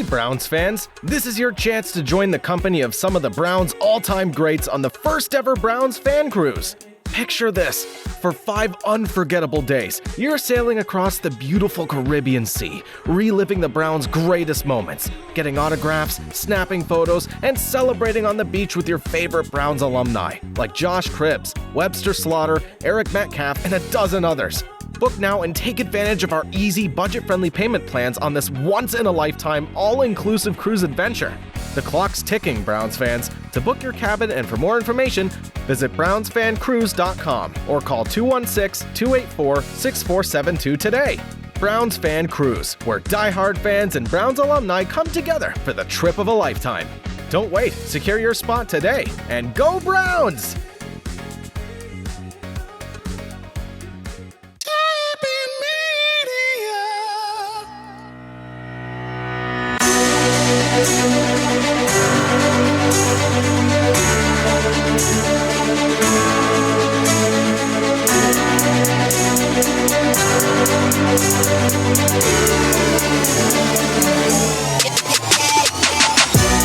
Hey Browns fans, this is your chance to join the company of some of the Browns' all-time greats on the first ever Browns fan cruise. Picture this. For 5 unforgettable days, you're sailing across the beautiful Caribbean Sea, reliving the Browns' greatest moments, getting autographs, snapping photos, and celebrating on the beach with your favorite Browns alumni, like Josh Cribbs, Webster Slaughter, Eric Metcalf, and a dozen others. Book now and take advantage of our easy, budget-friendly payment plans on this once-in-a-lifetime, all-inclusive cruise adventure. The clock's ticking, Browns fans. To book your cabin and for more information, visit brownsfancruise.com or call 216-284-6472 today. Browns Fan Cruise, where diehard fans and Browns alumni come together for the trip of a lifetime. Don't wait. Secure your spot today. And go Browns!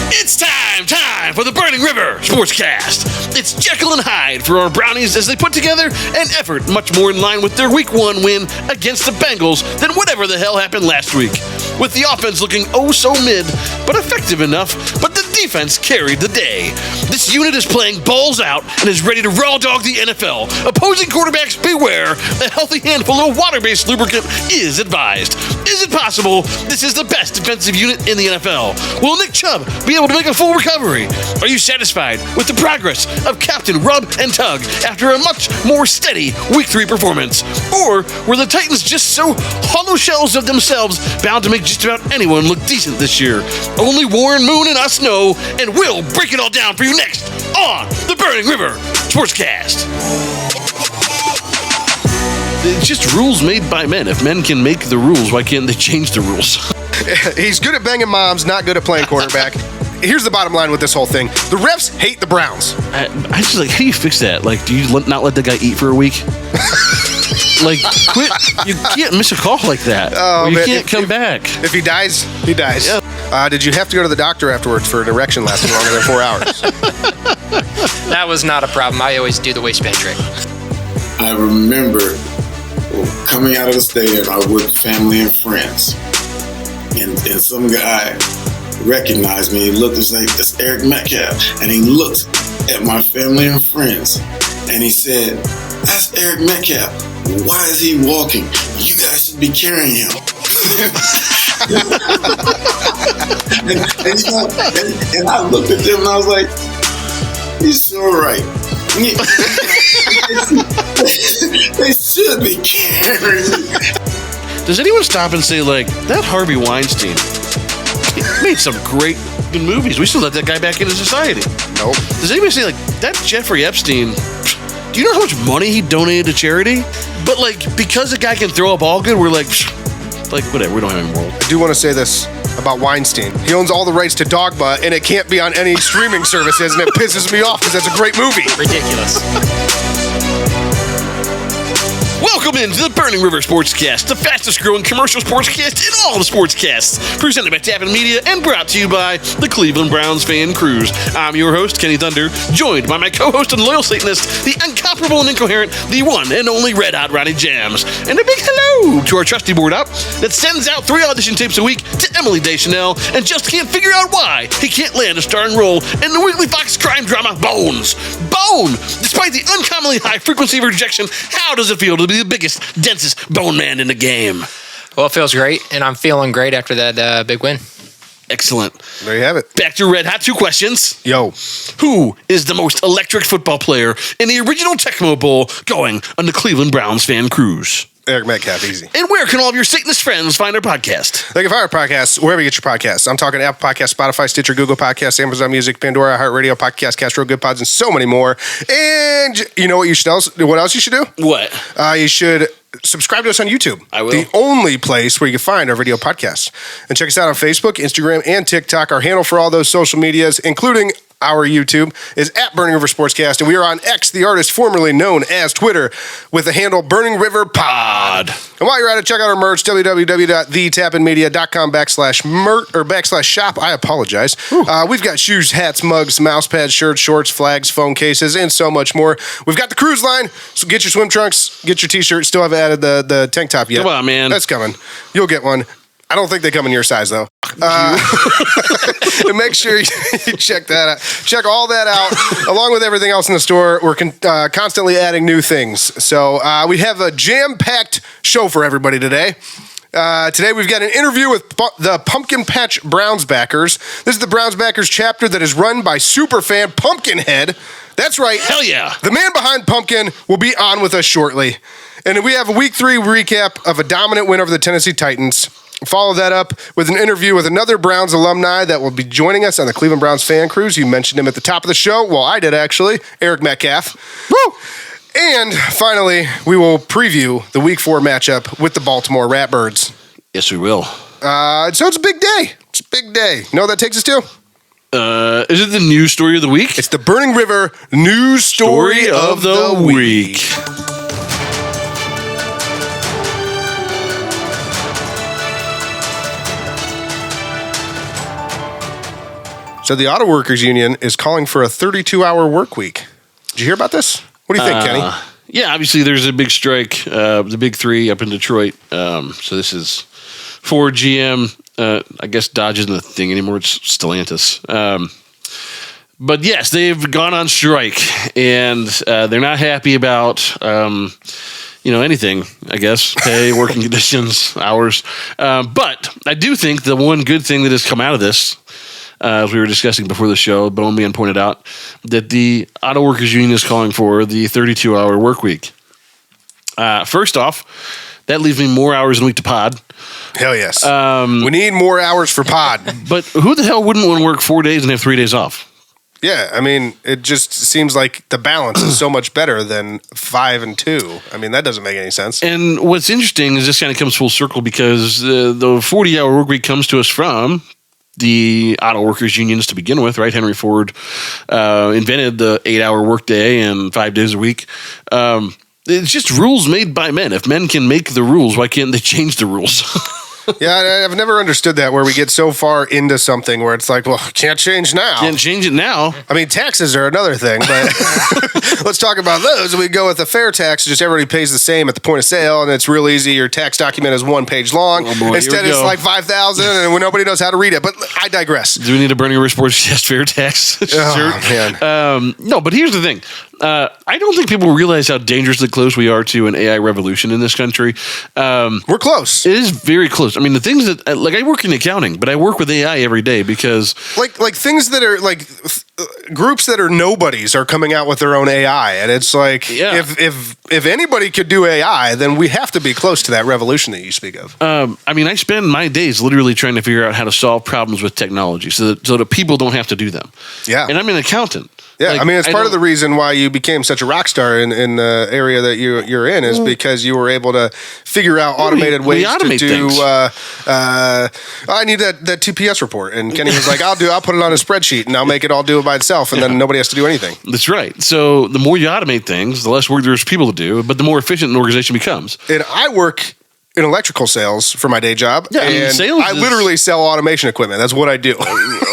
It's time for the Burning River Sportscast. It's Jekyll and Hyde for our Brownies as they put together an effort much more in line with their Week 1 win against the Bengals than whatever the hell happened last week. With the offense looking oh so mid, but effective enough, but the defense carried the day. This unit is playing balls out and is ready to raw dog the NFL. Opposing quarterbacks, beware. A healthy handful of water-based lubricant is advised. Is it possible this is the best defensive unit in the NFL? Will Nick Chubb be able to make a full recovery? Are you satisfied with the progress of Captain Rub and Tug after a much more steady Week 3 performance? Or were the Titans just so hollow shells of themselves bound to make just about anyone look decent this year? Only Warren Moon and us know, and we'll break it all down for you next on the Burning River Sportscast. It's just rules made by men. If men can make the rules, why can't they change the rules? He's good at banging moms, not good at playing quarterback. Here's the bottom line with this whole thing. The refs hate the Browns. I just like, how do you fix that? Like, do you not let the guy eat for a week? Like, quit. You can't miss a call like that. Oh, you can't come back. If he dies, he dies. Yeah. Did you have to go to the doctor afterwards for an erection lasting longer than 4 hours? That was not a problem. I always do the waistband trick. I remember coming out of the stadium, I was with family and friends. And some guy recognized me. He looked and said, "That's Eric Metcalf." And he looked at my family and friends. And he said, "That's Eric Metcalf. Why is he walking? You guys should be carrying him." and I looked at them and I was like, "You're so right." They should be carrying me. Does anyone stop and say, like, that Harvey Weinstein, he made some great movies. We should let that guy back into society. Nope. Does anybody say, like, that Jeffrey Epstein, do you know how much money he donated to charity? But, like, because the guy can throw a ball good, we're like, whatever, we don't have any moral. I do want to say this about Weinstein. He owns all the rights to Dogma, and it can't be on any streaming services, and it pisses me off because that's a great movie. Ridiculous. Welcome into the Burning River Sportscast, the fastest growing commercial sportscast in all the sportscasts. Presented by Tappan Media and brought to you by the Cleveland Browns Fan Cruise. I'm your host, Kenny Thunder, joined by my co-host and loyal Satanist, the incomparable and incoherent, the one and only Red Hot Ronnie Jams. And a big hello to our trusty board up that sends out 3 audition tapes a week to Emily Deschanel and just can't figure out why he can't land a starring role in the weekly Fox crime drama Bones. Bone! Despite the uncommonly high frequency of rejection, how does it feel to be the biggest, densest bone man in the game? Well, it feels great, and I'm feeling great after that big win. Excellent. There you have it. Back to Red Hot. 2 questions. Yo. Who is the most electric football player in the original Tecmo Bowl going on the Cleveland Browns Fan Cruise? Eric Metcalf, easy. And where can all of your Satanist friends find our podcast? They can find our podcast wherever you get your podcasts. I'm talking Apple Podcasts, Spotify, Stitcher, Google Podcasts, Amazon Music, Pandora, iHeartRadio, Podcast, Castro, Good Pods, and so many more. And you know what what else you should do? What? You should subscribe to us on YouTube. I will. The only place where you can find our video podcasts. And check us out on Facebook, Instagram, and TikTok. Our handle for all those social medias, including Our YouTube is at Burning River Sportscast, and we are on X, the artist formerly known as Twitter, with the handle Burning River Pod. And while you're at it, check out our merch, www.thetapinmedia.com/merch or /shop. I apologize. We've got shoes, hats, mugs, mouse pads, shirts, shorts, flags, phone cases, and so much more. We've got the cruise line, so get your swim trunks, get your t-shirt. Still haven't added the tank top yet. Come on, man. That's coming. You'll get one. I don't think they come in your size, though. And make sure you check that out. Check all that out. Along with everything else in the store, we're constantly adding new things. So we have a jam-packed show for everybody today. Today we've got an interview with the Pumpkin Patch Browns backers. This is the Browns backers chapter that is run by superfan Pumpkinhead. That's right. Hell yeah. The man behind Pumpkin will be on with us shortly. And we have a Week 3 recap of a dominant win over the Tennessee Titans. Follow that up with an interview with another Browns alumni that will be joining us on the Cleveland Browns fan cruise. You mentioned him at the top of the show. Well, I did, actually. Eric Metcalf. Woo! And finally, we will preview the Week 4 matchup with the Baltimore Ratbirds. Yes, we will. So it's a big day. It's a big day. You know what that takes us to? Is it the news story of the week? It's the Burning River news story of the week. So the Auto Workers Union is calling for a 32-hour work week. Did you hear about this? What do you think, Kenny? Yeah, obviously there's a big strike, the Big Three up in Detroit. So this is Ford, GM. I guess Dodge isn't a thing anymore. It's Stellantis. But yes, they've gone on strike, and they're not happy about anything, I guess, pay, working conditions, hours. But I do think the one good thing that has come out of this, as we were discussing before the show, Boneman pointed out that the Auto Workers Union is calling for the 32-hour work week. First off, that leaves me more hours in a week to pod. Hell yes. We need more hours for pod. But who the hell wouldn't want to work 4 days and have 3 days off? Yeah, I mean, it just seems like the balance is so much better than 5 and 2. I mean, that doesn't make any sense. And what's interesting is this kind of comes full circle because the 40-hour work week comes to us from the auto workers unions to begin with, right? Henry Ford invented the 8-hour workday and 5 days a week. It's just rules made by men. If men can make the rules, why can't they change the rules? Yeah, I've never understood that, where we get so far into something where it's like, well, can't change now. Can't change it now. I mean, taxes are another thing, but let's talk about those. We go with a fair tax, just everybody pays the same at the point of sale, and it's real easy. Your tax document is 1 page long. Oh boy, instead, it's like 5,000, and nobody knows how to read it. But I digress. Do we need a Burning River Sportscast fair tax shirt? Man. No, but here's the thing. I don't think people realize how dangerously close we are to an AI revolution in this country. We're close. It is very close. I mean, the things that, like, I work in accounting, but I work with AI every day because, like things that are like groups that are nobodies are coming out with their own AI, and it's like, Yeah. if anybody could do AI, then we have to be close to that revolution that you speak of. I mean, I spend my days literally trying to figure out how to solve problems with technology so that people don't have to do them. Yeah, and I'm an accountant. Yeah, Like, I mean, it's part of the reason why you became such a rock star in the area that you're in is because you were able to figure out automated ways to do. I need that TPS report, and Kenny was like, "I'll put it on a spreadsheet, and I'll make it all do it by itself, and then nobody has to do anything." That's right. So the more you automate things, the less work there's people to do, but the more efficient an organization becomes. And I work in electrical sales for my day job. Yeah, and sales I literally sell automation equipment. That's what I do.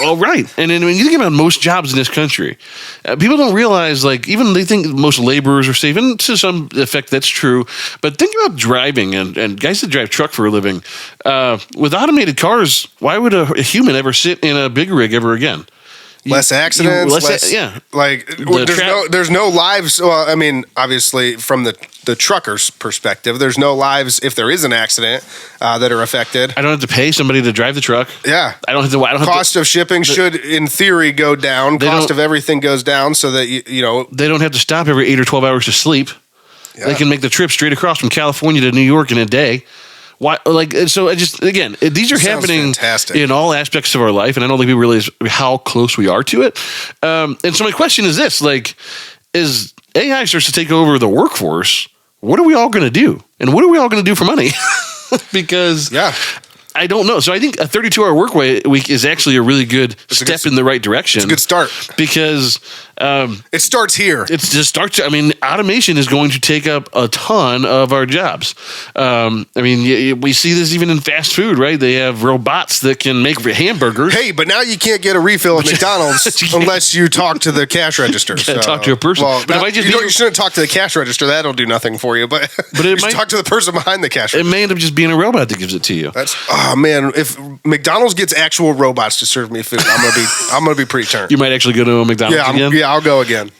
All right. And then when you think about most jobs in this country, people don't realize, like, even they think most laborers are safe, and to some effect that's true. But think about driving and guys that drive truck for a living. With automated cars, why would a human ever sit in a big rig ever again? Less accidents. Like there's no lives. Well, I mean, obviously from the trucker's perspective, there's no lives if there is an accident that are affected. I don't have to pay somebody to drive the truck. Yeah, I don't have to. Cost of shipping should, in theory, go down. Cost of everything goes down, so that you know they don't have to stop every 8 or 12 hours to sleep. Yeah. They can make the trip straight across from California to New York in a day. Why? Like, so I just, again, these are happening in all aspects of our life, and I don't think we realize how close we are to it. And so my question is this: like, as AI starts to take over the workforce, what are we all going to do? And what are we all going to do for money? Because I don't know. So I think a 32-hour work week is actually a really good step in the right direction. It's a good start. Because it starts here. It just starts. I mean, automation is going to take up a ton of our jobs. I mean, we see this even in fast food, right? They have robots that can make hamburgers. Hey, but now you can't get a refill at McDonald's unless you talk to the cash register. Talk to a person. Well, but it might just you shouldn't talk to the cash register. That'll do nothing for you. But you should talk to the person behind the cash register. It may end up just being a robot that gives it to you. Oh man, if McDonald's gets actual robots to serve me food, I'm gonna be pretty turned. You might actually go to a McDonald's again? Yeah, I'll go again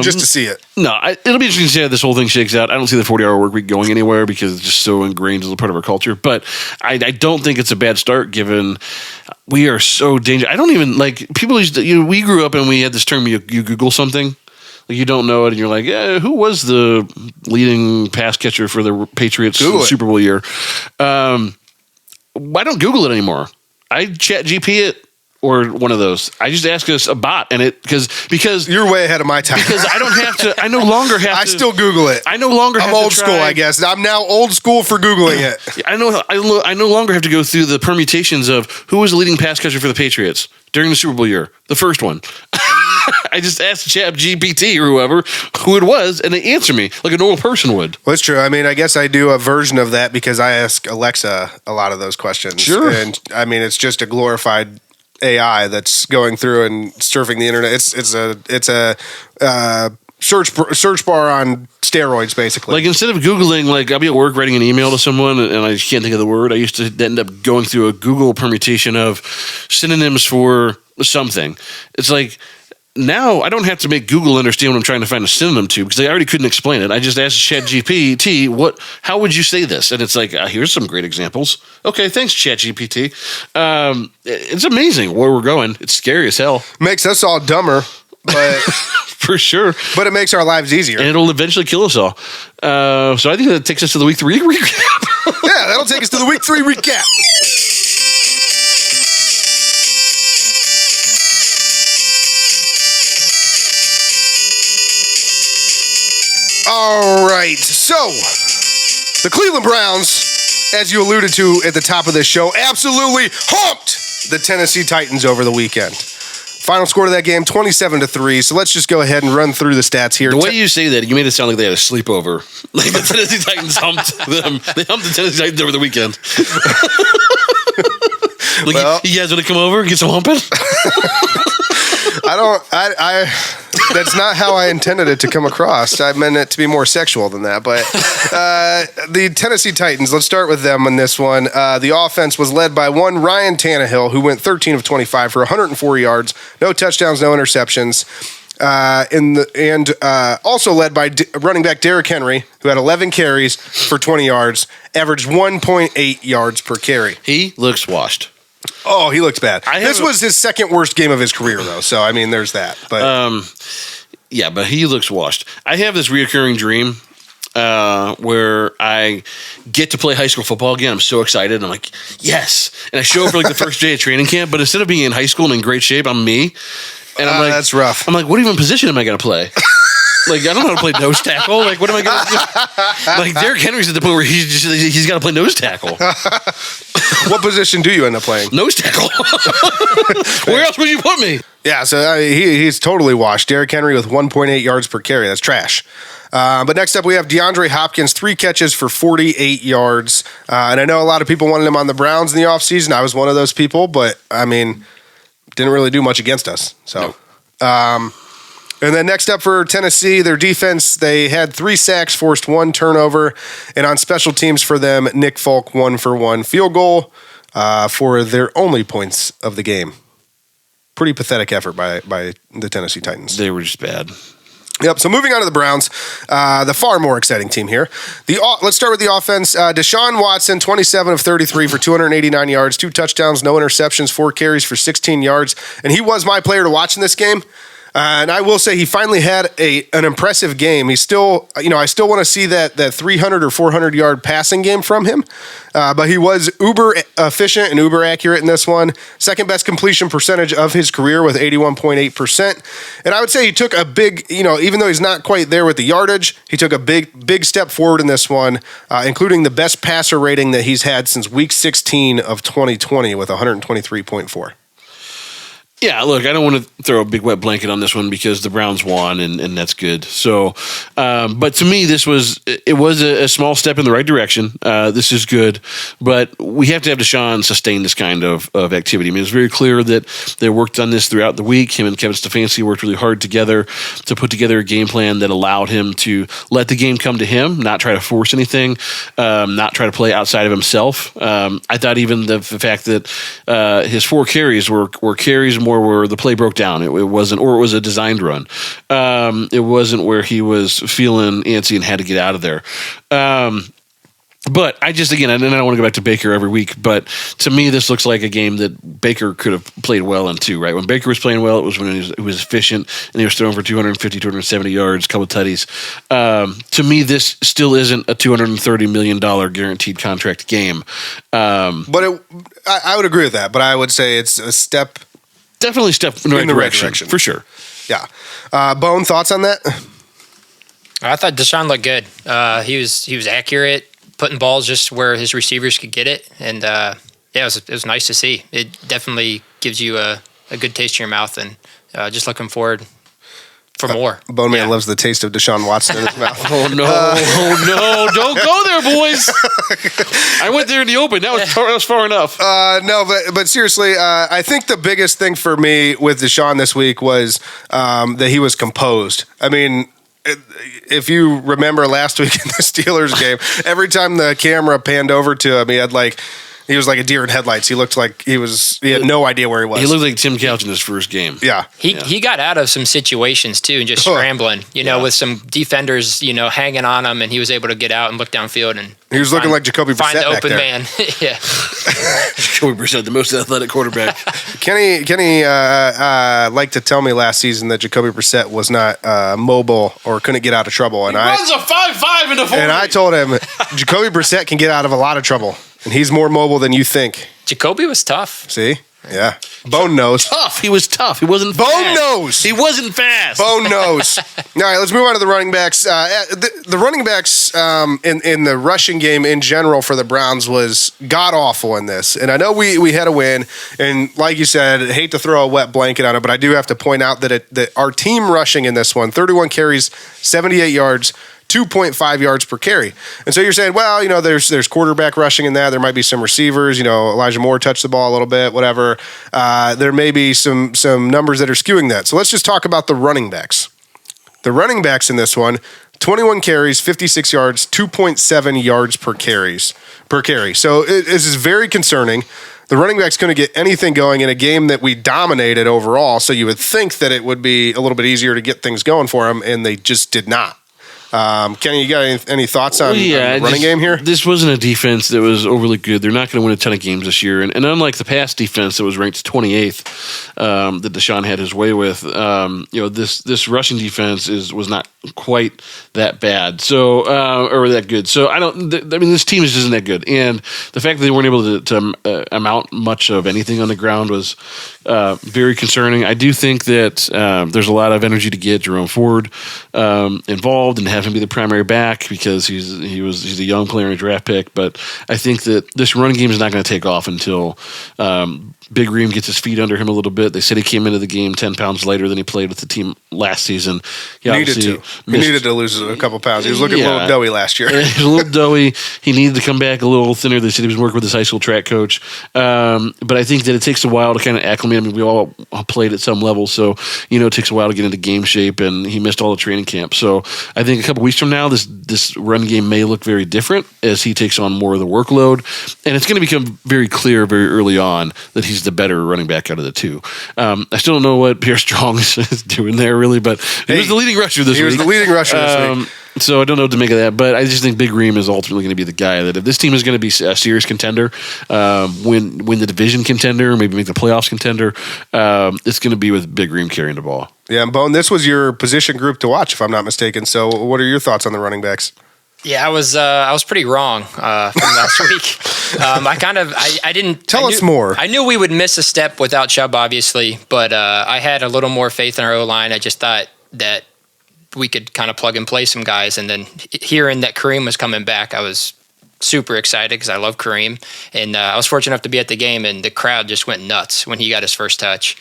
just to see it. No, it'll be interesting to see how this whole thing shakes out. I don't see the 40-hour work week going anywhere because it's just so ingrained as a part of our culture. But I don't think it's a bad start given we are so dangerous. I don't even like people used to, we grew up and we had this term, you Google something. Like you don't know it, and you're like, yeah, who was the leading pass catcher for the Patriots Super Bowl year? I don't Google it anymore. I chat GP it or one of those. I just ask us a bot, and because you're way ahead of my time. Because I don't have to. I no longer have to. I still Google it. I no longer. I'm have old to school, I guess. I'm now old school for Googling it. I no longer have to go through the permutations of who was the leading pass catcher for the Patriots during the Super Bowl year, the first one. I just asked ChatGPT or whoever who it was, and they answer me like a normal person would. Well, it's true. I mean, I guess I do a version of that because I ask Alexa a lot of those questions. Sure. And I mean, it's just a glorified AI that's going through and surfing the internet. It's a search bar on steroids, basically. Like instead of Googling, like I'll be at work writing an email to someone and I just can't think of the word. I used to end up going through a Google permutation of synonyms for something. It's like now I don't have to make Google understand what I'm trying to find a synonym to because I already couldn't explain it. I just asked ChatGPT, how would you say this? And it's like, here's some great examples. Okay, thanks, ChatGPT. It's amazing where we're going. It's scary as hell. Makes us all dumber, but for sure. But it makes our lives easier. And it'll eventually kill us all. So I think that takes us to the week 3 recap. Yeah, that'll take us to the week 3 recap. All right, so the Cleveland Browns, as you alluded to at the top of this show, absolutely humped the Tennessee Titans over the weekend. Final score of that game, 27-3. So let's just go ahead and run through the stats here. The way you say that, you made it sound like they had a sleepover. Like the Tennessee Titans humped them. They humped the Tennessee Titans over the weekend. Like, well, you guys want to come over and get some humping? That's not how I intended it to come across. I meant it to be more sexual than that. But the Tennessee Titans, let's start with them on this one. The offense was led by one Ryan Tannehill, who went 13 of 25 for 104 yards, no touchdowns, no interceptions. Also led by running back Derrick Henry, who had 11 carries for 20 yards, averaged 1.8 yards per carry. He looks washed. Oh, he looks bad. This was his second worst game of his career, though. So, I mean, there's that. But yeah, but he looks washed. I have this reoccurring dream where I get to play high school football again. I'm so excited. I'm like, yes. And I show up for like the first day of training camp, but instead of being in high school and in great shape, I'm me. And I'm like, that's rough. I'm like, what even position am I going to play? Like, I don't know how to play nose tackle. Like, what am I going to do? Like, Derrick Henry's at the point where he's got to play nose tackle. What position do you end up playing? Nose tackle. Where else would you put me? Yeah, so he's totally washed. Derrick Henry with 1.8 yards per carry. That's trash. But next up, we have DeAndre Hopkins, 3 catches for 48 yards. And I know a lot of people wanted him on the Browns in the offseason. I was one of those people, but, I mean, didn't really do much against us. So, no. And then next up for Tennessee, their defense, they had 3 sacks, forced 1 turnover. And on special teams for them, Nick Folk, 1-for-1 field goal for their only points of the game. Pretty pathetic effort by the Tennessee Titans. They were just bad. Yep, so moving on to the Browns, the far more exciting team here. Let's start with the offense. Deshaun Watson, 27 of 33 for 289 yards, 2 touchdowns, no interceptions, 4 carries for 16 yards. And he was my player to watch in this game. And I will say he finally had an impressive game. He's still, I still want to see that 300 or 400 yard passing game from him. But he was uber efficient and uber accurate in this one. Second best completion percentage of his career with 81.8%. And I would say he took a big, even though he's not quite there with the yardage, he took a big step forward in this one, including the best passer rating that he's had since week 16 of 2020 with 123.4. Yeah, look, I don't want to throw a big wet blanket on this one because the Browns won, and that's good. So, but to me, it was a small step in the right direction. This is good, but we have to have Deshaun sustain this kind of activity. I mean, it's very clear that they worked on this throughout the week. Him and Kevin Stefanski worked really hard together to put together a game plan that allowed him to let the game come to him, not try to force anything, not try to play outside of himself. I thought even the fact that his 4 carries were carries more where the play broke down. It wasn't, or it was a designed run. It wasn't where he was feeling antsy and had to get out of there. But I just, again, I don't want to go back to Baker every week, but to me, this looks like a game that Baker could have played well in too, right? When Baker was playing well, it was when he was efficient and he was throwing for 250, 270 yards, a couple of tutties. To me, this still isn't a $230 million guaranteed contract game. But I would agree with that, but I would say it's a step. Definitely step in the right direction. For sure. Yeah. Bone, thoughts on that? I thought Deshaun looked good. He was accurate, putting balls just where his receivers could get it, and it was nice to see. It definitely gives you a good taste in your mouth, and just looking forward for more. Bone Man loves the taste of Deshaun Watson in his mouth. Oh no, don't go there, boys. I went there in the open. That was far enough. No, but seriously, I think the biggest thing for me with Deshaun this week was that he was composed. I mean, if you remember last week in the Steelers game, every time the camera panned over to him, he was like a deer in headlights. He looked like he had no idea where he was. He looked like Tim Couch in his first game. Yeah. He got out of some situations too and just scrambling, with some defenders, hanging on him, and he was able to get out and look downfield, and he was looking like Jacoby Brissett find the back open there. man. Yeah. Jacoby Brissett, the most athletic quarterback. Kenny liked to tell me last season that Jacoby Brissett was not mobile or couldn't get out of trouble. And runs a 5.5 into 40. And I told him Jacoby Brissett can get out of a lot of trouble. And he's more mobile than you think. Jacoby was tough. See? Yeah. Bone knows. Tough. He was tough. He wasn't fast. Bone knows. He wasn't fast. Bone knows. All right, let's move on to the running backs. The running backs in the rushing game in general for the Browns was god-awful in this. And I know we had a win. And like you said, I hate to throw a wet blanket on it, but I do have to point out that our team rushing in this one, 31 carries, 78 yards, 2.5 yards per carry. And so you're saying, well, there's quarterback rushing in that. There might be some receivers. Elijah Moore touched the ball a little bit, whatever. There may be some numbers that are skewing that. So let's just talk about the running backs. The running backs in this one, 21 carries, 56 yards, 2.7 yards per carry. So this is very concerning. The running back's going to get anything going in a game that we dominated overall. So you would think that it would be a little bit easier to get things going for them, and they just did not. Kenny, you got any thoughts on the running game here? This wasn't a defense that was overly good. They're not going to win a ton of games this year. And unlike the past defense that was ranked 28th, that Deshaun had his way with, this rushing defense was not quite that bad. So, or that good. So this team just isn't that good. And the fact that they weren't able to amount much of anything on the ground was very concerning. I do think that there's a lot of energy to get Jerome Ford involved and have him be the primary back because he's a young player and a draft pick. But I think that this running game is not going to take off until Big Ream gets his feet under him a little bit. They said he came into the game 10 pounds lighter than he played with the team last season. He needed to lose a couple pounds. He was looking a little doughy last year. He was a little doughy. He needed to come back a little thinner. They said he was working with his high school track coach. But I think that it takes a while to kind of acclimate. I mean, we all played at some level, so it takes a while to get into game shape, and he missed all the training camp. So I think a couple weeks from now, this run game may look very different as he takes on more of the workload, and it's going to become very clear very early on that he's the better running back out of the two. I still don't know what Pierre Strong is doing there, really, but he was the leading rusher this week. He was the leading rusher this week. So I don't know what to make of that, but I just think Big Reem is ultimately going to be the guy that if this team is going to be a serious contender, win the division contender, maybe make the playoffs contender, it's going to be with Big Reem carrying the ball. Yeah, and Bone, this was your position group to watch, if I'm not mistaken. So what are your thoughts on the running backs? Yeah, I was pretty wrong from last week. I didn't tell us more. I knew we would miss a step without Chubb, obviously, but I had a little more faith in our O-line. I just thought that we could kind of plug and play some guys, and then hearing that Kareem was coming back, I was super excited because I love Kareem, and I was fortunate enough to be at the game, and the crowd just went nuts when he got his first touch.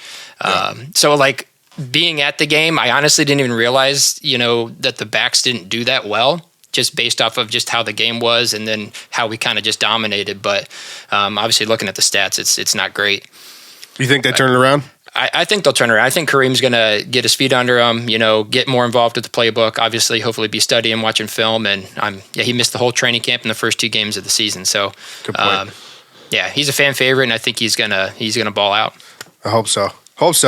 So like being at the game, I honestly didn't even realize, that the backs didn't do that well, just based off of just how the game was and then how we kind of just dominated. But obviously looking at the stats, it's not great. You think they turn it around? I think they'll turn around. I think Kareem's going to get his feet under him, get more involved with the playbook, obviously, hopefully be studying, watching film. And he missed the whole training camp in the first 2 games of the season. So, good point. He's a fan favorite, and I think he's gonna ball out. I hope so.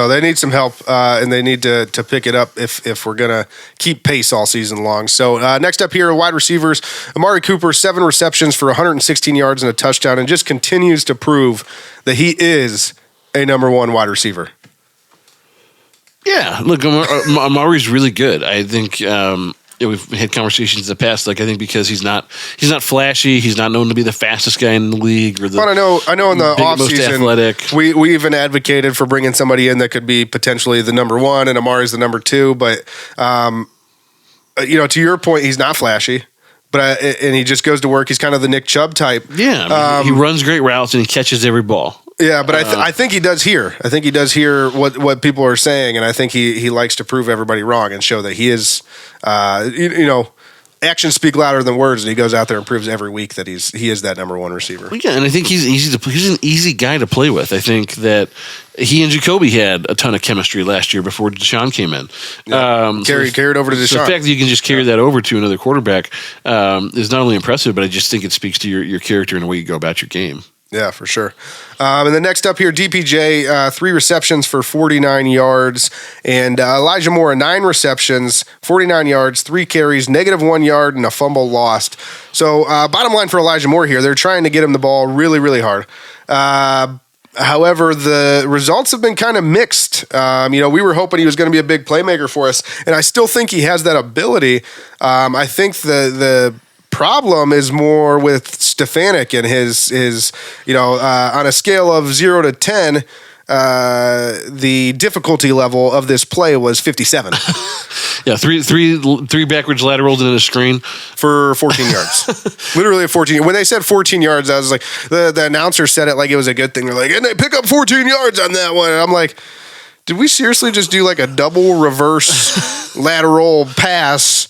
They need some help, and they need to pick it up if we're going to keep pace all season long. So next up here, wide receivers, Amari Cooper, 7 receptions for 116 yards and a touchdown, and just continues to prove that he is a number 1 wide receiver. Yeah, look, Amari's really good. I think we've had conversations in the past. Like I think because he's not flashy, he's not known to be the fastest guy in the league. Or but I know in the offseason, we even advocated for bringing somebody in that could be potentially the number 1, and Amari's the number 2. But to your point, he's not flashy. But and he just goes to work. He's kind of the Nick Chubb type. Yeah, he runs great routes and he catches every ball. Yeah, but I think he does hear. I think he does hear what people are saying, and I think he likes to prove everybody wrong and show that he is, actions speak louder than words, and he goes out there and proves every week that he is that number 1 receiver. Well, yeah, and I think he's an easy guy to play with. I think that he and Jacoby had a ton of chemistry last year before Deshaun came in. Yeah. Carried over to Deshaun. So the fact that you can just carry that over to another quarterback is not only impressive, but I just think it speaks to your character and the way you go about your game. Yeah, for sure. And then next up here, DPJ, 3 receptions for 49 yards. And Elijah Moore, 9 receptions, 49 yards, 3 carries, -1 yard, and a fumble lost. So bottom line for Elijah Moore here, they're trying to get him the ball really, really hard. However, the results have been kind of mixed. We were hoping he was going to be a big playmaker for us, and I still think he has that ability. I think the problem is more with Stefanik and his on a scale of 0 to 10, the difficulty level of this play was 57. Yeah, three backwards laterals and a screen for 14 yards. Literally at 14. When they said 14 yards, I was like, the announcer said it like it was a good thing. They're like, and they pick up 14 yards on that one. And I'm like, did we seriously just do like a double reverse lateral pass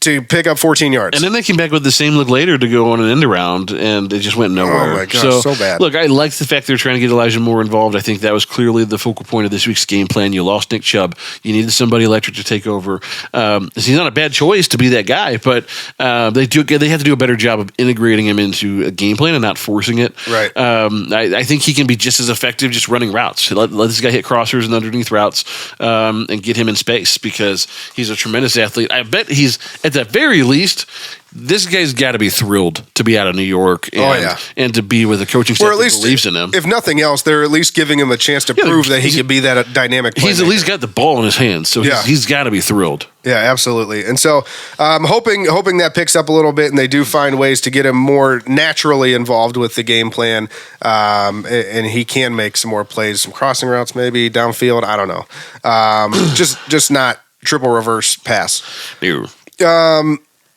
to pick up 14 yards? And then they came back with the same look later to go on an end around, and it just went nowhere. Oh my gosh, so bad. Look, I like the fact they're trying to get Elijah Moore involved. I think that was clearly the focal point of this week's game plan. You lost Nick Chubb. You needed somebody electric to take over. He's not a bad choice to be that guy, but they have to do a better job of integrating him into a game plan and not forcing it. Right. I think he can be just as effective just running routes. Let this guy hit crossers and underneath routes and get him in space because he's a tremendous athlete. I bet he's, at the very least, this guy's got to be thrilled to be out of New York and to be with a coaching staff that believes in him. If nothing else, they're at least giving him a chance to prove that he could be that dynamic playmaker. He's at least got the ball in his hands, so he's got to be thrilled. Yeah, absolutely. And so hoping that picks up a little bit and they do find ways to get him more naturally involved with the game plan, and he can make some more plays, some crossing routes maybe, downfield, I don't know. Just not triple reverse pass. Ew.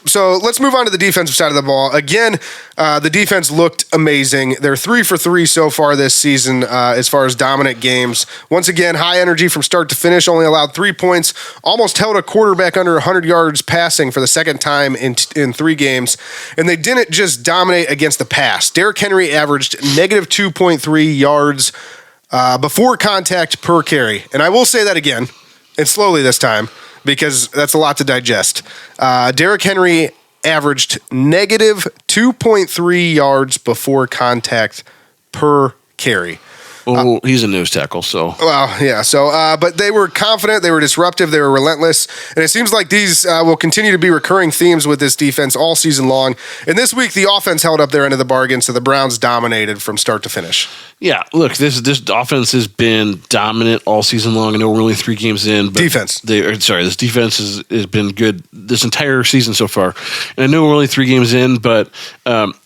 So let's move on to the defensive side of the ball. Again, the defense looked amazing. They're 3 for 3 so far this season as far as dominant games. Once again, high energy from start to finish, only allowed 3 points, almost held a quarterback under 100 yards passing for the second time in 3 games. And they didn't just dominate against the pass. Derrick Henry averaged -2.3 yards before contact per carry. And I will say that again, and slowly this time, because that's a lot to digest. Derrick Henry averaged -2.3 yards before contact per carry. Oh, he's a nose tackle, so. Well, yeah. So, but they were confident, they were disruptive, they were relentless, and it seems like these will continue to be recurring themes with this defense all season long. And this week, the offense held up their end of the bargain, so the Browns dominated from start to finish. Yeah, look, this offense has been dominant all season long. I know we're only 3 games in, but Defense. This defense has been good this entire season so far. And I know we're only 3 games in, but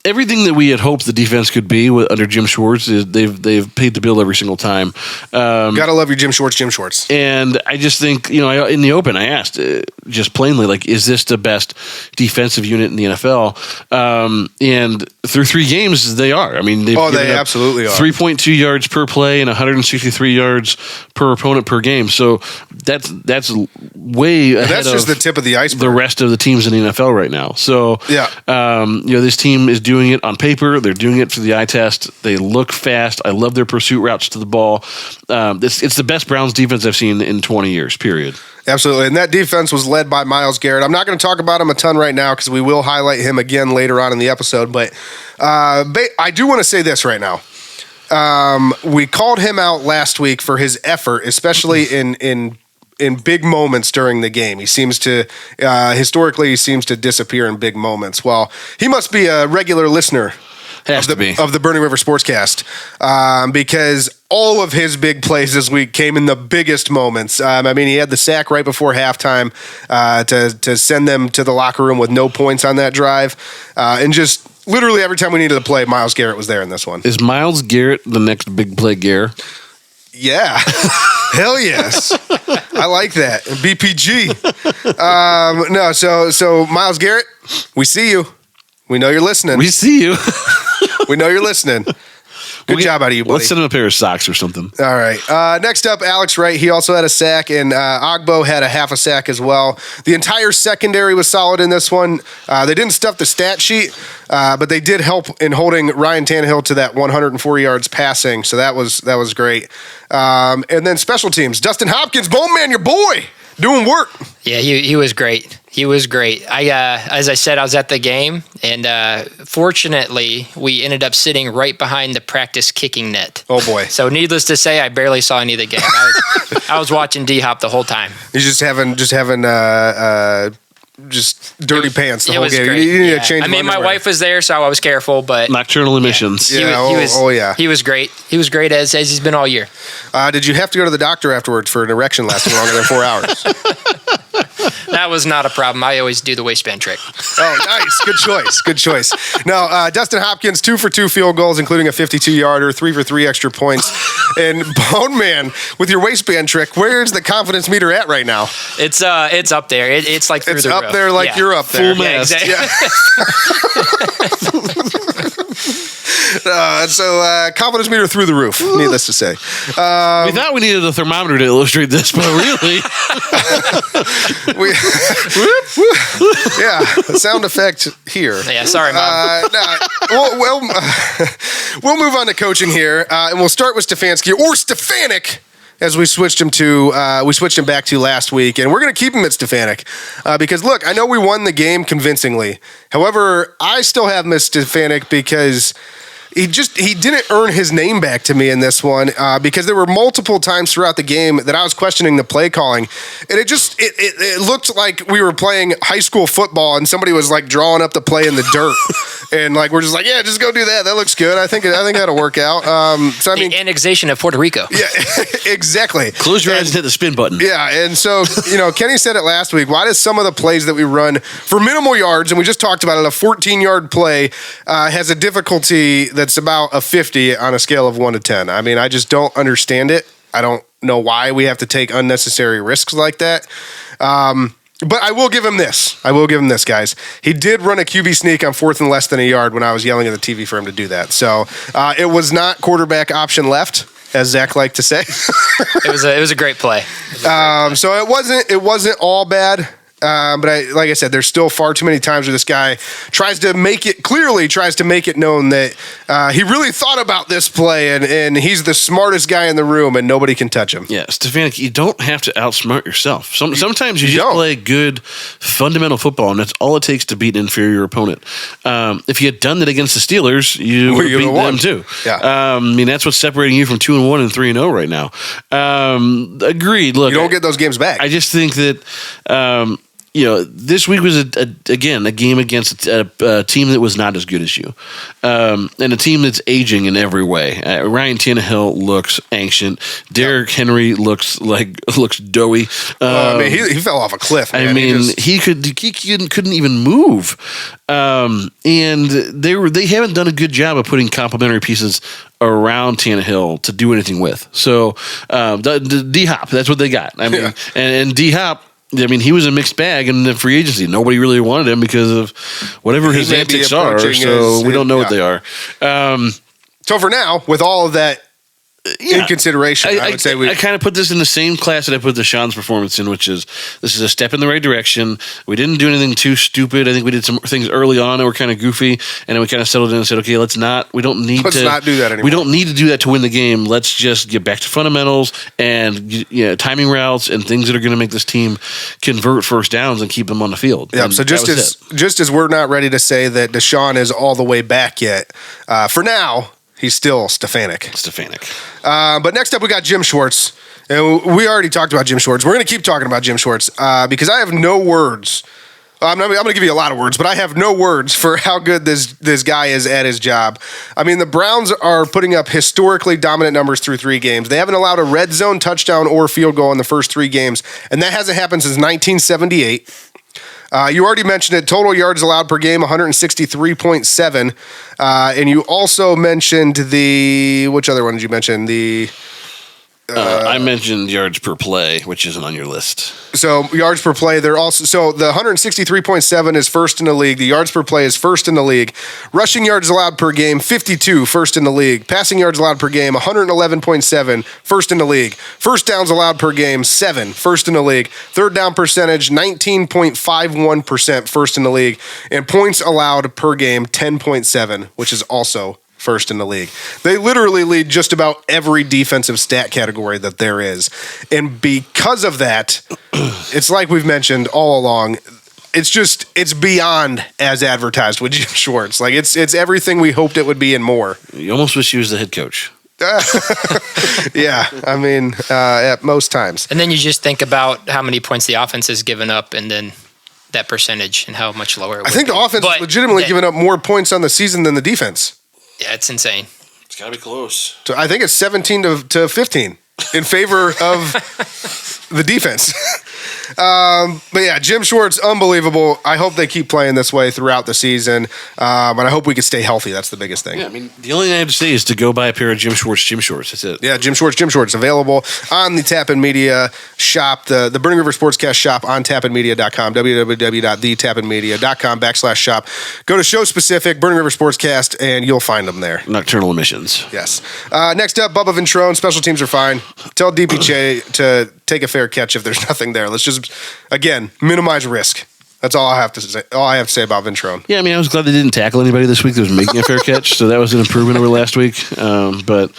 everything that we had hoped the defense could be under Jim Schwartz is they've paid the bill every single time. Gotta love your Jim Schwartz. And I just think, in the open, I asked just plainly, like, is this the best defensive unit in the NFL? And through 3 games, they are. I mean, they absolutely are. 3.2 yards per play and 163 yards per opponent per game. So that's way ahead That's just the tip of the iceberg. The rest of the teams in the NFL right now. So this team is doing it on paper. They're doing it for the eye test. They look fast. I love their pursuit routes to the ball. It's the best Browns defense I've seen in 20 years, period. Absolutely. And that defense was led by Myles Garrett. I'm not going to talk about him a ton right now because we will highlight him again later on in the episode. But I do want to say this right now. We called him out last week for his effort, especially in big moments during the game. He seems to, historically, disappear in big moments. Well, he must be a regular listener of the Burning River Sportscast, because all of his big plays this week came in the biggest moments. He had the sack right before halftime to send them to the locker room with no points on that drive, and just literally every time we needed a play, Myles Garrett was there in this one. Is Myles Garrett the next big play Garrett? Yeah. Hell yes. I like that. BPG. So Myles Garrett, we see you. We know you're listening. We see you. We know you're listening. Good job out of you, buddy. Let's send him a pair of socks or something. All right. Next up, Alex Wright. He also had a sack, and Ogbo had a half a sack as well. The entire secondary was solid in this one. They didn't stuff the stat sheet, but they did help in holding Ryan Tannehill to that 104 yards passing, so that was great. And then special teams. Dustin Hopkins, Bone Man, your boy, doing work. Yeah, he was great. He was great. As I said, I was at the game, and fortunately, we ended up sitting right behind the practice kicking net. Oh boy! So, needless to say, I barely saw any of the game. I was watching D-Hop the whole time. He's just having dirty pants the whole game. Great. You need to change. My wife was there, so I was careful. But nocturnal emissions. He was great. He was great as he's been all year. Did you have to go to the doctor afterwards for an erection lasting longer than 4 hours? That was not a problem. I always do the waistband trick. Oh, nice. Good choice. No, Dustin Hopkins, 2 for 2 field goals, including a 52-yarder, 3 for 3 extra points. And Bone Man, with your waistband trick, where's the confidence meter at right now? It's up there. It's like through the roof. It's up there like you're up there. Full mast. Yeah, exactly. Confidence meter through the roof, needless to say. We thought we needed a thermometer to illustrate this, but really... sound effect here. Yeah, sorry, Mom. We'll move on to coaching here, and we'll start with Stefanski, or Stefanik, as we switched him back to last week, and we're going to keep him at Stefanik because look, I know we won the game convincingly. However, I still have Miss Stefanik because he didn't earn his name back to me in this one because there were multiple times throughout the game that I was questioning the play calling, and it looked like we were playing high school football and somebody was like drawing up the play in the dirt, and like we're just like, yeah, just go do that. That looks good. I think that'll work out. The annexation of Puerto Rico. Yeah, exactly. Close your eyes and hit the spin button. Yeah, and so Kenny said it last week. Why does some of the plays that we run for minimal yards, and we just talked about it, a 14-yard play has a difficulty that's about a 50 on a scale of 1 to 10. I mean, I just don't understand it. I don't know why we have to take unnecessary risks like that. But I will give him this. Guys. He did run a QB sneak on 4th and less than a yard when I was yelling at the TV for him to do that. So it was not quarterback option left, as Zach liked to say. It was a great play. So it wasn't all bad. But like I said, there's still far too many times where this guy tries to make it known that he really thought about this play and he's the smartest guy in the room and nobody can touch him. Yeah, Stefanski, you don't have to outsmart yourself. Sometimes you just play good fundamental football, and that's all it takes to beat an inferior opponent. If you had done that against the Steelers, you would have beaten them too. Yeah. I mean, that's what's separating you from 2-1 and 3-0 right now. Agreed. Look, you don't get those games back. I just think that this week was a game against a team that was not as good as you, and a team that's aging in every way. Ryan Tannehill looks ancient. Derrick Henry looks doughy. He fell off a cliff. Man. I mean, he couldn't even move, and they haven't done a good job of putting complementary pieces around Tannehill to do anything with. So D-Hop, that's what they got. I mean, and D-Hop. I mean, he was a mixed bag in the free agency. Nobody really wanted him because of whatever his antics are. So we don't know what they are. So for now, with all of that in consideration, I would say I kind of put this in the same class that I put Deshaun's performance in, which is this is a step in the right direction. We didn't do anything too stupid. I think we did some things early on that were kind of goofy, and then we kind of settled in and said, okay, let's not do that anymore. We don't need to do that to win the game. Let's just get back to fundamentals and timing routes and things that are going to make this team convert first downs and keep them on the field. Yeah. And so just as we're not ready to say that Deshaun is all the way back yet, for now, he's still Stefanik. But next up, we got Jim Schwartz. And we already talked about Jim Schwartz. We're going to keep talking about Jim Schwartz because I have no words. I'm going to give you a lot of words, but I have no words for how good this guy is at his job. I mean, the Browns are putting up historically dominant numbers through 3 games. They haven't allowed a red zone touchdown or field goal in the first 3 games, and that hasn't happened since 1978. You already mentioned it. Total yards allowed per game, 163.7. And you also mentioned which other one did you mention? I mentioned yards per play, which isn't on your list. So yards per play, they're also the 163.7 is first in the league. The yards per play is first in the league. Rushing yards allowed per game, 52, first in the league. Passing yards allowed per game, 111.7, first in the league. First downs allowed per game, 7, first in the league. Third down percentage, 19.51%, first in the league. And points allowed per game, 10.7, which is also first in the league. They literally lead just about every defensive stat category that there is. And because of that, it's like we've mentioned all along, it's beyond as advertised with Jim Schwartz. Like it's everything we hoped it would be and more. You almost wish he was the head coach. Yeah, I mean, at most times. And then you just think about how many points the offense has given up and then that percentage and how much lower it would I think the offense is legitimately giving up more points on the season than the defense. Yeah, it's insane. It's got to be close. So I think it's 17 to 15 in favor of the defense. But yeah, Jim Schwartz, unbelievable. I hope they keep playing this way throughout the season. And I hope we can stay healthy. That's the biggest thing. Yeah, I mean, the only thing I have to say is to go buy a pair of Jim Schwartz. That's it. Yeah, Jim Schwartz, available on the Tappan Media shop, the Burning River Sportscast shop on tappanmedia.com, www.thetappanmedia.com/shop. Go to show specific, Burning River Sportscast, and you'll find them there. Nocturnal emissions. Yes. Next up, Bubba Ventrone. Special teams are fine. Tell DPJ to take a fair catch if there's nothing there. Let's just, again, minimize risk. That's all I have to say. All I have to say about Ventrone. Yeah, I mean, I was glad they didn't tackle anybody this week that was making a fair catch, so that was an improvement over last week. But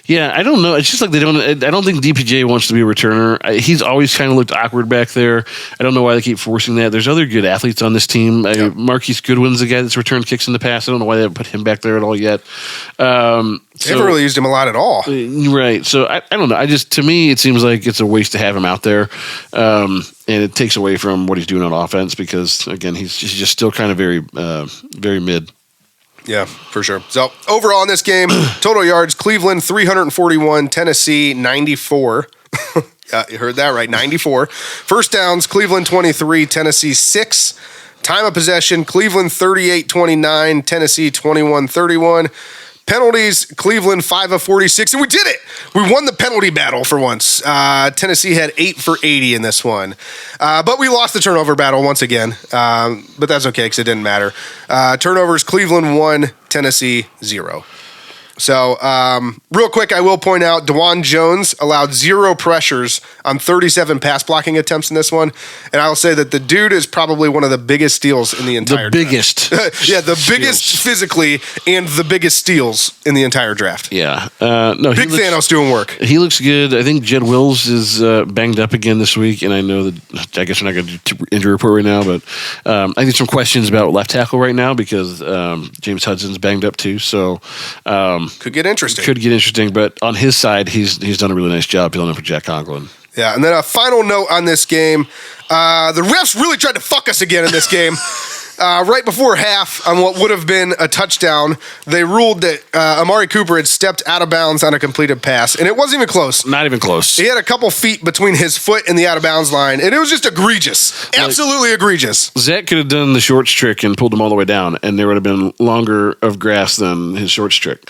yeah, I don't know. It's just like I don't think DPJ wants to be a returner. He's always kind of looked awkward back there. I don't know why they keep forcing that. There's other good athletes on this team. Yep. Marquise Goodwin's the guy that's returned kicks in the past. I don't know why they haven't put him back there at all yet. They haven't really used him a lot at all. Right. So I don't know. To me, it seems like it's a waste to have him out there. And it takes away from what he's doing on offense because, again, he's just still kind of very mid. Yeah, for sure. So, overall in this game, total yards, Cleveland 341, Tennessee 94. You heard that right, 94. First downs, Cleveland 23, Tennessee 6. Time of possession, Cleveland 38-29, Tennessee 21-31. Penalties, Cleveland 5 of 46, and we did it. We won the penalty battle for once. Tennessee had 8 for 80 in this one. But we lost the turnover battle once again. But that's okay because it didn't matter. Turnovers, Cleveland 1, Tennessee 0. So, real quick, I will point out DeJuan Jones allowed 0 pressures on 37 pass blocking attempts in this one. And I'll say that the dude is probably one of the biggest steals in the entire draft. Yeah, the biggest physically and the biggest steals in the entire draft. Yeah. Big Thanos doing work. He looks good. I think Jed Wills is banged up again this week, and I know that I guess we're not going to do injury report right now, but I think some questions about left tackle right now because James Hudson's banged up too. So could get interesting. But on his side, he's done a really nice job filling in for Jack Conklin. Yeah, and then a final note on this game. The refs really tried to fuck us again in this game. Right before half, on what would have been a touchdown, they ruled that Amari Cooper had stepped out of bounds on a completed pass, and it wasn't even close. Not even close. He had a couple feet between his foot and the out of bounds line, and it was just egregious. Absolutely egregious. Zach could have done the shorts trick and pulled him all the way down, and there would have been longer of grass than his shorts trick.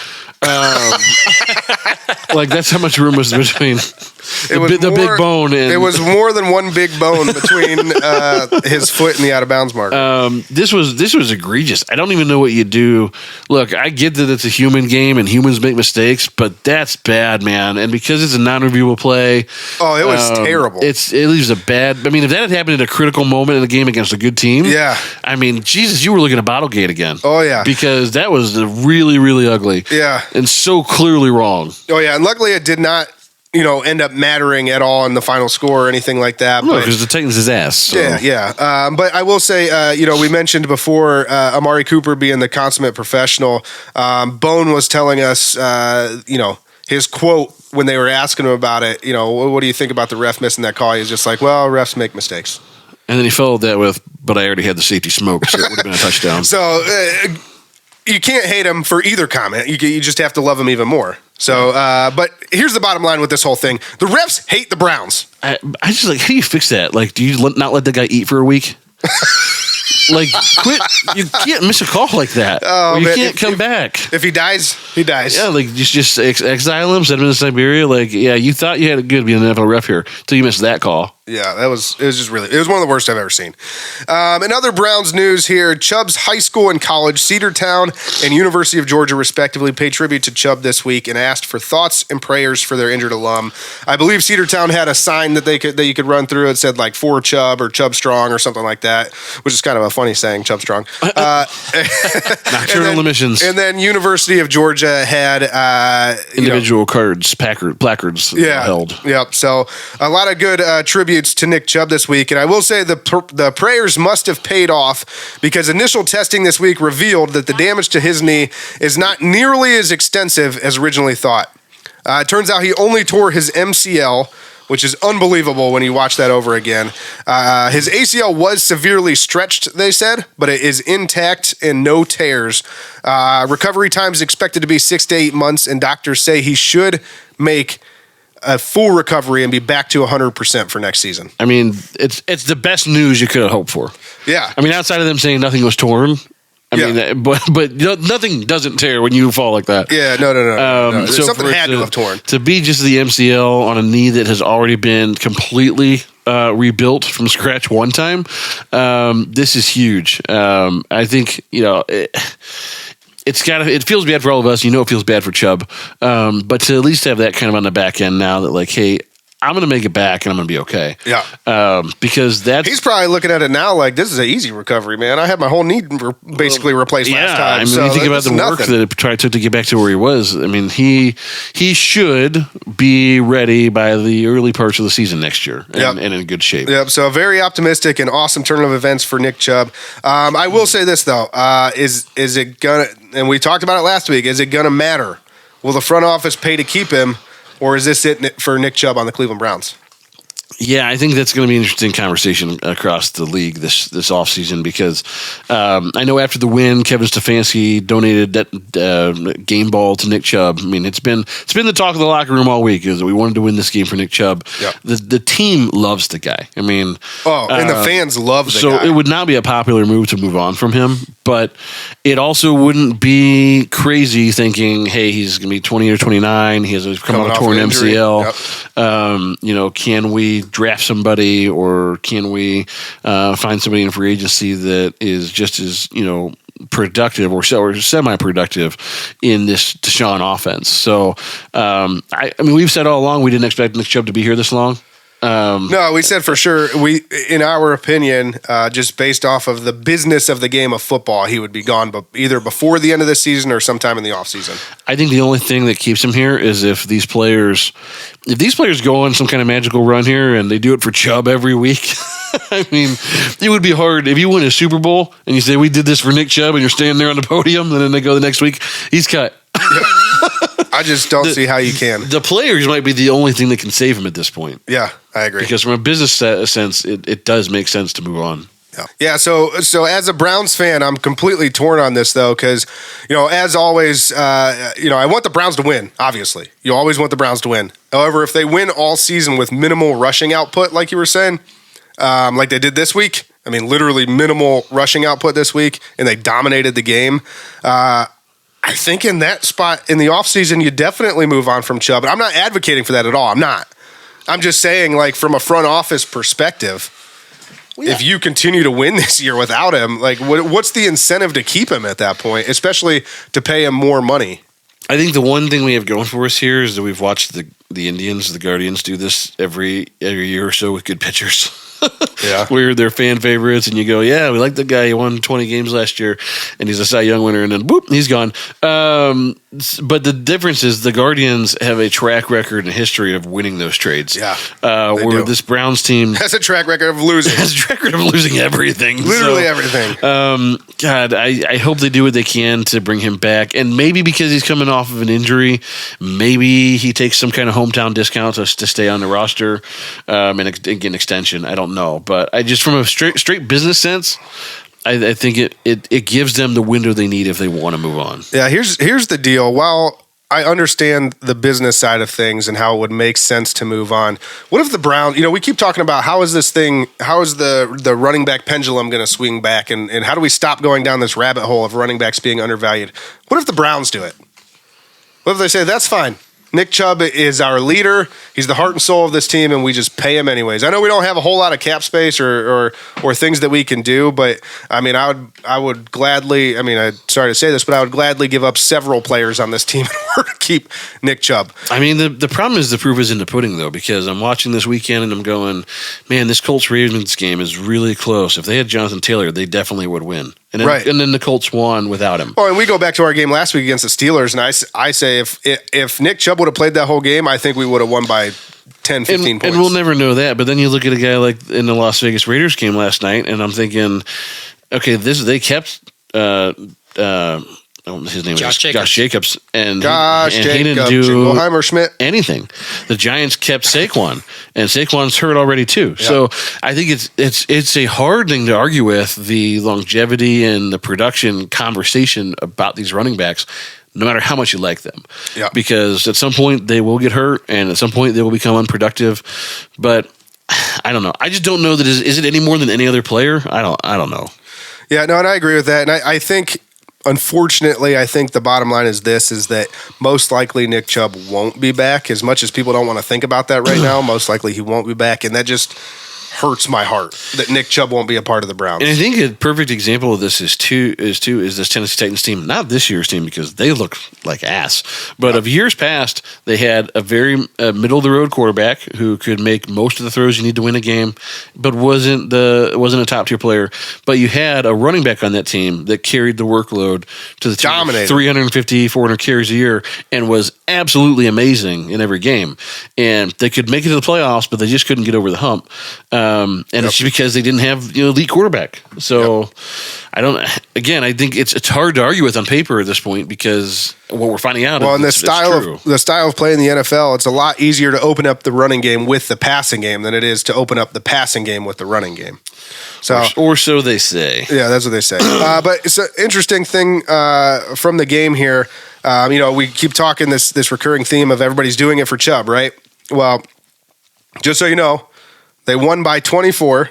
That's how much room was between the big bone. And it was more than one big bone between his foot and the out of bounds mark. This was egregious. I don't even know what you do. Look, I get that it's a human game and humans make mistakes, but that's bad, man. And because it's a non-reviewable play, it was terrible. It leaves a bad. I mean, if that had happened in a critical moment in the game against a good team, I mean, Jesus, you were looking at Bottlegate again. Oh yeah, because that was really, really ugly. Yeah, and so clearly wrong. Oh yeah, and luckily it did not end up mattering at all in the final score or anything like that. No, because the Titans his ass. So. Yeah. But I will say, we mentioned before Amari Cooper being the consummate professional. Bone was telling us, his quote when they were asking him about it. What do you think about the ref missing that call? He's just like, well, refs make mistakes. And then he followed that with, but I already had the safety smoke, so it would have been a touchdown. So you can't hate him for either comment. You just have to love him even more. So, but here's the bottom line with this whole thing. The refs hate the Browns. I just how do you fix that? Do you not let the guy eat for a week? Quit. You can't miss a call like that. Oh, you can't come back. If he dies, he dies. Yeah, just exile him, send him to Siberia. You thought you had it good being an NFL ref here until you missed that call. Yeah, it was one of the worst I've ever seen. In other Browns news here, Chubb's high school and college, Cedartown and University of Georgia, respectively, paid tribute to Chubb this week and asked for thoughts and prayers for their injured alum. I believe Cedartown had a sign that you could run through. It said for Chubb or Chubb Strong or something like that, which is kind of a funny saying, Chubb Strong. Nocturnal emissions. And then University of Georgia had individual placards held. Yep. So a lot of good tributes to Nick Chubb this week, and I will say the prayers must have paid off because initial testing this week revealed that the damage to his knee is not nearly as extensive as originally thought. It turns out he only tore his MCL, which is unbelievable when you watch that over again. His ACL was severely stretched, they said, but it is intact and no tears. Recovery time is expected to be 6 to 8 months, and doctors say he should make a full recovery and be back to 100% for next season. I mean, it's the best news you could have hoped for. Yeah. I mean, outside of them saying nothing was torn. But nothing doesn't tear when you fall like that. Yeah, no. So something had to have torn. To be just the MCL on a knee that has already been completely rebuilt from scratch one time, this is huge. I think, it feels bad for all of us. It feels bad for Chubb. But to at least have that kind of on the back end now that hey, I'm going to make it back and I'm going to be okay. Yeah. Because he's probably looking at it now like this is an easy recovery, man. I had my whole knee basically replaced last time. I mean, you think about the work that it took to get back to where he was. I mean, he should be ready by the early parts of the season next year and in good shape. Yep. So very optimistic and awesome turn of events for Nick Chubb. I will say this though, is it gonna? And we talked about it last week. Is it gonna matter? Will the front office pay to keep him? Or is this it for Nick Chubb on the Cleveland Browns? Yeah, I think that's going to be an interesting conversation across the league this offseason because I know after the win, Kevin Stefanski donated that game ball to Nick Chubb. I mean, it's been the talk of the locker room all week is that we wanted to win this game for Nick Chubb. Yep. The team loves the guy. I mean, and the fans love the guy. So it would not be a popular move to move on from him, but it also wouldn't be crazy thinking, hey, he's going to be 20 or 29. He has come out of torn MCL. Yep. Can we draft somebody or can we find somebody in free agency that is just as, productive or semi-productive in this Deshaun offense. So, I mean, we've said all along we didn't expect Nick Chubb to be here this long. No, we said for sure, in our opinion, just based off of the business of the game of football, he would be gone either before the end of the season or sometime in the offseason. I think the only thing that keeps him here is if these players go on some kind of magical run here and they do it for Chubb every week. I mean, it would be hard if you win a Super Bowl and you say, we did this for Nick Chubb, and you're standing there on the podium, and then they go the next week, he's cut. I just don't see how you can. The players might be the only thing that can save him at this point. Yeah, I agree. Because from a business sense, it does make sense to move on. Yeah. So as a Browns fan, I'm completely torn on this though, because as always, I want the Browns to win. Obviously, you always want the Browns to win. However, if they win all season with minimal rushing output, like you were saying, like they did this week, I mean, literally minimal rushing output this week, and they dominated the game. I think in that spot in the offseason, you definitely move on from Chubb. I'm not advocating for that at all. I'm not. I'm just saying, like, from a front office perspective, if you continue to win this year without him, like, what's the incentive to keep him at that point, especially to pay him more money? I think the one thing we have going for us here is that we've watched the Indians, the Guardians do this every year or so with good pitchers. Yeah. Where they're fan favorites, and you go, yeah, we like the guy. He won 20 games last year, and he's a Cy Young winner, and then, boop, he's gone. But the difference is the Guardians have a track record and history of winning those trades. Yeah. Where this Browns team has a track record of losing. Has a track record of losing everything. Literally everything. God, I hope they do what they can to bring him back. And maybe because he's coming off of an injury, maybe he takes some kind of hometown discount to stay on the roster and get an extension. I don't know. But I just, from a straight business sense, I think it gives them the window they need if they want to move on. Yeah, here's the deal. While I understand the business side of things and how it would make sense to move on, what if the Browns, we keep talking about how is the running back pendulum going to swing back, and how do we stop going down this rabbit hole of running backs being undervalued? What if the Browns do it? What if they say, that's fine, Nick Chubb is our leader. He's the heart and soul of this team, and we just pay him anyways. I know we don't have a whole lot of cap space or things that we can do, but I mean, I would gladly. I mean, I'm sorry to say this, but I would gladly give up several players on this team in order to keep Nick Chubb. I mean, the problem is the proof is in the pudding, though, because I'm watching this weekend and I'm going, man, this Colts-Ravens game is really close. If they had Jonathan Taylor, they definitely would win. And then the Colts won without him. Oh, and we go back to our game last week against the Steelers, and I say if Nick Chubb would have played that whole game, I think we would have won by 10, 15 points. And we'll never know that. But then you look at a guy like in the Las Vegas Raiders game last night, and I'm thinking, okay, they kept his name Josh Jacobs, and he didn't do Jingleheimer Schmidt anything. The Giants kept Saquon, and Saquon's hurt already too. Yeah. So I think it's a hard thing to argue with the longevity and the production conversation about these running backs, no matter how much you like them. Yeah. Because at some point they will get hurt, and at some point they will become unproductive. But I don't know. I just don't know that is it any more than any other player? I don't know. Yeah, no, and I agree with that. And I think, unfortunately, I think the bottom line is that most likely Nick Chubb won't be back. As much as people don't want to think about that right now, most likely he won't be back. And that just hurts my heart that Nick Chubb won't be a part of the Browns. And I think a perfect example of this is this Tennessee Titans team, not this year's team because they look like ass, but of years past, they had a very middle of the road quarterback who could make most of the throws you need to win a game, but wasn't a top tier player. But you had a running back on that team that carried the workload to the team, dominated 350, 400 carries a year, and was absolutely amazing in every game. And they could make it to the playoffs, but they just couldn't get over the hump. And it's just because they didn't have elite quarterback. So I think it's hard to argue with on paper at this point because what we're finding out. Well, and the style of play in the NFL, it's a lot easier to open up the running game with the passing game than it is to open up the passing game with the running game. So, or so they say. Yeah, that's what they say. But it's an interesting thing from the game here. We keep talking this recurring theme of everybody's doing it for Chubb, right? Well, just so you know, they won by 24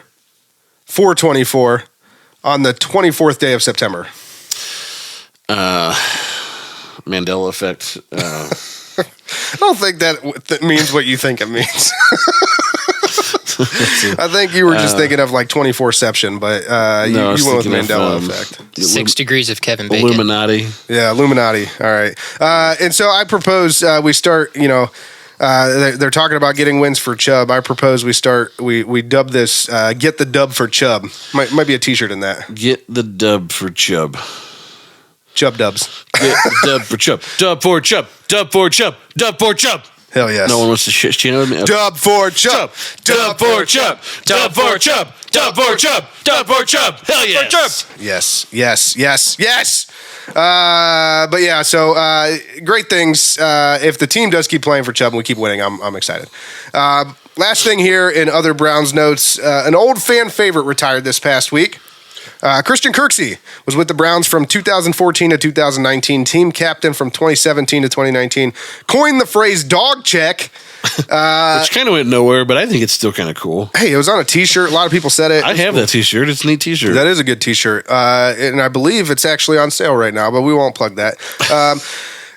on the 24th day of September. Mandela effect. I don't think that means what you think it means. I think you were just thinking of like 24-ception, but you went with Mandela effect. 6 degrees of Kevin Bacon. Illuminati. Yeah, Illuminati. All right. And so I propose we start, they're talking about getting wins for Chubb. I propose we dub this Get the Dub for Chubb. Might be a t-shirt in that. Get the dub for Chubb. Chubb dubs. Get the dub for Chubb. Dub for Chubb. Dub for Chubb. Dub for Chubb. Hell yes. No one wants to chant with me? Okay. Dub for Chubb. Dub for Chubb. Dub for Chubb. Dub for Chubb. Dub for Chubb. Hell yes. Yes. But yeah, so great things. If the team does keep playing for Chubb and we keep winning, I'm excited. Last thing here in other Browns notes, an old fan favorite retired this past week. Christian Kirksey was with the Browns from 2014 to 2019, team captain from 2017 to 2019, coined the phrase dog check. Which kind of went nowhere, but I think it's still kind of cool. Hey, it was on a t-shirt. A lot of people said it. I have that t-shirt. It's a neat t-shirt. That is a good t-shirt. And I believe it's actually on sale right now, but we won't plug that.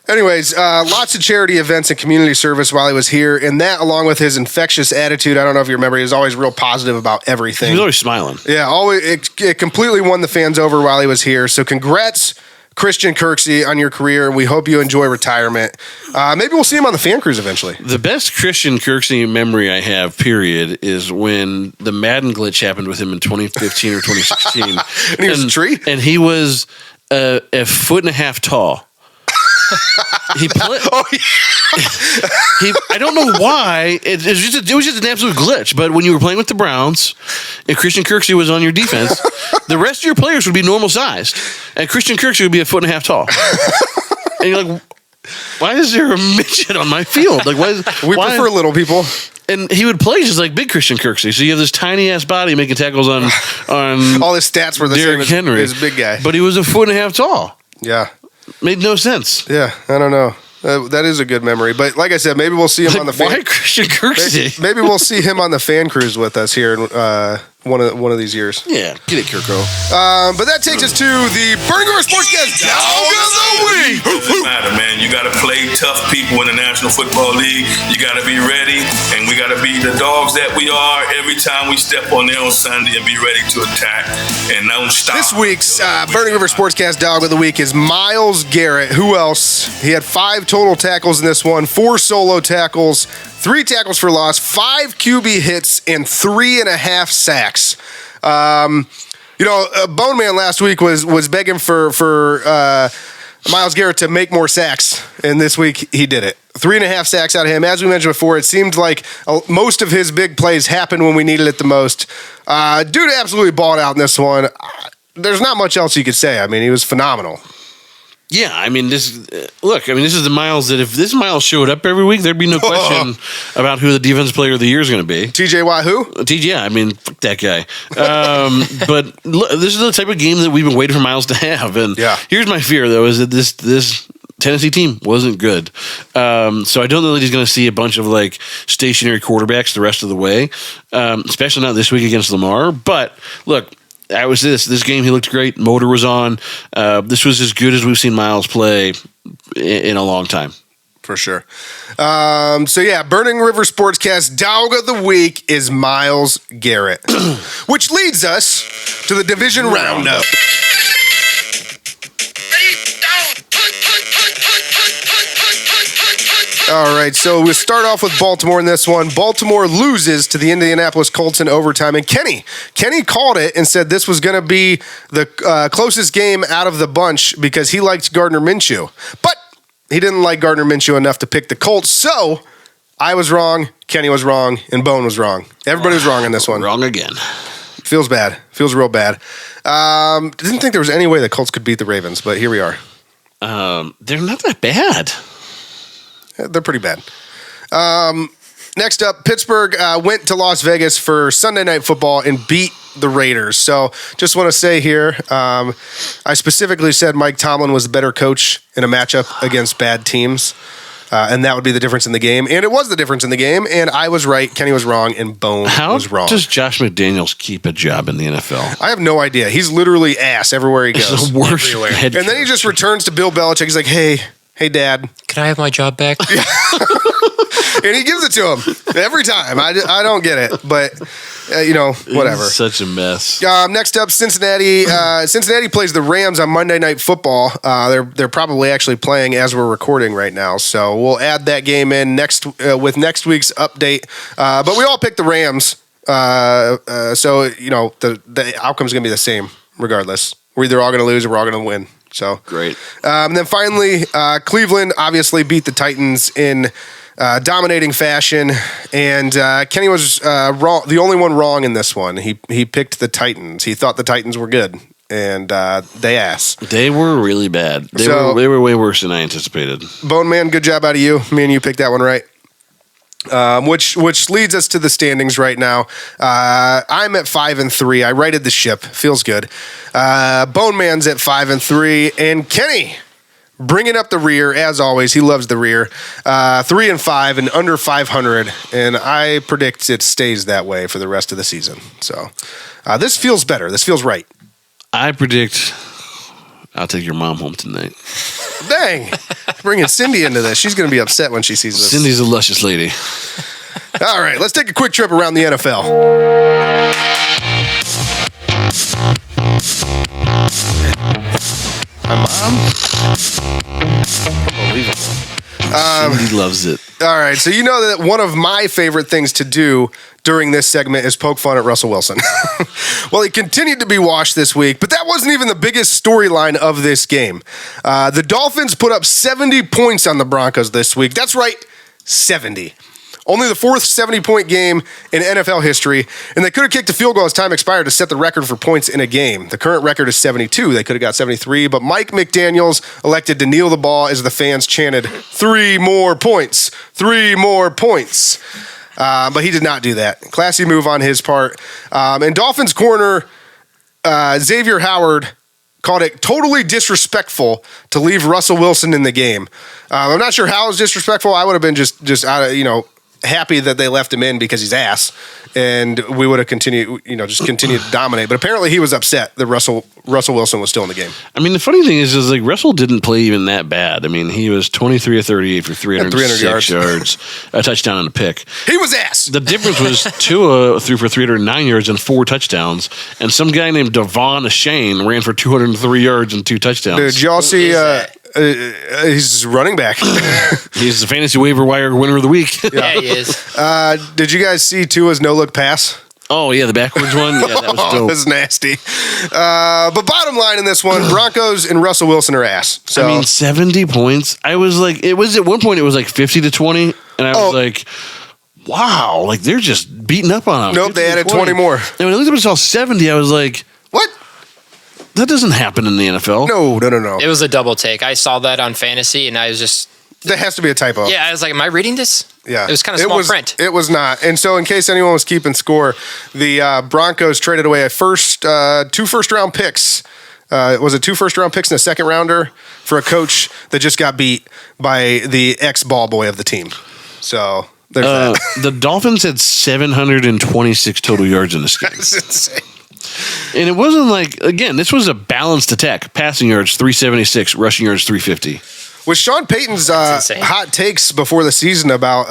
Anyways, lots of charity events and community service while he was here, and that, along with his infectious attitude, I don't know if you remember, he was always real positive about everything. He was always smiling. Yeah, it completely won the fans over while he was here. So congrats, Christian Kirksey, on your career. We hope you enjoy retirement. Maybe we'll see him on the fan cruise eventually. The best Christian Kirksey memory I have, period, is when the Madden glitch happened with him in 2015 or 2016. And he was a tree? And he was a 1.5 feet tall. He played. I don't know why. It was just an absolute glitch. But when you were playing with the Browns, and Christian Kirksey was on your defense, the rest of your players would be normal sized, and Christian Kirksey would be 1.5 feet tall. And you're like, why is there a midget on my field? Like, why prefer little people. And he would play just like big Christian Kirksey. So you have this tiny ass body making tackles on all his stats were the Derrick same Henry. as big guy, but he was 1.5 feet tall. Yeah. Made no sense. Yeah, I don't know. That is a good memory. But like I said, maybe we'll see him on the fan. Why Christian Kirksey? Maybe we'll see him on the fan cruise with us here in one of these years. Yeah, get it, Kirko. But that takes us to the Burning River Sportscast Dog of the Week. Doesn't matter, man. You got to play tough people in the National Football League. You got to be ready, and we got to be the dogs that we are every time we step on there on Sunday and be ready to attack and don't stop. This week's Burning River Sportscast Dog of the Week is Myles Garrett. Who else? He had 5 total tackles in this one, 4 solo tackles, 3 tackles for loss, 5 QB hits, and 3.5 sacks. Bone Man last week was begging for Myles Garrett to make more sacks, and this week he did it. 3.5 sacks out of him. As we mentioned before, it seemed like most of his big plays happened when we needed it the most. Dude absolutely balled out in this one. There's not much else you could say. I mean, he was phenomenal. Yeah, I mean, this is the Myles that if this Myles showed up every week, there'd be no question about who the defensive player of the year is going to be. TJ Watt, who? Yeah, I mean, fuck that guy. But look, this is the type of game that we've been waiting for Myles to have. And here's my fear, though, is that this Tennessee team wasn't good. So I don't know that he's going to see a bunch of like stationary quarterbacks the rest of the way, especially not this week against Lamar. But look, this game, he looked great. Motor was on. This was as good as we've seen Myles play in a long time. For sure. Burning River Sportscast Dog of the Week is Myles Garrett. Which leads us to the Division Roundup. All right, so we'll start off with Baltimore in this one. Baltimore loses to the Indianapolis Colts in overtime, and Kenny called it and said this was going to be the closest game out of the bunch because he liked Gardner Minshew. But he didn't like Gardner Minshew enough to pick the Colts, so I was wrong, Kenny was wrong, and Bone was wrong. Everybody was wrong in this one. Wrong again. Feels bad. Feels real bad. Didn't think there was any way the Colts could beat the Ravens, but here we are. They're not that bad. They're pretty bad. Next up, Pittsburgh went to Las Vegas for Sunday Night Football and beat the Raiders. So just want to say here, I specifically said Mike Tomlin was the better coach in a matchup against bad teams. And that would be the difference in the game. And it was the difference in the game. And I was right, Kenny was wrong, and Bone was wrong. How does Josh McDaniels keep a job in the NFL? I have no idea. He's literally ass everywhere he goes. It's the worst. And then he just returns to Bill Belichick. He's like, hey, hey, Dad. Can I have my job back? And he gives it to him every time. I don't get it, but whatever. It's such a mess. Next up, Cincinnati. Cincinnati plays the Rams on Monday Night Football. They're probably actually playing as we're recording right now, so we'll add that game in with next week's update. But we all picked the Rams, so the outcome's gonna be the same regardless. We're either all gonna lose or we're all gonna win. So great. And then finally, Cleveland obviously beat the Titans in dominating fashion, and Kenny was wrong. The only one wrong in this one. He picked the Titans. He thought the Titans were good, and they ass. They were really bad. They were way worse than I anticipated. Bone Man, good job out of you. Me and you picked that one right. Which leads us to the standings right now. I'm at 5-3. I righted the ship. Feels good. Bone Man's at 5-3, and Kenny bringing up the rear as always. He loves the rear. 3-5 and under 500, and I predict it stays that way for the rest of the season. So this feels better. This feels right. I predict I'll take your mom home tonight. Dang. Bringing Cindy into this. She's going to be upset when she sees this. Cindy's a luscious lady. All right, let's take a quick trip around the NFL. My mom? Unbelievable. Cindy loves it. All right, so you know that one of my favorite things to do during this segment is poke fun at Russell Wilson. Well, he continued to be washed this week, but that wasn't even the biggest storyline of this game. The Dolphins put up 70 points on the Broncos this week. That's right, 70. Only the fourth 70-point game in NFL history, and they could have kicked a field goal as time expired to set the record for points in a game. The current record is 72. They could have got 73, but Mike McDaniels elected to kneel the ball as the fans chanted, 3 more points, 3 more points. But he did not do that. Classy move on his part. And Dolphins corner Xavier Howard called it totally disrespectful to leave Russell Wilson in the game. I'm not sure how it was disrespectful. I would have been just out of, happy that they left him in because he's ass, and we would have continued to dominate. But apparently he was upset that Russell Wilson was still in the game. I mean, the funny thing is like Russell didn't play even that bad. I mean, he was 23 of 38 for 306 yards, a touchdown and a pick. He was ass. The difference was Tua threw for 309 yards and 4 touchdowns, and some guy named Devon Achane ran for 203 yards and 2 touchdowns. Did y'all see? He's running back. He's the fantasy waiver wire winner of the week. Yeah, he is. Did you guys see Tua's no-look pass? Oh, yeah, the backwards one? Yeah, that was dope. That was nasty. But bottom line in this one, Broncos and Russell Wilson are ass. So. I mean, 70 points. I was like, it was at one point, it was like 50-20, and I was like, wow, like they're just beating up on them. Nope, they added 20 more. And when I looked up and saw 70, I was like, what? That doesn't happen in the NFL. No. It was a double take. I saw that on fantasy, and I was just... That has to be a typo. Yeah, I was like, am I reading this? Yeah. It was kind of small print. It was not. And so in case anyone was keeping score, the Broncos traded away 2 first-round picks. Was it 2 first-round picks and a second-rounder for a coach that just got beat by the ex-ball boy of the team. So... there's that. The Dolphins had 726 total yards in this game. That's insane. And it wasn't like, again, this was a balanced attack. Passing yards, 376. Rushing yards, 350. With Sean Payton's hot takes before the season about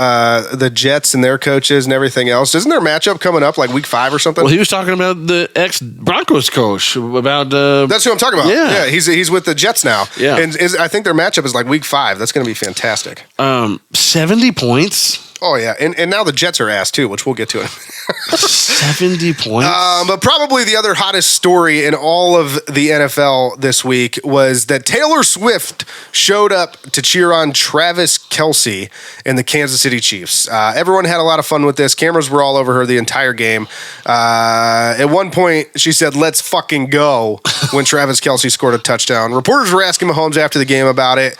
the Jets and their coaches and everything else, isn't there a matchup coming up like week 5 or something? Well, he was talking about the ex-Broncos coach. About That's who I'm talking about. Yeah. He's with the Jets now. Yeah. And I think their matchup is like week 5. That's going to be fantastic. 70 points. Oh, yeah. And now the Jets are ass, too, which we'll get to in a minute. 70 points? But probably the other hottest story in all of the NFL this week was that Taylor Swift showed up to cheer on Travis Kelce and the Kansas City Chiefs. Everyone had a lot of fun with this. Cameras were all over her the entire game. At one point, she said, "Let's fucking go," when Travis Kelce scored a touchdown. Reporters were asking Mahomes after the game about it.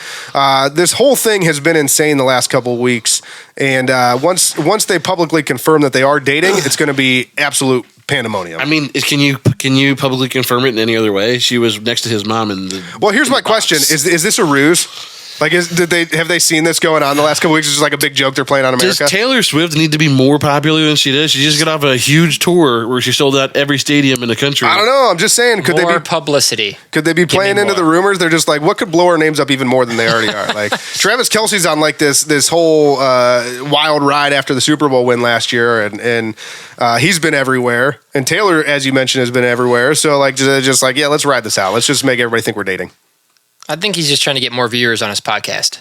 This whole thing has been insane the last couple of weeks. And once they publicly confirm that they are dating, it's going to be absolute pandemonium. I mean, can you publicly confirm it in any other way? She was next to his mom in the. Well, here's my question: Is this a ruse? Like, have they seen this going on the last couple weeks? It's just like a big joke they're playing on America. Does Taylor Swift need to be more popular than she does? She just got off a huge tour where she sold out every stadium in the country. I don't know. I'm just saying, could More they be publicity? Could they be playing into the rumors? They're just like, what could blow our names up even more than they already are? Like, Travis Kelce's on like this whole wild ride after the Super Bowl win last year, and he's been everywhere. And Taylor, as you mentioned, has been everywhere. So like, just like, yeah, let's ride this out. Let's just make everybody think we're dating. I think he's just trying to get more viewers on his podcast.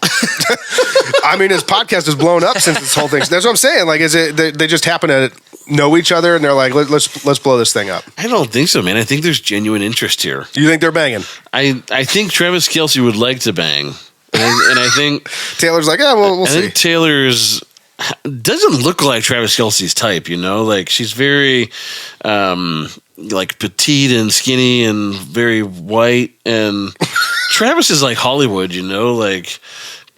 I mean, his podcast has blown up since this whole thing. That's what I'm saying. Like, is it they just happen to know each other and they're like, let's blow this thing up? I don't think so, man. I think there's genuine interest here. You think they're banging? I think Travis Kelce would like to bang, and I think Taylor's like, yeah, we'll see. I think Taylor's doesn't look like Travis Kelce's type. You know, like she's very like petite and skinny and very white, and Travis is like Hollywood. You know, like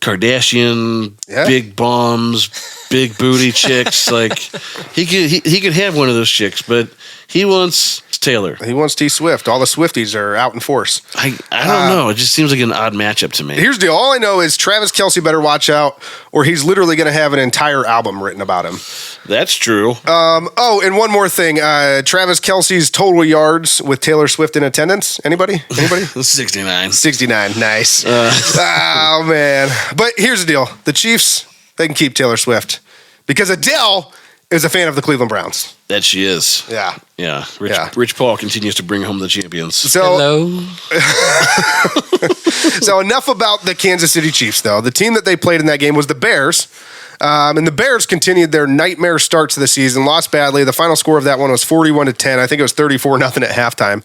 Kardashian, big bombs, big booty chicks. Like he could have one of those chicks, but he wants Taylor. He wants T Swift. All the Swifties are out in force. I don't know. It just seems like an odd matchup to me. Here's the deal. All I know is Travis Kelce better watch out, or he's literally going to have an entire album written about him. That's true. And one more thing. Travis Kelce's total yards with Taylor Swift in attendance. Anybody? 69. 69. Nice. Oh, man. But here's the deal. The Chiefs, they can keep Taylor Swift because Adele is a fan of the Cleveland Browns. That she is. Yeah. Yeah. Rich Paul continues to bring home the champions. So, so enough about the Kansas City Chiefs, though. The team that they played in that game was the Bears. And the Bears continued their nightmare start to the season, lost badly. The final score of that one was 41-10. I think it was 34-0 at halftime.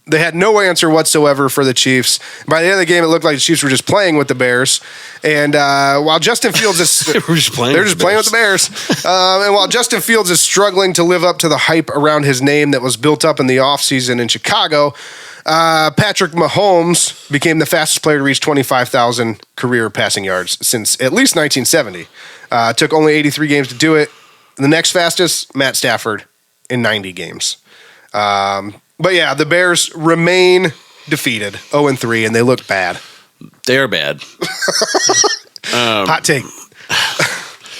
They had no answer whatsoever for the Chiefs. By the end of the game, it looked like the Chiefs were just playing with the Bears. And while Justin Fields is they're just playing with the Bears. And while Justin Fields is struggling to live up to the hype around his name that was built up in the offseason in Chicago, Patrick Mahomes became the fastest player to reach 25,000 career passing yards since at least 1970. Took only 83 games to do it. The next fastest, Matt Stafford, in 90 games. But yeah, the Bears remain defeated, 0-3, and they look bad. They are bad. Hot take.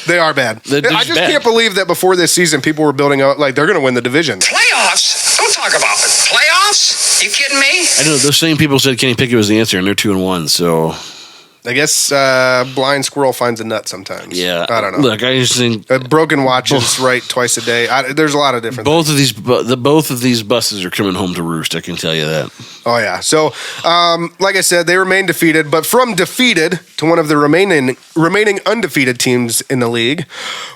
They are bad. I just bad. can't believe that before this season, people were building up like they're going to win the division. Playoffs? Don't talk about it. Playoffs? You kidding me? I know those same people said Kenny Pickett was the answer, and they're 2-1. So I guess blind squirrel finds a nut sometimes. Yeah, I don't know. Look, I just think a broken watch is right twice a day. There's a lot of different. Both of these buses are coming home to roost. I can tell you that. Oh yeah. So, like I said, they remain defeated, but from defeated to one of the remaining undefeated teams in the league.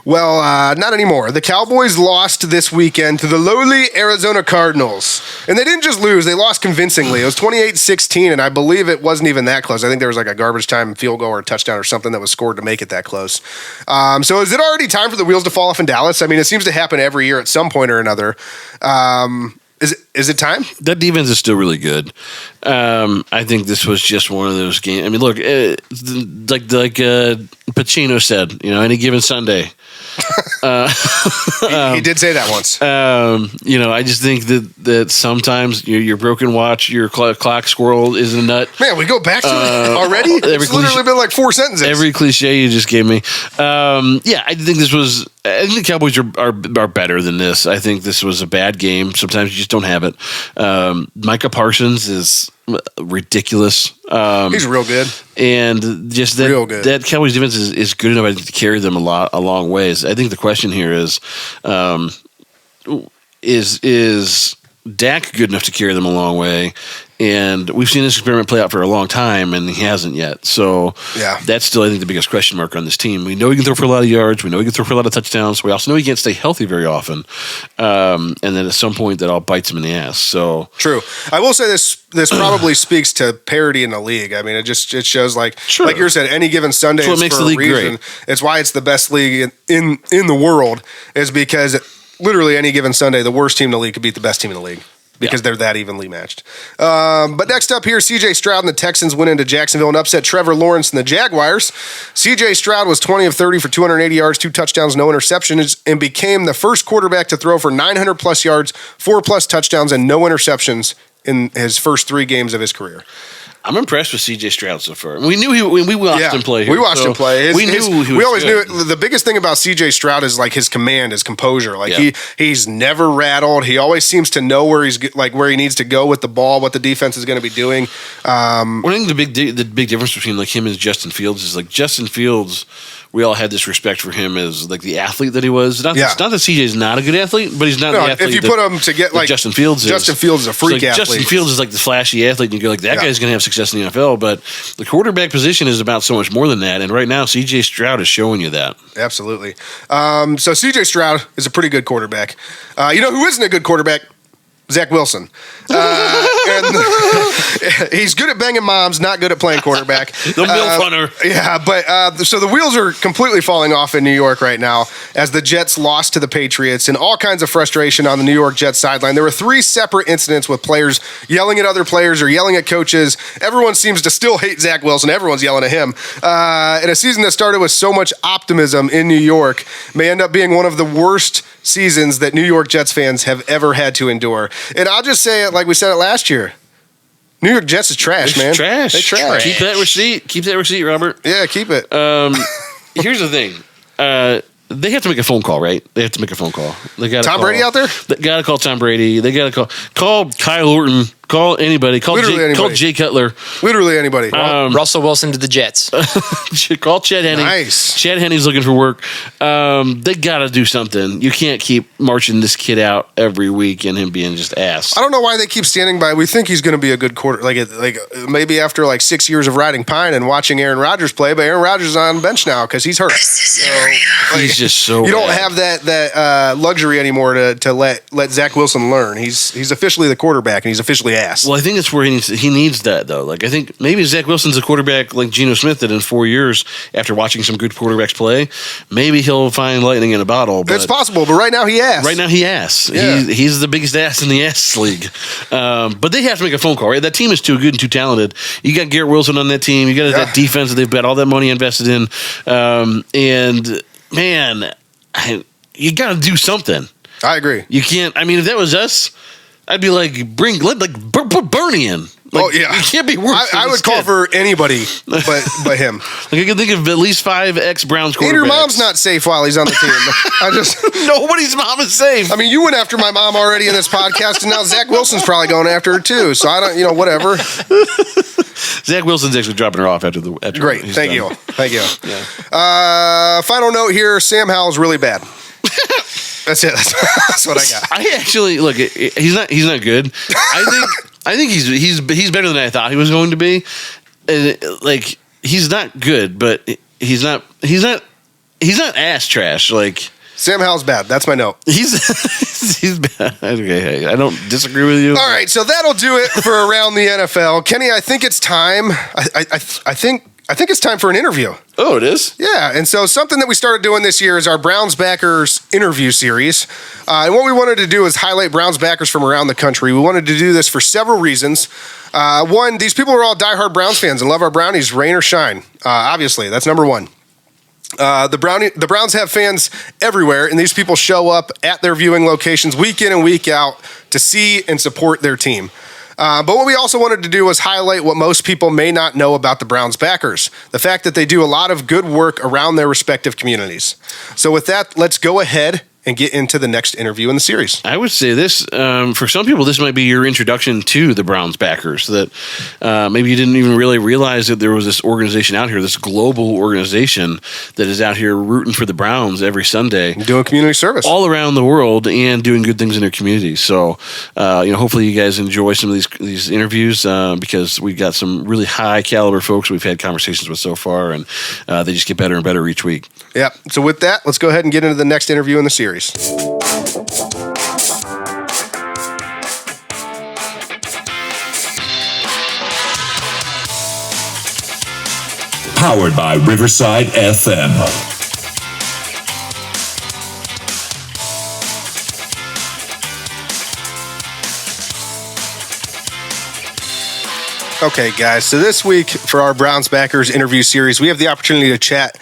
Well, not anymore. The Cowboys lost this weekend to the lowly Arizona Cardinals, and they didn't just lose; they lost convincingly. It was 28-16, and I believe it wasn't even that close. I think there was like a garbage time field goal or a touchdown or something that was scored to make it that close. So is it already time for the wheels to fall off in Dallas? I mean, it seems to happen every year at some point or another. Is it time? That defense is still really good. I think this was just one of those games. I mean, look, like Pacino said, any given Sunday. He did say that once. I just think that sometimes your broken watch, your clock squirrel is a nut. Man, we go back to it already? It's literally been like 4 sentences. Every cliche you just gave me. I think the Cowboys are better than this. I think this was a bad game. Sometimes you just don't have it. Micah Parsons is ridiculous. He's real good. And just that Cowboys defense is good enough to carry them a long ways. I think the question here is Dak good enough to carry them a long way? And we've seen this experiment play out for a long time, and he hasn't yet. So that's still, I think, the biggest question mark on this team. We know he can throw for a lot of yards. We know he can throw for a lot of touchdowns. We also know he can't stay healthy very often. And then at some point, that all bites him in the ass. So true. I will say this probably speaks to parity in the league. I mean, it shows like you said, any given Sunday is makes for the league a reason. great. It's why it's the best league in the world, is because literally any given Sunday, the worst team in the league could beat the best team in the league. Because they're that evenly matched. But next up here, C.J. Stroud and the Texans went into Jacksonville and upset Trevor Lawrence and the Jaguars. C.J. Stroud was 20 of 30 for 280 yards, 2 touchdowns, no interceptions, and became the first quarterback to throw for 900-plus yards, 4-plus touchdowns, and no interceptions in his first 3 games of his career. I'm impressed with C.J. Stroud so far. We knew we watched him play here. We watched him play. We knew he was we always good. knew it. The biggest thing about C.J. Stroud is like his command, his composure. Like he's never rattled. He always seems to know where he needs to go with the ball, what the defense is going to be doing. I think the big difference between like him and Justin Fields is like Justin Fields. We all had this respect for him as like the athlete that he was. Not that CJ is not a good athlete, but he's not the athlete. If you put him to get like Justin Fields is. Justin Fields is a freak athlete. Justin Fields is like the flashy athlete, and you go like, that guy's going to have success in the NFL. But the quarterback position is about so much more than that. And right now, CJ Stroud is showing you that. Absolutely. So CJ Stroud is a pretty good quarterback. You know who isn't a good quarterback? Zach Wilson. And he's good at banging moms, not good at playing quarterback. The milf hunter. Yeah, but so the wheels are completely falling off in New York right now as the Jets lost to the Patriots and all kinds of frustration on the New York Jets sideline. There were 3 separate incidents with players yelling at other players or yelling at coaches. Everyone seems to still hate Zach Wilson. Everyone's yelling at him. And a season that started with so much optimism in New York may end up being one of the worst seasons that New York Jets fans have ever had to endure. And I'll just say it like we said it last year. New York Jets is trash, man. Trash. They trash. Keep that receipt. Keep that receipt, Robert. Yeah, keep it. Here's the thing. They have to make a phone call, right? They have to make a phone call. They got Tom Brady out there? They got to call Tom Brady. They got to call Kyle Orton. Call anybody. Call Jay Cutler. Literally anybody. Russell Wilson to the Jets. Call Chad Henne. Nice. Chad Henne's looking for work. They got to do something. You can't keep marching this kid out every week and him being just ass. I don't know why they keep standing by. We think he's going to be a good quarter. Like maybe after like 6 years of riding pine and watching Aaron Rodgers play, but Aaron Rodgers is on the bench now because he's hurt. He's just so you don't bad. have that luxury anymore to let Zach Wilson learn. He's officially the quarterback and he's officially ass. Well, I think that's where he needs that though. Like I think maybe Zach Wilson's a quarterback like Geno Smith did in 4 years after watching some good quarterbacks play. Maybe he'll find lightning in a bottle. But it's possible, but right now he ass. Yeah. He's the biggest ass in the ass league. But they have to make a phone call, right? That team is too good and too talented. You got Garrett Wilson on that team. You got that defense that they've got all that money invested in. And man, you got to do something. I agree. You can't. I mean, if that was us, I'd be like, put Bernie in. Like, yeah. You can't be worse. I would call for anybody but him. Like I can think of at least 5 ex-Browns quarterbacks. And your mom's not safe while he's on the team. Nobody's mom is safe. I mean, you went after my mom already in this podcast, and now Zach Wilson's probably going after her too. So I don't, whatever. Zach Wilson's actually dropping her off after Great. Thank you. Yeah. Final note here: Sam Howell's really bad. That's it. That's what I got. I actually look. He's not good. I think he's better than I thought he was going to be. And like he's not good, but he's not ass trash. Like Sam Howell's bad. That's my note. He's bad. Okay, I don't disagree with you. All right, so that'll do it for Around the NFL. Kenny, I think it's time. I think it's time for an interview. Oh, it is? Yeah, and so something that we started doing this year is our Browns backers interview series. And what we wanted to do is highlight Browns backers from around the country. We wanted to do this for several reasons. One, these people are all diehard Browns fans and love our Brownies, rain or shine. Obviously, that's number one. The Browns have fans everywhere, and these people show up at their viewing locations week in and week out to see and support their team. But what we also wanted to do was highlight what most people may not know about the Browns backers, the fact that they do a lot of good work around their respective communities. So with that, let's go ahead and get into the next interview in the series. I would say this, for some people, this might be your introduction to the Browns backers, that maybe you didn't even really realize that there was this organization out here, this global organization that is out here rooting for the Browns every Sunday. Doing community service. All around the world and doing good things in their communities. So, hopefully you guys enjoy some of these interviews because we've got some really high caliber folks we've had conversations with so far, and they just get better and better each week. Yeah. So with that, let's go ahead and get into the next interview in the series. Powered by Riverside FM. Okay, guys. So this week for our Browns backers interview series, we have the opportunity to chat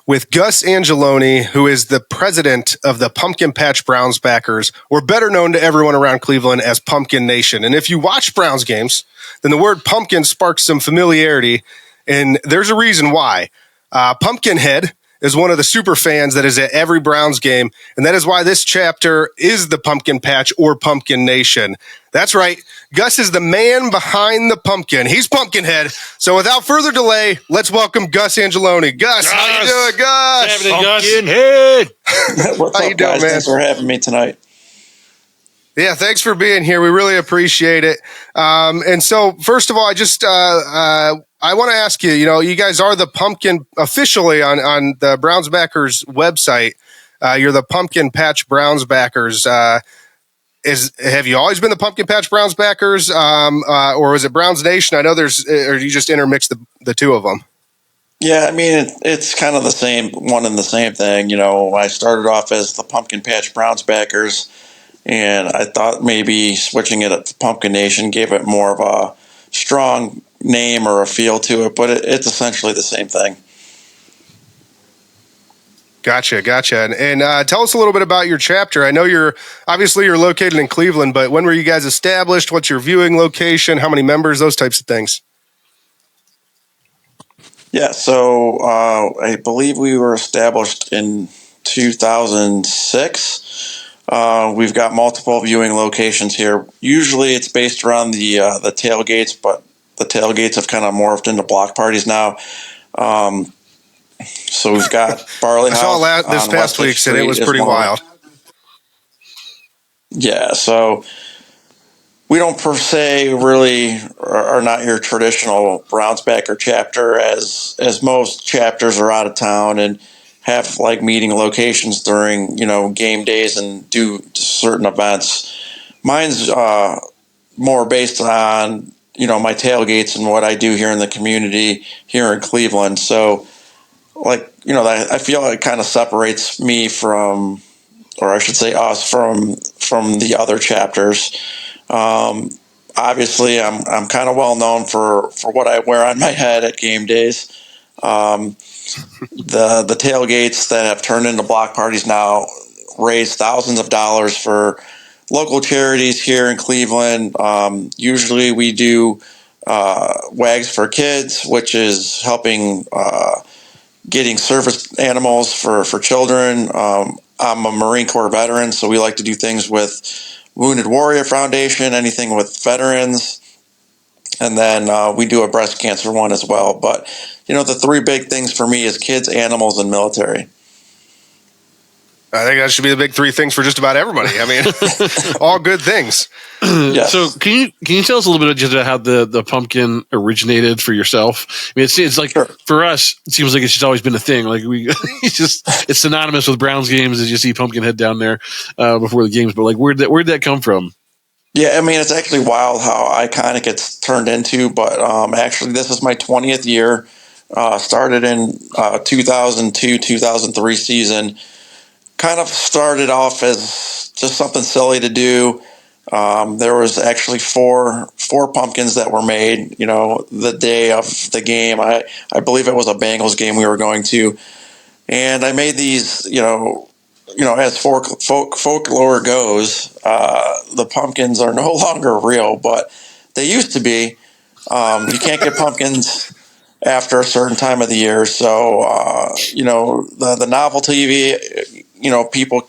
with Gus Angeloni, who is the president of the Pumpkin Patch Browns backers, or better known to everyone around Cleveland as Pumpkin Nation. And if you watch Browns games, then the word pumpkin sparks some familiarity, and there's a reason why. Pumpkinhead is one of the super fans that is at every Browns game, and that is why this chapter is the Pumpkin Patch or Pumpkin Nation. That's right. Gus is the man behind the pumpkin. He's Pumpkinhead. So without further delay, let's welcome Gus Angeloni. Gus, how you doing, Gus? Pumpkinhead. What's How up, you doing, guys? man? Thanks for having me tonight. Yeah, thanks for being here. We really appreciate it. And so, first of all, I just I want to ask you. You guys are the pumpkin officially on the Browns backers website. You're the Pumpkin Patch Browns backers. Have you always been the Pumpkin Patch Browns backers, or is it Browns Nation? I know or you just intermix the two of them. Yeah, I mean, it's kind of the same, one and the same thing. I started off as the Pumpkin Patch Browns backers, and I thought maybe switching it up to Pumpkin Nation gave it more of a strong name or a feel to it, but it's essentially the same thing. Gotcha. And tell us a little bit about your chapter. I know you're located in Cleveland, but when were you guys established? What's your viewing location? How many members? Those types of things. Yeah, so I believe we were established in 2006. We've got multiple viewing locations here. Usually it's based around the tailgates, but the tailgates have kind of morphed into block parties now. So we've got Barley House. I saw this past week, and it was pretty wild. Yeah, so we don't per se really are not your traditional Browns backer chapter, as most chapters are out of town and have like meeting locations during game days and do certain events. Mine's more based on my tailgates and what I do here in the community here in Cleveland. So I feel it kind of separates me from, or I should say us from the other chapters. Obviously I'm kind of well known for what I wear on my head at game days. The tailgates that have turned into block parties now raise thousands of dollars for local charities here in Cleveland. Usually we do Wags for Kids, which is helping getting service animals for children. I'm a Marine Corps veteran, so we like to do things with Wounded Warrior Foundation, anything with veterans. And then we do a breast cancer one as well. But, the three big things for me is kids, animals, and military. I think that should be the big three things for just about everybody. I mean, all good things. Yes. So can you tell us a little bit just about how the pumpkin originated for yourself? I mean, it's like Sure. For us, it seems like it's just always been a thing. Like it's synonymous with Browns games as you see Pumpkinhead down there before the games. But like, where'd that come from? Yeah, I mean, it's actually wild how iconic it's turned into. But actually, this is my 20th year. Started in 2002-2003 season. Kind of started off as just something silly to do. There was actually four pumpkins that were made, the day of the game. I believe it was a Bengals game we were going to. And I made these, as folklore goes, the pumpkins are no longer real, but they used to be. You can't get pumpkins after a certain time of the year. So, the novelty, people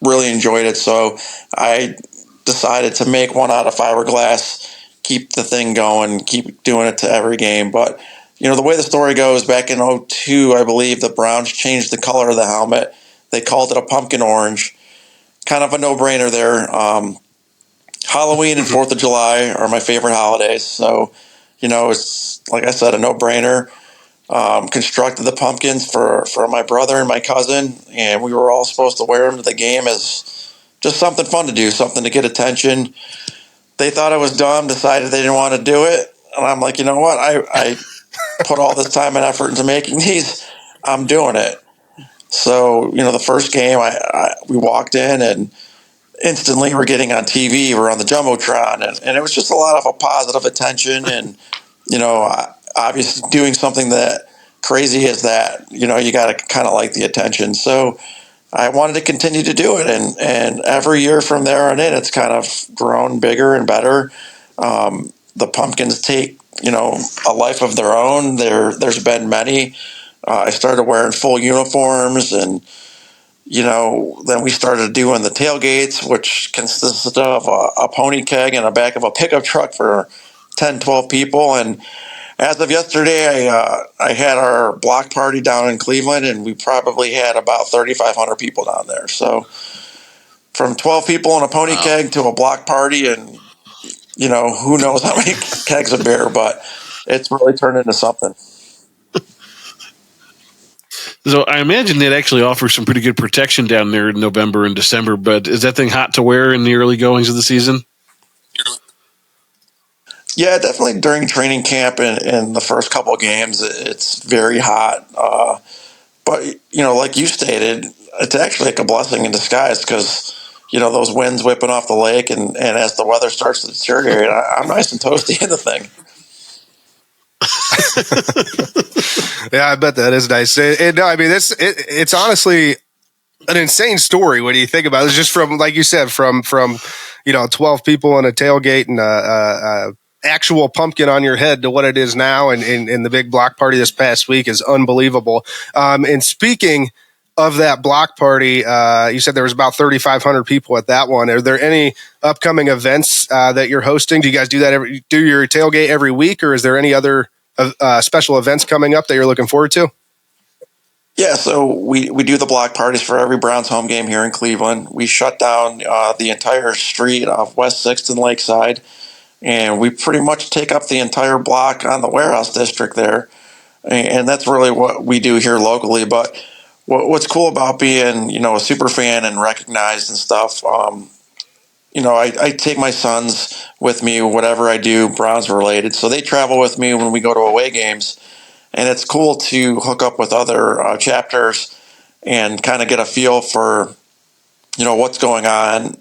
really enjoyed it. So I decided to make one out of fiberglass, keep the thing going, keep doing it to every game. But, the way the story goes, back in 2002, I believe the Browns changed the color of the helmet. They called it a pumpkin orange. Kind of a no-brainer there. Halloween and 4th of July are my favorite holidays. So, it's, like I said, a no-brainer. Constructed the pumpkins for my brother and my cousin, and we were all supposed to wear them to the game as just something fun to do, something to get attention. They thought I was dumb, decided they didn't want to do it, and I'm like, you know what? I put all this time and effort into making these. I'm doing it. So, the first game, we walked in and instantly we're getting on TV. We're on the Jumbotron, and it was just a lot of a positive attention and obviously doing something that crazy as that, you got to kind of like the attention. So I wanted to continue to do it. And every year from there on in, it's kind of grown bigger and better. The pumpkins take, a life of their own. There's been many. I started wearing full uniforms, and then we started doing the tailgates, which consisted of a pony keg and a back of a pickup truck for 10, 12 people. And as of yesterday, I had our block party down in Cleveland, and we probably had about 3,500 people down there. So from 12 people in a pony keg to a block party, and who knows how many kegs of beer, but it's really turned into something. So I imagine that actually offers some pretty good protection down there in November and December, but is that thing hot to wear in the early goings of the season? Yeah, definitely during training camp and the first couple of games, it's very hot. But, like you stated, it's actually like a blessing in disguise because, those winds whipping off the lake, and as the weather starts to deteriorate, I'm nice and toasty in the thing. Yeah, I bet that is nice. It's honestly an insane story when you think about it. It's just from, like you said, from 12 people in a tailgate and actual pumpkin on your head to what it is now, and the big block party this past week is unbelievable. And speaking of that block party, you said there was about 3,500 people at that one. Are there any upcoming events that you're hosting? Do you guys do your tailgate every week, or is there any other special events coming up that you're looking forward to? Yeah, so we do the block parties for every Browns home game here in Cleveland. We shut down the entire street off West 6th and Lakeside, and we pretty much take up the entire block on the warehouse district there. And that's really what we do here locally. But what's cool about being, a super fan and recognized and stuff, I take my sons with me, whatever I do, Browns related. So they travel with me when we go to away games. And it's cool to hook up with other chapters and kind of get a feel for, what's going on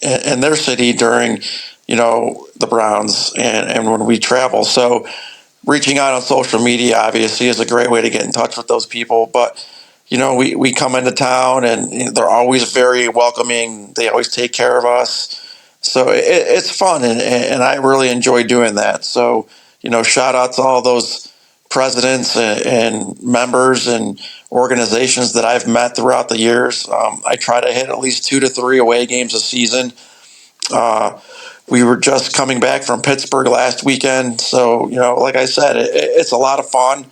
in their city during, the Browns and when we travel. So reaching out on social media, obviously, is a great way to get in touch with those people. But, we come into town, and they're always very welcoming. They always take care of us. So it's fun, and I really enjoy doing that. So, shout out to all those presidents and members and organizations that I've met throughout the years. I try to hit at least 2 to 3 away games a season. We were just coming back from Pittsburgh last weekend. So, like I said, it's a lot of fun.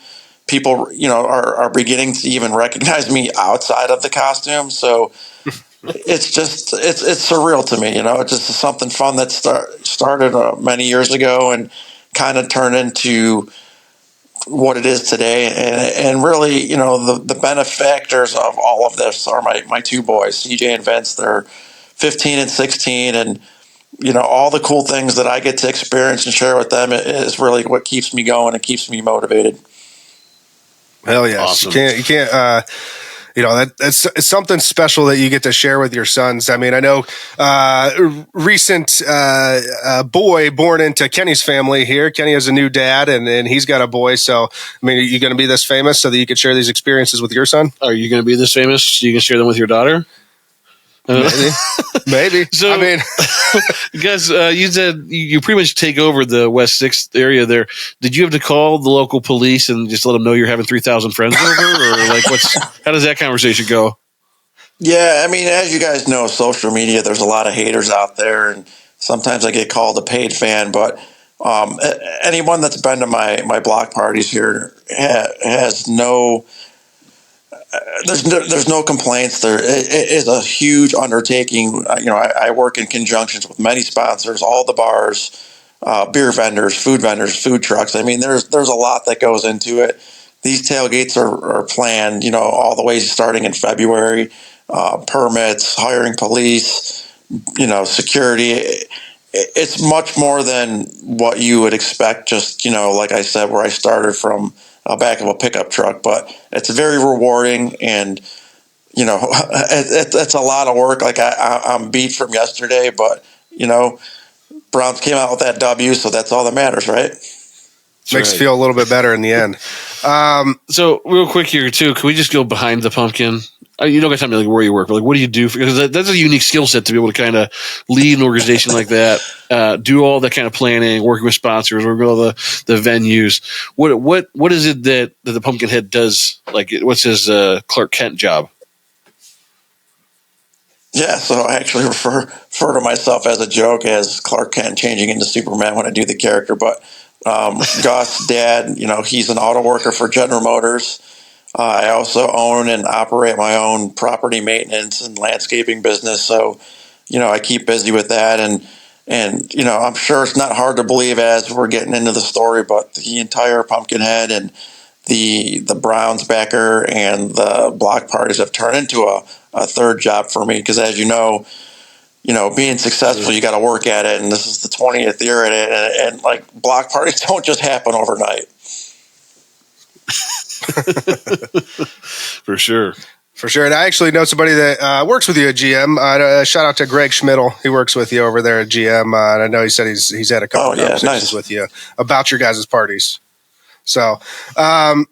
People, are beginning to even recognize me outside of the costume. So it's surreal to me. It's just something fun that started many years ago and kind of turned into what it is today. And really, the benefactors of all of this are my 2 boys, CJ and Vince. They're 15 and 16, and all the cool things that I get to experience and share with them is really what keeps me going and keeps me motivated. Hell yes. Awesome. You can't, it's something special that you get to share with your sons. I mean, I know recent boy born into Kenny's family here. Kenny has a new dad, and he's got a boy. So, I mean, are you going to be this famous so that you could share these experiences with your son? Are you going to be this famous so you can share them with your daughter? Maybe. So, I mean, guys, you said you pretty much take over the West 6th area there. Did you have to call the local police and just let them know you're having 3,000 friends over, or how does that conversation go? Yeah, I mean, as you guys know, social media, there's a lot of haters out there, and sometimes I get called a paid fan. But anyone that's been to my block parties here has no. There's no complaints. There it is a huge undertaking. I work in conjunctions with many sponsors, all the bars, beer vendors, food trucks. I mean, there's a lot that goes into it. These tailgates are planned, all the way starting in February. Permits, hiring police, security. It's much more than what you would expect. Just like I said, where I started from. Back of a pickup truck, but it's very rewarding, and it's a lot of work. Like I'm beat from yesterday, but Browns came out with that W, so that's all that matters, right? Makes you feel a little bit better in the end. So real quick here too, can we just go behind the pumpkin? You don't got to tell me like where you work, but like what do you do? Because that's a unique skill set to be able to kind of lead an organization like that, do all that kind of planning, working with sponsors, working with all the venues. What is it that the Pumpkinhead does? Like, what's his Clark Kent job? Yeah, so I actually refer to myself as a joke as Clark Kent changing into Superman when I do the character. But Gus, Dad, he's an auto worker for General Motors. I also own and operate my own property maintenance and landscaping business. So, I keep busy with that. And I'm sure it's not hard to believe as we're getting into the story, but the entire Pumpkinhead and the Browns backer and the block parties have turned into a third job for me. Because as you know, being successful, you got to work at it. And this is the 20th year at it. And like block parties don't just happen overnight. For sure. And I actually know somebody that works with you at GM. Shout out to Greg Schmidl. He works with you over there at GM. And I know he said he's had a couple of conversations with you about your guys' parties. So, no,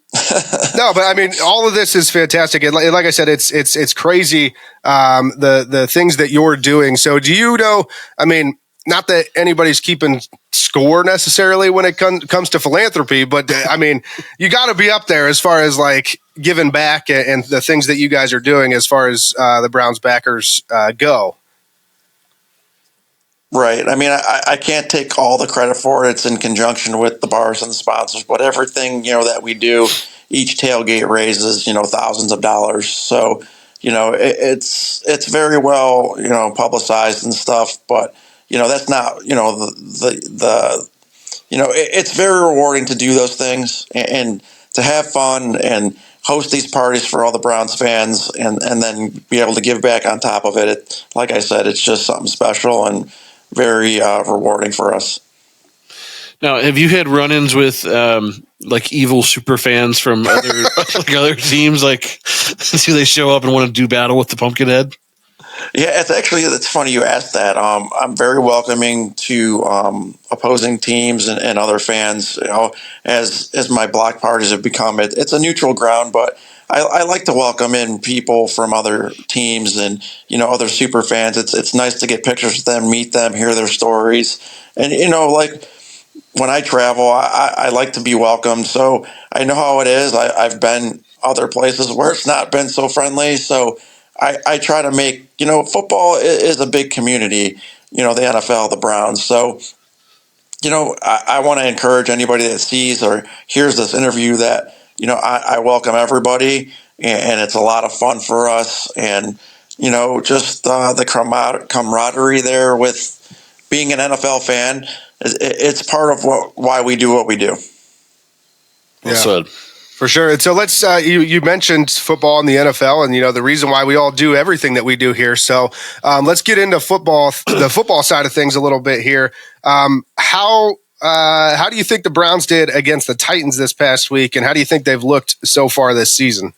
but I mean, all of this is fantastic. And like I said, it's crazy, the things that you're doing. So do you know, I mean, not that anybody's keeping score necessarily when it comes to philanthropy, but I mean, you got to be up there as far as like giving back and the things that you guys are doing as far as the Browns backers go. Right. I mean, I can't take all the credit for it. It's in conjunction with the bars and the sponsors, but everything, that we do, each tailgate raises, thousands of dollars. So, it's very well, publicized and stuff, but, that's not, it's very rewarding to do those things and to have fun and host these parties for all the Browns fans and then be able to give back on top of it. Like I said, it's just something special and very rewarding for us. Now, have you had run-ins with like evil super fans from other teams? Like, do they show up and want to do battle with the Pumpkinhead? Yeah, it's funny you asked that. I'm very welcoming to opposing teams and other fans. As my block parties have become, it's a neutral ground, but I like to welcome in people from other teams and other super fans. It's nice to get pictures with them, meet them, hear their stories, and like when I travel, I like to be welcomed. So I know how it is. I've been other places where it's not been so friendly. So I try to make football is a big community. The NFL, the Browns. So I want to encourage anybody that sees or hears this interview that. I welcome everybody, and it's a lot of fun for us. And, just the camaraderie there with being an NFL fan, it's part of why we do what we do. Yeah, for sure. And so let's, you mentioned football and the NFL and, the reason why we all do everything that we do here. So let's get into football, the football side of things a little bit here. How do you think the Browns did against the Titans this past week, and how do you think they've looked so far this season?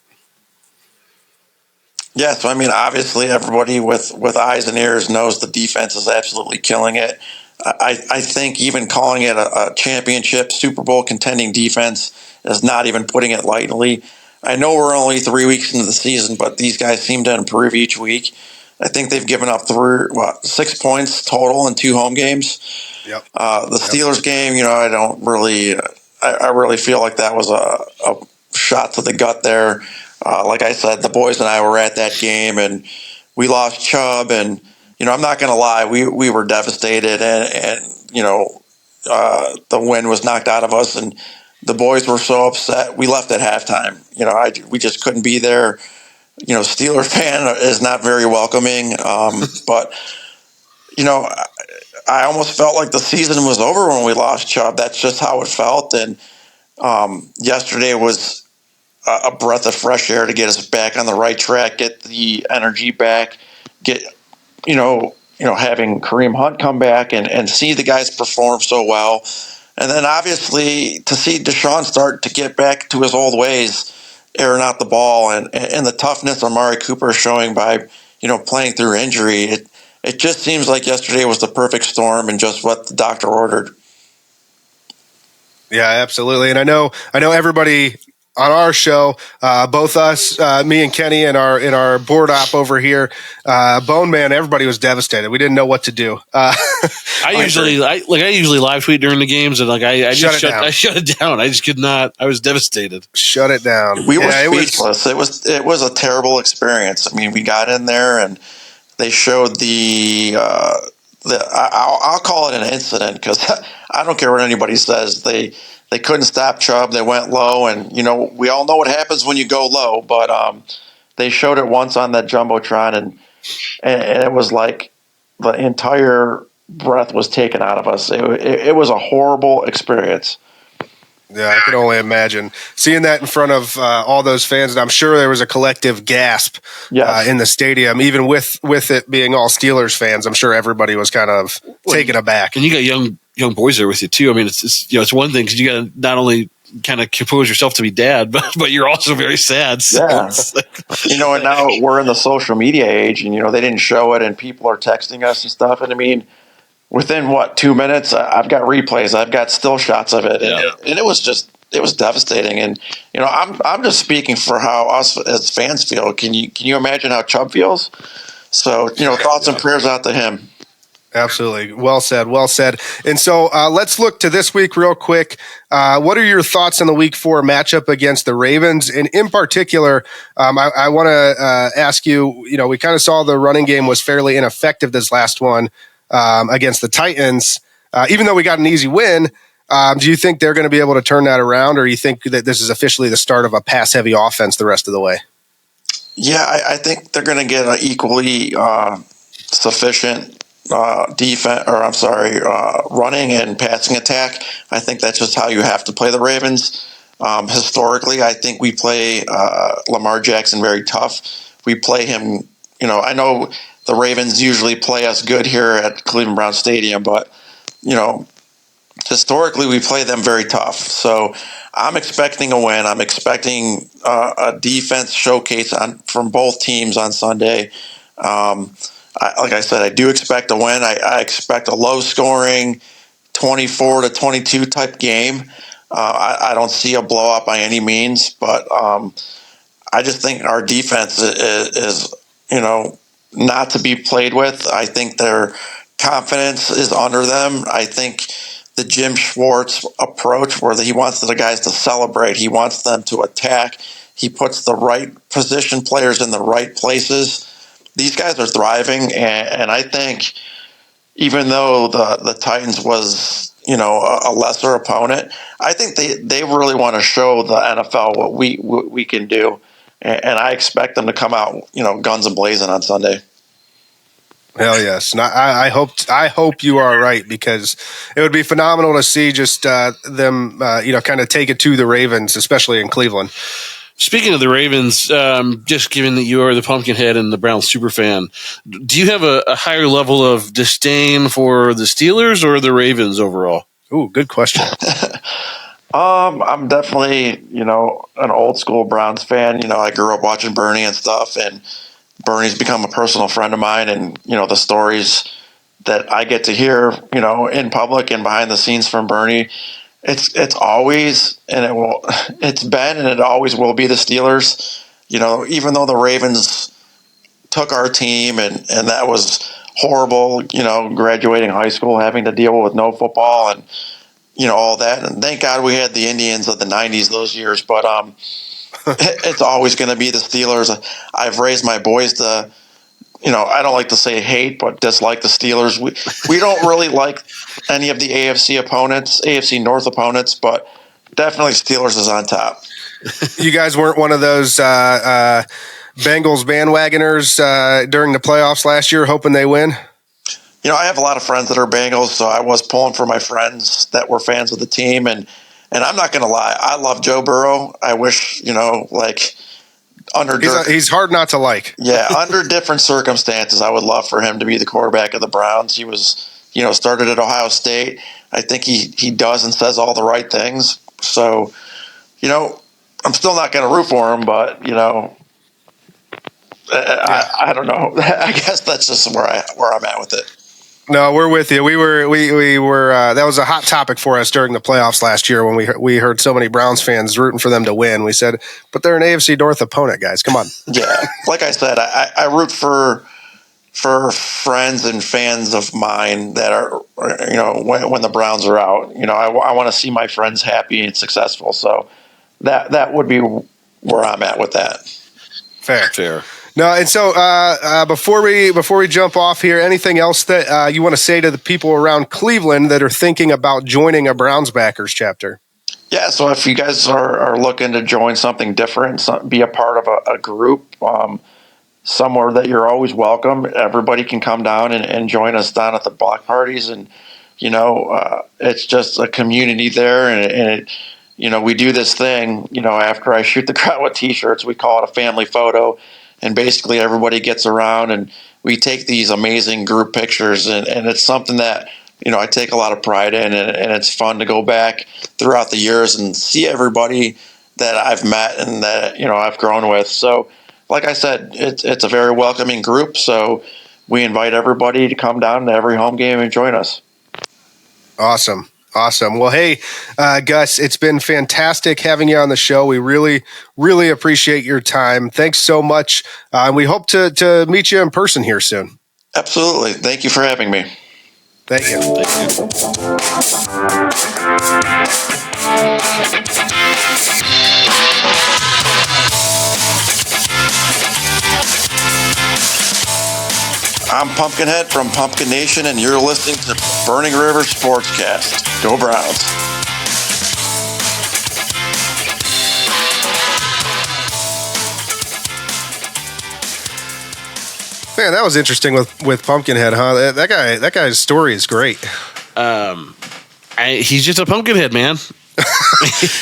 Yeah, so I mean, obviously, everybody with eyes and ears knows the defense is absolutely killing it. I think even calling it a championship Super Bowl contending defense is not even putting it lightly. I know we're only 3 weeks into the season, but these guys seem to improve each week. I think they've given up 6 points total in 2 home games. Yep. The Steelers game, I really feel like that was a shot to the gut there. Like I said, the boys and I were at that game, and we lost Chubb, and I'm not going to lie, we were devastated, and the win was knocked out of us, and the boys were so upset. We left at halftime. We just couldn't be there. Steeler fan is not very welcoming, but I almost felt like the season was over when we lost Chubb. That's just how it felt. And yesterday was a breath of fresh air to get us back on the right track, get the energy back, get having Kareem Hunt come back and see the guys perform so well. And then obviously to see Deshaun start to get back to his old ways, airing out the ball, and the toughness Amari Cooper is showing by playing through injury. It just seems like yesterday was the perfect storm and just what the doctor ordered. Yeah, absolutely. And I know everybody on our show, both us, me and Kenny, and our board op over here, Bone Man, everybody was devastated. We didn't know what to do. I usually live tweet during the games, and I shut it down. I just could not. I was devastated. Shut it down. We were speechless. It was a terrible experience. I mean, we got in there and they showed I'll call it an incident because I don't care what anybody says. They couldn't stop Chubb. They went low, and we all know what happens when you go low. But they showed it once on that jumbotron, and it was like the entire breath was taken out of us. It was a horrible experience. Yeah, I can only imagine seeing that in front of all those fans, and I'm sure there was a collective gasp in the stadium, even with it being all Steelers fans. I'm sure everybody was kind of taken aback. And you got young boys there with you too. I mean, it's one thing because you got to not only kind of compose yourself to be dad, but you're also very sad. So yeah, and now we're in the social media age, and they didn't show it, and people are texting us and stuff. And I mean, within 2 minutes, I've got replays, I've got still shots of it, and it was devastating. And I'm just speaking for how us as fans feel. Can you imagine how Chubb feels? So thoughts and prayers out to him. Absolutely. Well said. And so let's look to this week real quick. What are your thoughts on the Week 4 matchup against the Ravens? And in particular, I want to ask you, we kind of saw the running game was fairly ineffective this last one against the Titans. Even though we got an easy win, do you think they're going to be able to turn that around, or you think that this is officially the start of a pass-heavy offense the rest of the way? Yeah, I think they're going to get an equally sufficient running and passing attack. I think that's just how you have to play the Ravens. Historically, I think we play Lamar Jackson very tough. We play him, I know the Ravens usually play us good here at Cleveland Brown Stadium, but, historically we play them very tough. So I'm expecting a win. I'm expecting a defense showcase from both teams on Sunday. Like I said, I do expect a win. I expect a low-scoring 24-22 type game. I don't see a blowout by any means, but I just think our defense is not to be played with. I think their confidence is under them. I think the Jim Schwartz approach, where he wants the guys to celebrate, he wants them to attack, he puts the right position players in the right places. These guys are thriving, and I think even though the Titans was a lesser opponent, I think they really want to show the NFL what we can do, and I expect them to come out guns a blazing on Sunday. Hell yes, and I hope you are right, because it would be phenomenal to see just them kind of take it to the Ravens, especially in Cleveland. Speaking of the Ravens, just given that you are the Pumpkinhead and the Browns superfan, do you have a higher level of disdain for the Steelers or the Ravens overall? Ooh, good question. I'm definitely, an old school Browns fan. I grew up watching Bernie and stuff, and Bernie's become a personal friend of mine. And, the stories that I get to hear, in public and behind the scenes from Bernie, it's always, and it's been, and it always will be the Steelers. Even though the Ravens took our team and that was horrible, graduating high school, having to deal with no football and, all that. And thank God we had the Indians of the 90s those years. But it's always going to be the Steelers. I've raised my boys to, I don't like to say hate, but dislike the Steelers. We don't really like any of the AFC North opponents, but definitely Steelers is on top. You guys weren't one of those Bengals bandwagoners during the playoffs last year, hoping they win? I have a lot of friends that are Bengals, so I was pulling for my friends that were fans of the team. And I'm not going to lie, I love Joe Burrow. I wish, he's hard not to like. Yeah, under different circumstances, I would love for him to be the quarterback of the Browns. He was, started at Ohio State. I think he does and says all the right things. So, I'm still not going to root for him, but I don't know. I guess that's just where I'm at with it. No, we're with you. We were that was a hot topic for us during the playoffs last year when we heard so many Browns fans rooting for them to win. We said, but they're an AFC North opponent, guys. Come on. Yeah, like I said, I root for friends and fans of mine that are, when the Browns are out. I want to see my friends happy and successful. So that would be where I'm at with that. Fair. No, and so before we jump off here, anything else that you want to say to the people around Cleveland that are thinking about joining a Browns backers chapter? Yeah, so if you guys are looking to join something different, be a part of a group, somewhere that you're always welcome. Everybody can come down and join us down at the block parties, and it's just a community there, and we do this thing. After I shoot the crowd with T-shirts, we call it a family photo. And basically everybody gets around and we take these amazing group pictures, and it's something that, I take a lot of pride in, and it's fun to go back throughout the years and see everybody that I've met and that, I've grown with. So like I said, it's a very welcoming group. So we invite everybody to come down to every home game and join us. Awesome. Well, hey, Gus, it's been fantastic having you on the show. We really, really appreciate your time. Thanks so much. We hope to meet you in person here soon. Absolutely. Thank you for having me. Thank you. I'm Pumpkinhead from Pumpkin Nation, and you're listening to Burning River Sportscast. Go Browns. Man, that was interesting with Pumpkinhead, huh? That guy's story is great. He's just a Pumpkinhead, man.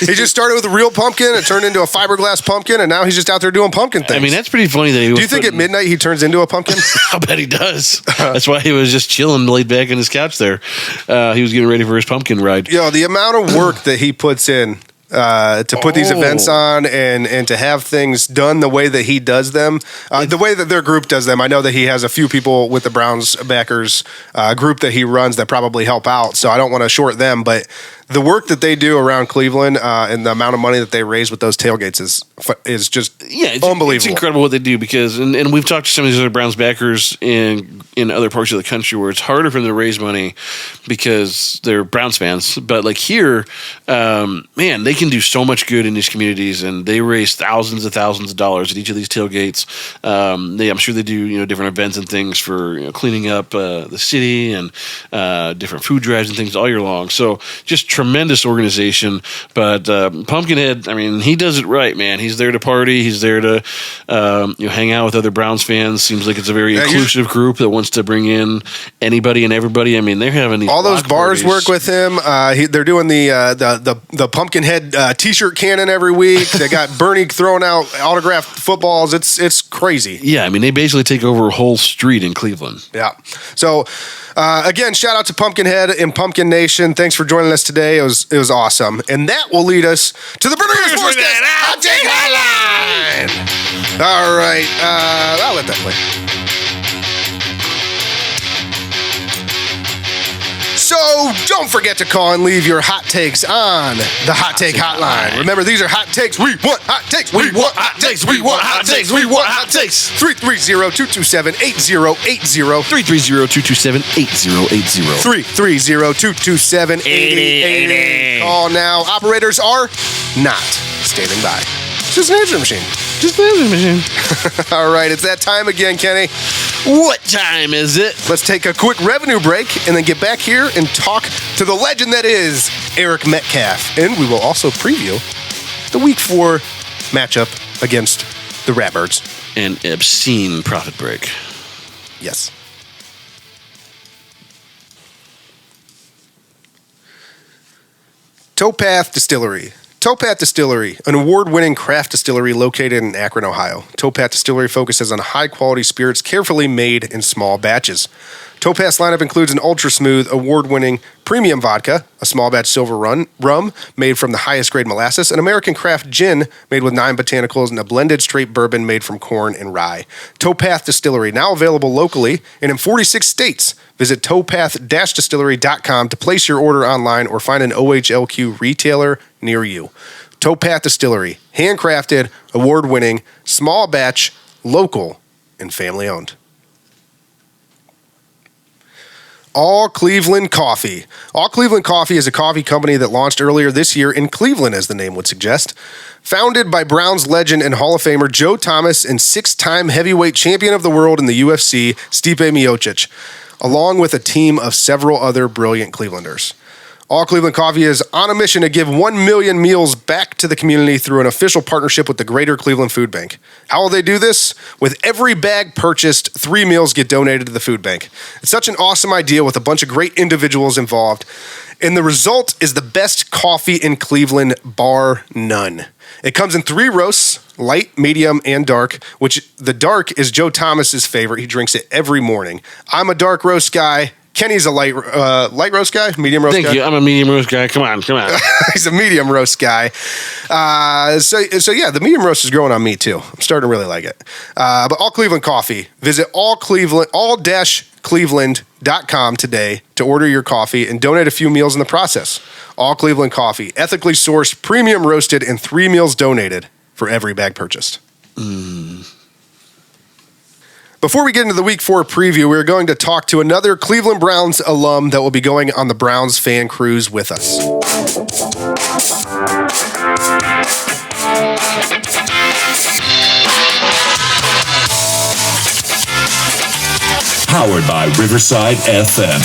He just started with a real pumpkin and turned into a fiberglass pumpkin, and now he's just out there doing pumpkin things. I mean, that's pretty funny. That Do you think at midnight he turns into a pumpkin? I bet he does. That's why he was just chilling, laid back on his couch there. He was getting ready for his pumpkin ride. The amount of work that he puts in to put these events on and to have things done the way that he does them, the way that their group does them. I know that he has a few people with the Browns backers group that he runs that probably help out, so I don't want to short them, but the work that they do around Cleveland and the amount of money that they raise with those tailgates is just unbelievable. It's incredible what they do because, and we've talked to some of these other Browns backers in other parts of the country where it's harder for them to raise money because they're Browns fans. But like here, man, they can do so much good in these communities, and they raise thousands of dollars at each of these tailgates. I'm sure they do different events and things for cleaning up the city and different food drives and things all year long. So just tremendous organization, but Pumpkinhead, I mean, he does it right, man. He's there to party. He's there to hang out with other Browns fans. Seems like it's a very inclusive group that wants to bring in anybody and everybody. I mean, they're having these all those bars parties. Work with him. They're doing the Pumpkinhead T-shirt cannon every week. They got Bernie throwing out autographed footballs. It's crazy. Yeah, I mean, they basically take over a whole street in Cleveland. Yeah. So again, shout out to Pumpkinhead and Pumpkin Nation. Thanks for joining us today. It was awesome. And that will lead us to the Burning River Sportscast Hot Take Hotline. All right. I'll let that play. So don't forget to call and leave your hot takes on the Hot Take Hotline. Remember, these are hot takes. We want hot takes. We want hot takes. We want hot takes. We want hot takes. 330-227-8080. 330-227-8080. 330-227-8080. Call now. Operators are not standing by. It's just an answering machine. All right, it's that time again, Kenny. What time is it? Let's take a quick revenue break and then get back here and talk to the legend that is Eric Metcalf. And we will also preview the Week 4 matchup against the Ratbirds. An obscene profit break. Yes. Towpath Distillery. Towpath Distillery, an award-winning craft distillery located in Akron, Ohio. Towpath Distillery focuses on high-quality spirits carefully made in small batches. Topaz lineup includes an ultra-smooth, award-winning premium vodka, a small batch silver rum made from the highest grade molasses, an American craft gin made with 9 botanicals, and a blended straight bourbon made from corn and rye. Towpath Distillery, now available locally and in 46 states. Visit towpath-distillery.com to place your order online or find an OHLQ retailer near you. Towpath Distillery, handcrafted, award-winning, small batch, local, and family-owned. All Cleveland Coffee. All Cleveland Coffee is a coffee company that launched earlier this year in Cleveland, as the name would suggest. Founded by Browns legend and Hall of Famer Joe Thomas and 6-time heavyweight champion of the world in the UFC, Stipe Miocic, along with a team of several other brilliant Clevelanders. All Cleveland Coffee is on a mission to give 1 million meals back to the community through an official partnership with the Greater Cleveland Food Bank. How will they do this? With every bag purchased, 3 meals get donated to the food bank. It's such an awesome idea with a bunch of great individuals involved. And the result is the best coffee in Cleveland, bar none. It comes in 3 roasts, light, medium, and dark, which the dark is Joe Thomas's favorite. He drinks it every morning. I'm a dark roast guy. Kenny's a light roast guy, medium roast guy. Thank you. I'm a medium roast guy. Come on. He's a medium roast guy. So yeah, the medium roast is growing on me too. I'm starting to really like it. But All Cleveland Coffee. Visit all-cleveland.com today to order your coffee and donate a few meals in the process. All Cleveland Coffee, ethically sourced, premium roasted, and 3 meals donated for every bag purchased. Before we get into the Week 4 preview, we're going to talk to another Cleveland Browns alum that will be going on the Browns fan cruise with us. Powered by Riverside FM.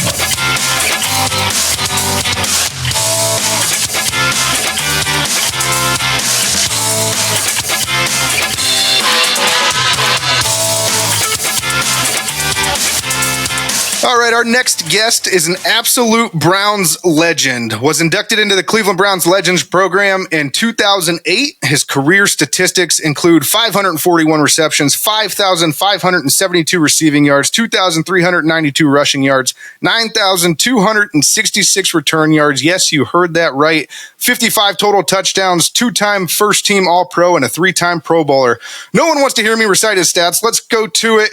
All right, our next guest is an absolute Browns legend. Was inducted into the Cleveland Browns Legends program in 2008. His career statistics include 541 receptions, 5,572 receiving yards, 2,392 rushing yards, 9,266 return yards. Yes, you heard that right. 55 total touchdowns, 2-time first-team All-Pro, and a 3-time Pro Bowler. No one wants to hear me recite his stats. Let's go to it.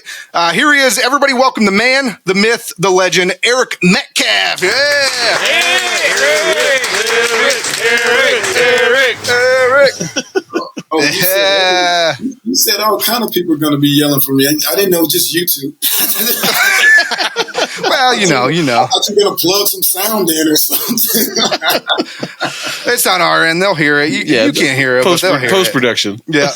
Here he is. Everybody welcome the man, the myth, the legend, Eric Metcalf. Yeah. Eric. Oh, you said all kind of people are going to be yelling for me. I didn't know it was just you two. Well, you know. I thought you were going to plug some sound in or something. It's on our end. They'll hear it. You can't hear it, but they'll hear it. Post-production. Yeah.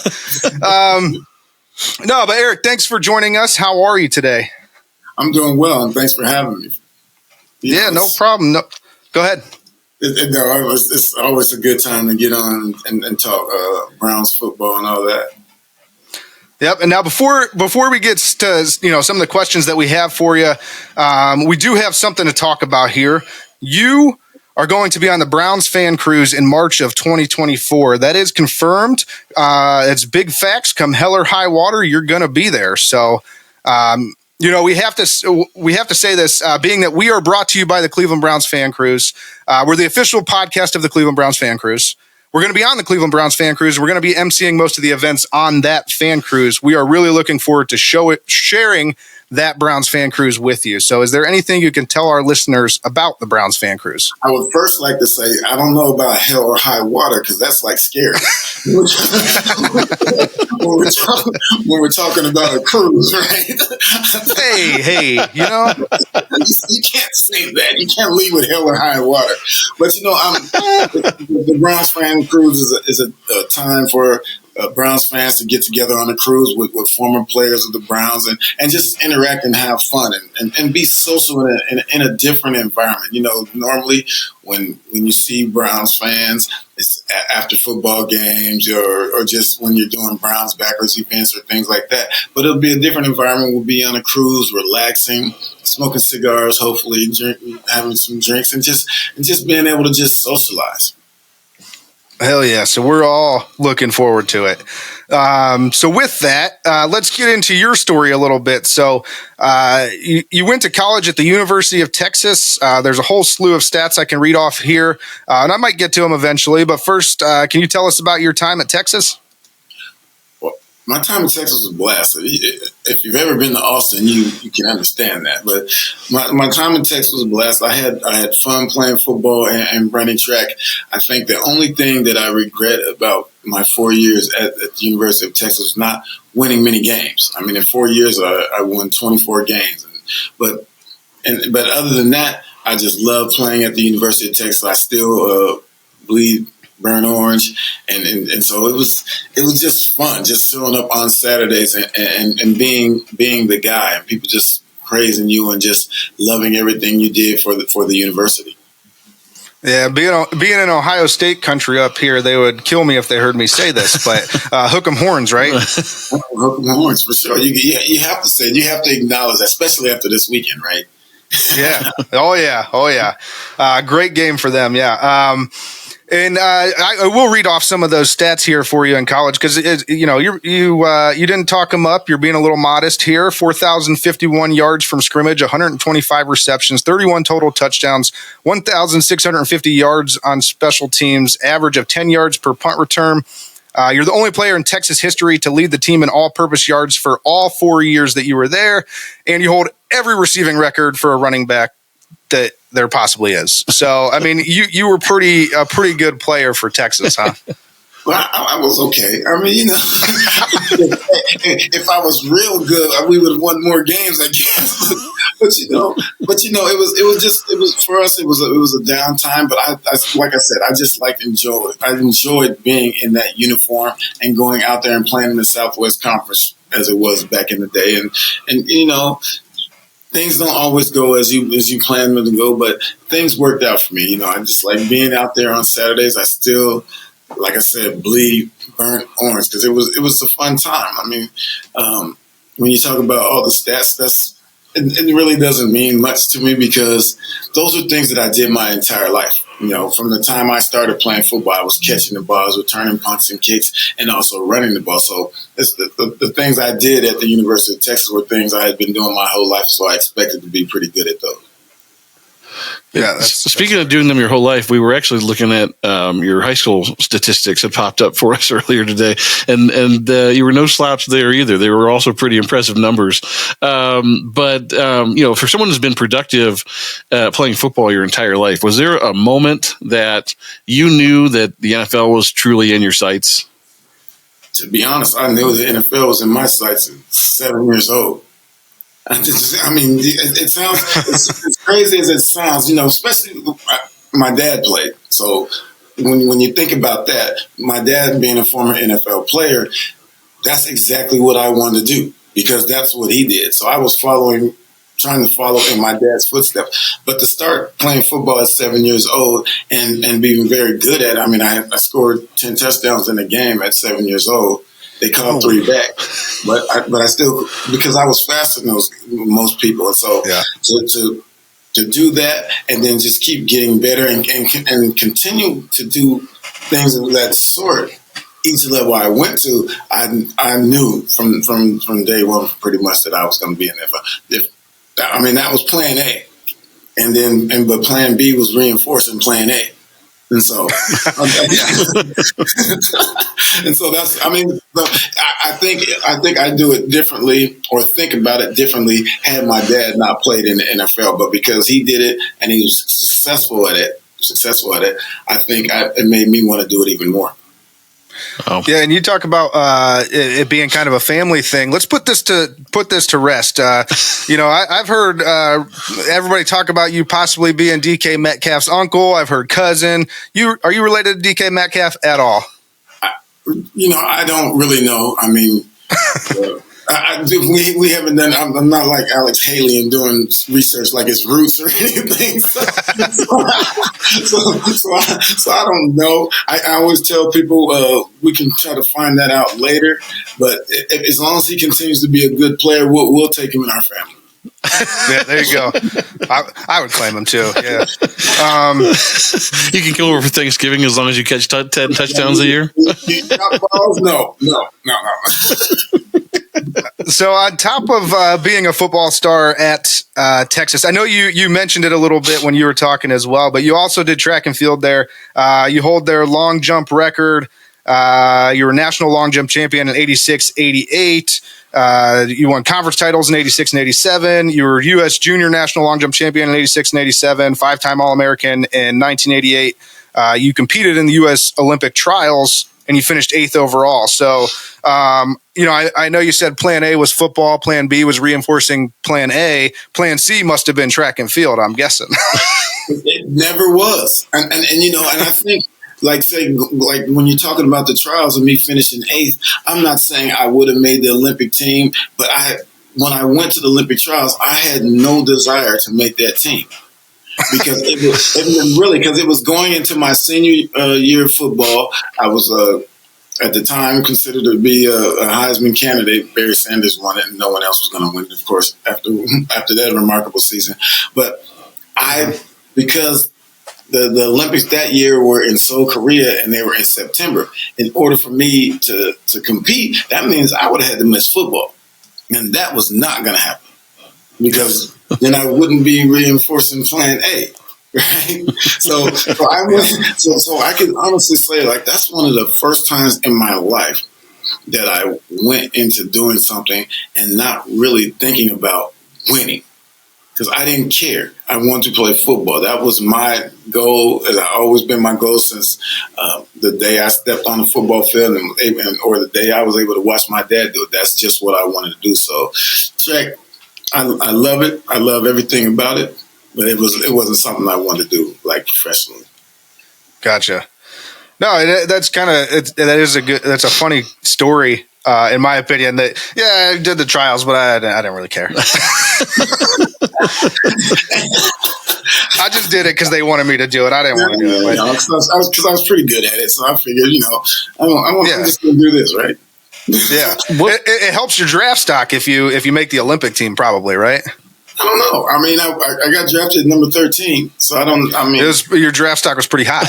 No, but Eric, thanks for joining us. How are you today? I'm doing well, and thanks for having me. No problem. No, go ahead. It's always a good time to get on and talk Browns football and all that. Yep. And now before we get to some of the questions that we have for you, we do have something to talk about here. You are going to be on the Browns fan cruise in March of 2024. That is confirmed. It's big facts. Come hell or high water, you're going to be there. So, we have to say this, being that we are brought to you by the Cleveland Browns Fan Cruise. We're the official podcast of the Cleveland Browns Fan Cruise. We're going to be on the Cleveland Browns Fan Cruise. We're going to be emceeing most of the events on that fan cruise. We are really looking forward to sharing that Browns Fan Cruise with you. So is there anything you can tell our listeners about the Browns Fan Cruise? I would first like to say, I don't know about hell or high water, because that's like scary. when we're talking about a cruise, right? Hey, you can't say that. You can't leave with hell or high water. But the Browns Fan Cruise is a time for Browns fans to get together on a cruise with former players of the Browns and just interact and have fun and be social in a different environment. Normally when you see Browns fans, it's after football games or just when you're doing Browns backwards events or things like that. But it'll be a different environment. We'll be on a cruise, relaxing, smoking cigars, hopefully having some drinks and just being able to just socialize. Hell yeah. So we're all looking forward to it. So with that, let's get into your story a little bit. So you went to college at the University of Texas. There's a whole slew of stats I can read off here, and I might get to them eventually. But first, can you tell us about your time at Texas? Well, my time in Texas was a blast. If you've ever been to Austin, you can understand that. But my time in Texas was a blast. I had fun playing football and running track. I think the only thing that I regret about my 4 years at the University of Texas was not winning many games. I mean, in 4 years, I won 24 games. But other than that, I just love playing at the University of Texas. I still bleed burnt orange, and so it was just fun, just showing up on Saturdays and being the guy, and people just praising you and just loving everything you did for the university. Yeah, being in Ohio State country up here, they would kill me if they heard me say this, but hook 'em horns, right? Hook 'em horns, for sure. You have to say it. You have to acknowledge that, especially after this weekend, right? Yeah. Oh, yeah. Great game for them, yeah. And I will read off some of those stats here for you in college because you didn't talk them up. You're being a little modest here. 4,051 yards from scrimmage, 125 receptions, 31 total touchdowns, 1,650 yards on special teams, average of 10 yards per punt return. You're the only player in Texas history to lead the team in all-purpose yards for all 4 years that you were there, and you hold every receiving record for a running back that there possibly is. So, I mean, you were a pretty good player for Texas, huh? Well, I was okay. I mean, if I was real good, we would have won more games, I guess. but it was for us. It was a downtime. But I like I said, I enjoyed being in that uniform and going out there and playing in the Southwest Conference as it was back in the day. And things don't always go as you plan them to go, but things worked out for me. I just like being out there on Saturdays. I still, like I said, bleed burnt orange because it was a fun time. I mean, when you talk about all the stats, it really doesn't mean much to me because those are things that I did my entire life. From the time I started playing football, I was catching the ball, I was returning punts and kicks, and also running the ball. So it's the things I did at the University of Texas were things I had been doing my whole life, so I expected to be pretty good at those. Yeah. Speaking of doing them your whole life, we were actually looking at your high school statistics that popped up for us earlier today, and you were no slouch there either. They were also pretty impressive numbers. But for someone who's been productive playing football your entire life, was there a moment that you knew that the NFL was truly in your sights? To be honest, I knew the NFL was in my sights at 7 years old. It sounds as crazy as it sounds, especially my dad played. So when you think about that, my dad being a former NFL player, that's exactly what I wanted to do because that's what he did. So I was trying to follow in my dad's footsteps. But to start playing football at 7 years old and being very good at it, I scored 10 touchdowns in a game at 7 years old. They called 3 back, but I still, because I was faster than most people, and so to do that and then just keep getting better and continue to do things of that sort. Each level I went to, I knew from day one pretty much that I was going to be in there. That was Plan A, but Plan B was reinforcing Plan A. And so, that's. I think I do it differently, or think about it differently. Had my dad not played in the NFL, but because he did it and he was successful at it, I think it made me want to do it even more. Oh. Yeah, and you talk about it being kind of a family thing. Let's put this to rest. I've heard everybody talk about you possibly being DK Metcalf's uncle. I've heard cousin. Are you related to DK Metcalf at all? I don't really know. We haven't done. I'm not like Alex Haley and doing research like his roots or anything. So I don't know. I always tell people we can try to find that out later. But as long as he continues to be a good player, we'll take him in our family. Yeah, there you go. I would claim him too. Yeah. You can come over for Thanksgiving as long as you catch 10 touchdowns a year. No. So on top of being a football star at Texas, I know you mentioned it a little bit when you were talking as well, but you also did track and field there. You hold their long jump record. You were national long jump champion in 86, 88. You won conference titles in 86 and 87. You were U.S. junior national long jump champion in 86 and 87, five-time All-American in 1988. You competed in the U.S. Olympic trials, and you finished 8th overall. So, I know you said plan A was football, plan B was reinforcing plan A. Plan C must have been track and field, I'm guessing. It never was. And I think, like when you're talking about the trials of me finishing 8th, I'm not saying I would have made the Olympic team, but when I went to the Olympic trials, I had no desire to make that team. Because it was going into my senior year of football. I was at the time considered to be a Heisman candidate. Barry Sanders won it, and no one else was going to win it, of course, after that remarkable season. But because the Olympics that year were in Seoul, Korea, and they were in September. In order for me to compete, that means I would have had to miss football, and that was not going to happen because then I wouldn't be reinforcing Plan A, right? So I can honestly say, like, that's one of the first times in my life that I went into doing something and not really thinking about winning. Because I didn't care. I wanted to play football. That was my goal. It's always been my goal since the day I stepped on the football field or the day I was able to watch my dad do it. That's just what I wanted to do. So track, I love it. I love everything about it. But it wasn't something I wanted to do like professionally. Gotcha. No, that's that's a funny story. In my opinion, I did the trials, but I didn't really care. I just did it because they wanted me to do it. I didn't want to do it. Because I was pretty good at it, so I figured, I'm just going to do this, right? Yeah, it helps your draft stock if you make the Olympic team, probably, right? I don't know. I mean, I got drafted number 13, so your draft stock was pretty high.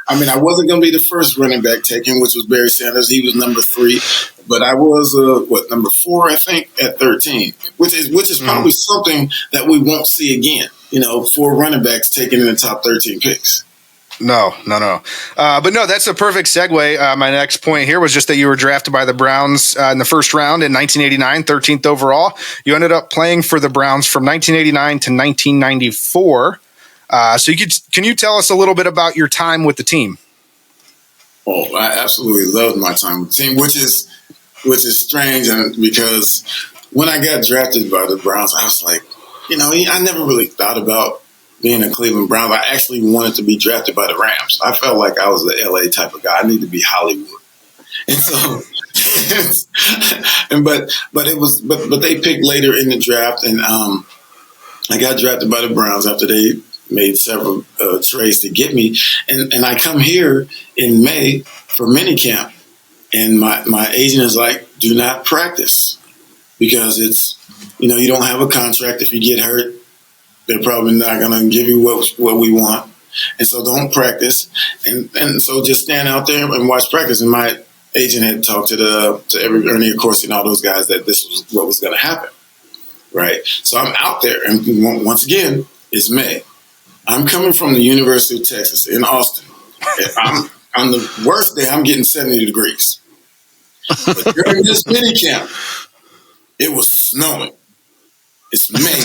I mean, I wasn't going to be the first running back taken, which was Barry Sanders. He was number 3, but I was number 4, I think, at 13, which is probably something that we won't see again. 4 running backs taken in the top 13 picks. No. But no, that's a perfect segue. My next point here was just that you were drafted by the Browns in the first round in 1989, 13th overall. You ended up playing for the Browns from 1989 to 1994. So can you tell us a little bit about your time with the team? Oh, I absolutely loved my time with the team, which is strange, because when I got drafted by the Browns, I was like, I never really thought about being a Cleveland Brown. I actually wanted to be drafted by the Rams. I felt like I was the LA type of guy. I need to be Hollywood. And so, but they picked later in the draft, and I got drafted by the Browns after they made several trades to get me. And I come here in May for minicamp, and my agent is like, do not practice because it's, you don't have a contract. If you get hurt, they're probably not going to give you what we want. And so don't practice. And so just stand out there and watch practice. And my agent had talked to Ernie, of course, and all those guys that this was what was going to happen. Right. So I'm out there. And once again, it's May. I'm coming from the University of Texas in Austin. On the worst day, I'm getting 70 degrees. But during this minicamp, it was snowing. It's May.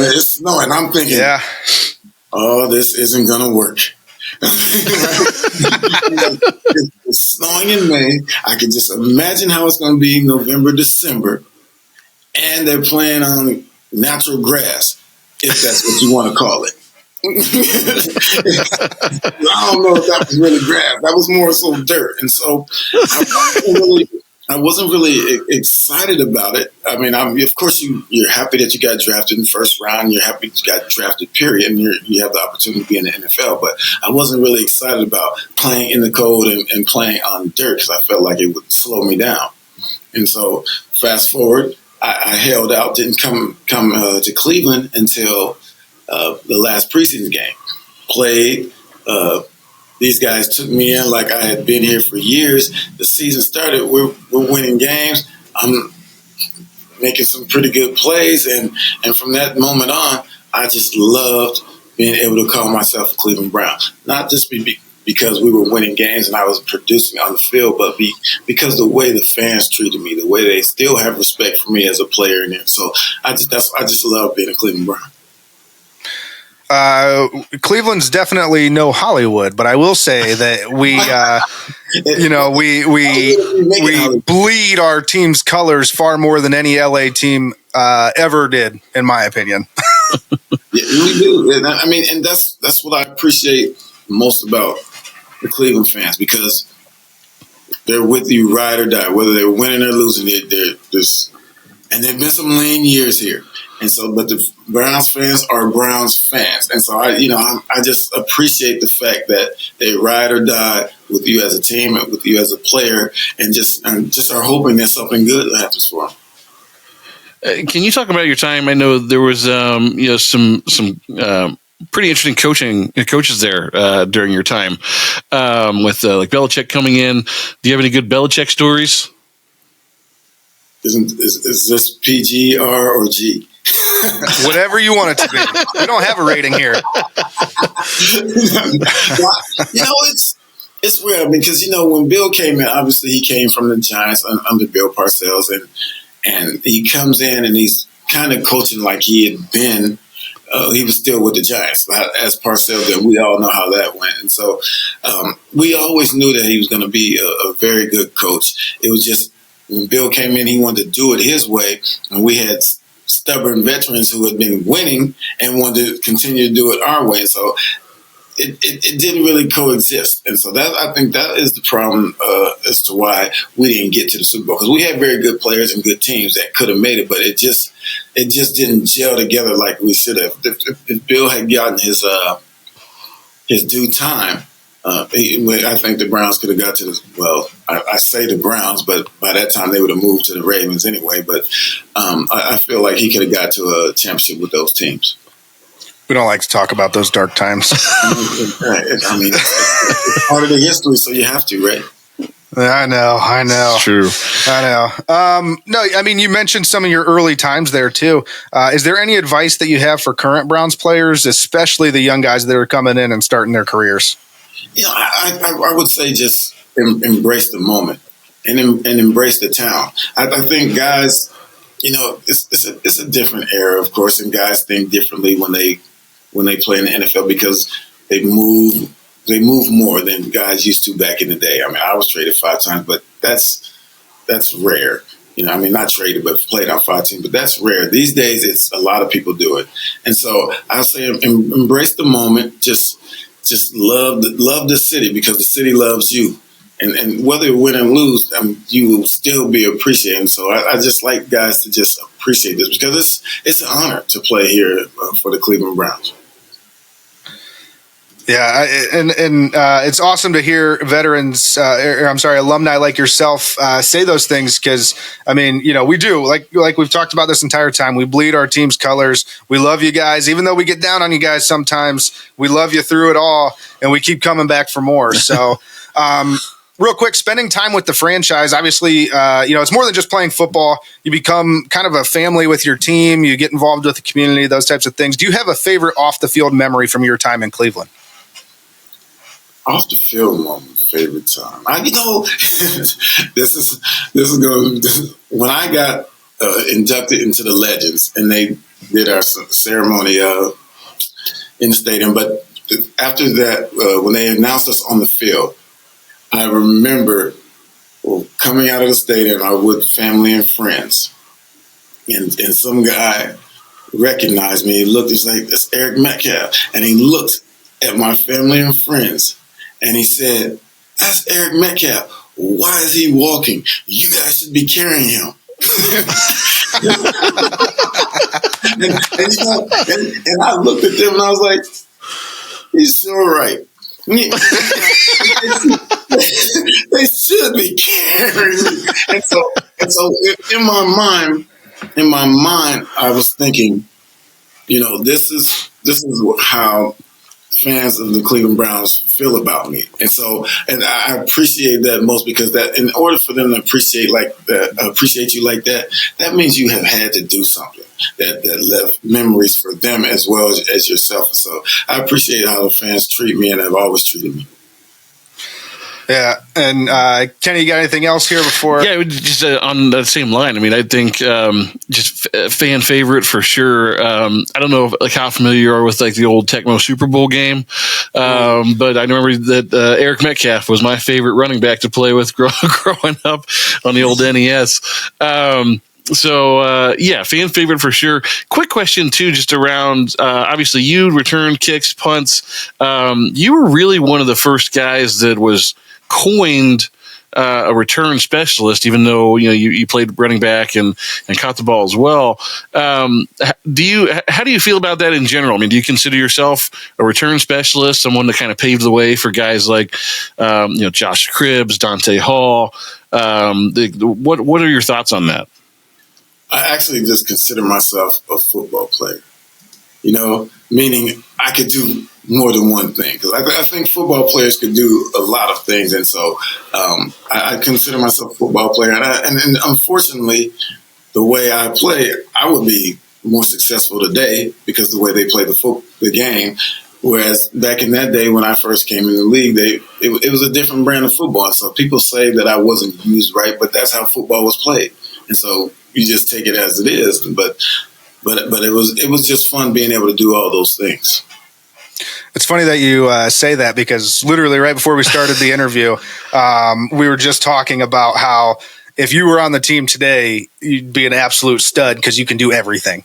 It's snowing. I'm thinking, this isn't going to work. It's snowing in May. I can just imagine how it's going to be November, December. And they're playing on natural grass, if that's what you want to call it. I don't know if that was really grass. That was more so dirt. And so I wasn't really excited about it. I mean, of course, you're happy that you got drafted in the first round. You're happy that you got drafted, period, and you have the opportunity to be in the NFL. But I wasn't really excited about playing in the cold and playing on dirt because I felt like it would slow me down. And so fast forward, I held out, didn't come to Cleveland until the last preseason game. Played. These guys took me in like I had been here for years. The season started. We're winning games. I'm making some pretty good plays, and from that moment on, I just loved being able to call myself a Cleveland Brown. Not just because we were winning games and I was producing on the field, but because the way the fans treated me, the way they still have respect for me as a player, and so I just love being a Cleveland Brown. Cleveland's definitely no Hollywood, but I will say that we bleed our team's colors far more than any LA team ever did, in my opinion. Yeah, we do. And I mean, and that's what I appreciate most about the Cleveland fans, because they're with you ride or die, whether they're winning or losing. And there've been some lean years here. And so, but the Browns fans are Browns fans. And so I just appreciate the fact that they ride or die with you as a team and with you as a player, and just are hoping that something good happens for them. Can you talk about your time? I know there was some pretty interesting coaches there during your time with like Belichick coming in. Do you have any good Belichick stories? Is this PG, R, or G? Whatever you want it to be. We don't have a rating here. It's weird because when Bill came in, obviously he came from the Giants under Bill Parcells, and he comes in and he's kind of coaching like he had been. He was still with the Giants as Parcells did. We all know how that went, and so we always knew that he was going to be a very good coach. It was just when Bill came in, he wanted to do it his way, and we had stubborn veterans who had been winning and wanted to continue to do it our way. So it didn't really coexist. And so I think that is the problem as to why we didn't get to the Super Bowl. Because we had very good players and good teams that could have made it, but it just didn't gel together like we should have. If Bill had gotten his due time, I think the Browns could have got to this. Well, I say the Browns, but by that time they would have moved to the Ravens anyway. But I feel like he could have got to a championship with those teams. We don't like to talk about those dark times. I mean, it's part of the history, so you have to, right? I know. It's true. I know. No, I mean, you mentioned some of your early times there too. Is there any advice that you have for current Browns players, especially the young guys that are coming in and starting their careers? I would say just embrace the moment and embrace the town. I think guys, it's a different era, of course, and guys think differently when they play in the NFL because they move more than guys used to back in the day. I mean, I was traded 5 times, but that's rare. Not traded, but played on 5 teams, but that's rare. These days, it's a lot of people do it. And so I'll say embrace the moment. Just love the city because the city loves you. And whether you win and lose, you will still be appreciated. And so I just like guys to just appreciate this because it's an honor to play here for the Cleveland Browns. Yeah, and it's awesome to hear veterans, alumni like yourself say those things because, we do. Like we've talked about this entire time, we bleed our team's colors. We love you guys. Even though we get down on you guys sometimes, we love you through it all, and we keep coming back for more. So real quick, spending time with the franchise, obviously, it's more than just playing football. You become kind of a family with your team. You get involved with the community, those types of things. Do you have a favorite off-the-field memory from your time in Cleveland? Off the field moment, favorite time. This is going to when I got inducted into the Legends, and they did our ceremony in the stadium. But after that, when they announced us on the field, I remember coming out of the stadium. I was with family and friends, and some guy recognized me. He looked, he's like, "That's Eric Metcalf," and he looked at my family and friends. And he said, "That's Eric Metcalf. Why is he walking? You guys should be carrying him." and I looked at them and I was like, "He's sure right." They should be carrying me. And so in my mind, in my mind, I was thinking, this is how fans of the Cleveland Browns feel about me. And I appreciate that most, because that in order for them to appreciate you like that, that means you have had to do something that left memories for them as well as yourself. And so I appreciate how the fans treat me and have always treated me. Yeah, and Kenny, you got anything else here before? Yeah, just on that same line. I mean, I think just fan favorite for sure. I don't know how familiar you are with the old Tecmo Super Bowl game, but I remember that Eric Metcalf was my favorite running back to play with growing up on the old NES. So, fan favorite for sure. Quick question, too, just around, obviously, you returned kicks, punts. You were really one of the first guys that was coined a return specialist, even though you played running back and caught the ball as well. How do you feel about that in general? I mean, do you consider yourself a return specialist, someone that kind of paved the way for guys like Josh Cribbs, Dante Hall? What are your thoughts on that? I actually just consider myself a football player, meaning I could do more than one thing. Because I think football players could do a lot of things. And so I consider myself a football player. And unfortunately, the way I play, I would be more successful today because the way they play the game. Whereas back in that day when I first came in the league, it was a different brand of football. And so people say that I wasn't used right, but that's how football was played. And so you just take it as it is. But it was just fun being able to do all those things. It's funny that you say that, because literally right before we started the interview, we were just talking about how if you were on the team today, you'd be an absolute stud because you can do everything.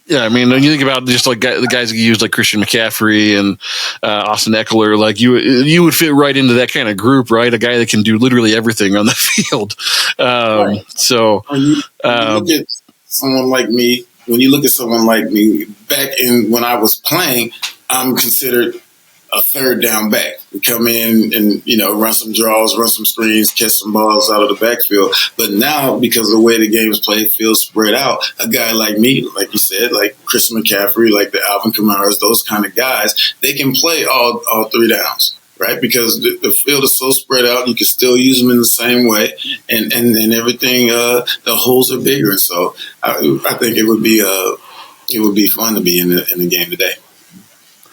Yeah, I mean, when you think about just the guys that you use, like Christian McCaffrey and Austin Eckler, you would fit right into that kind of group, right? A guy that can do literally everything on the field. Right. So when you look at someone like me, back in when I was playing, I'm considered a third down back. We come in and, run some draws, run some screens, catch some balls out of the backfield. But now, because of the way the game is played, feels spread out, a guy like me, like you said, like Chris McCaffrey, like the Alvin Kamara's, those kind of guys, they can play all three downs, right? Because the field is so spread out, you can still use them in the same way, and everything, the holes are bigger. And so I think it would be fun to be in the game today.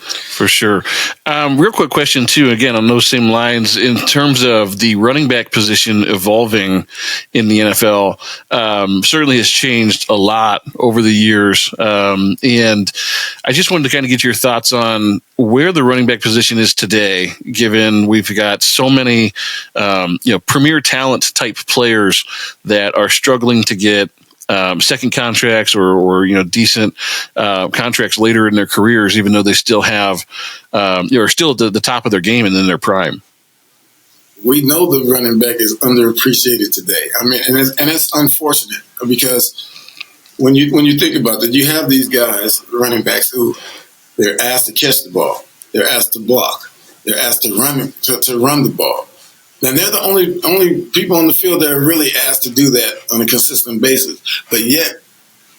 For sure. Real quick question, too, again, on those same lines, in terms of the running back position evolving in the NFL, certainly has changed a lot over the years. And I just wanted to kind of get your thoughts on where the running back position is today, given we've got so many, premier talent type players that are struggling to get second contracts or decent contracts later in their careers, even though they still have are still at the top of their game and in their prime. We know the running back is underappreciated today. I mean, and it's unfortunate, because when you think about it, you have these guys, running backs, who they're asked to catch the ball, they're asked to block, they're asked to run the ball. And they're the only people on the field that are really asked to do that on a consistent basis. But yet,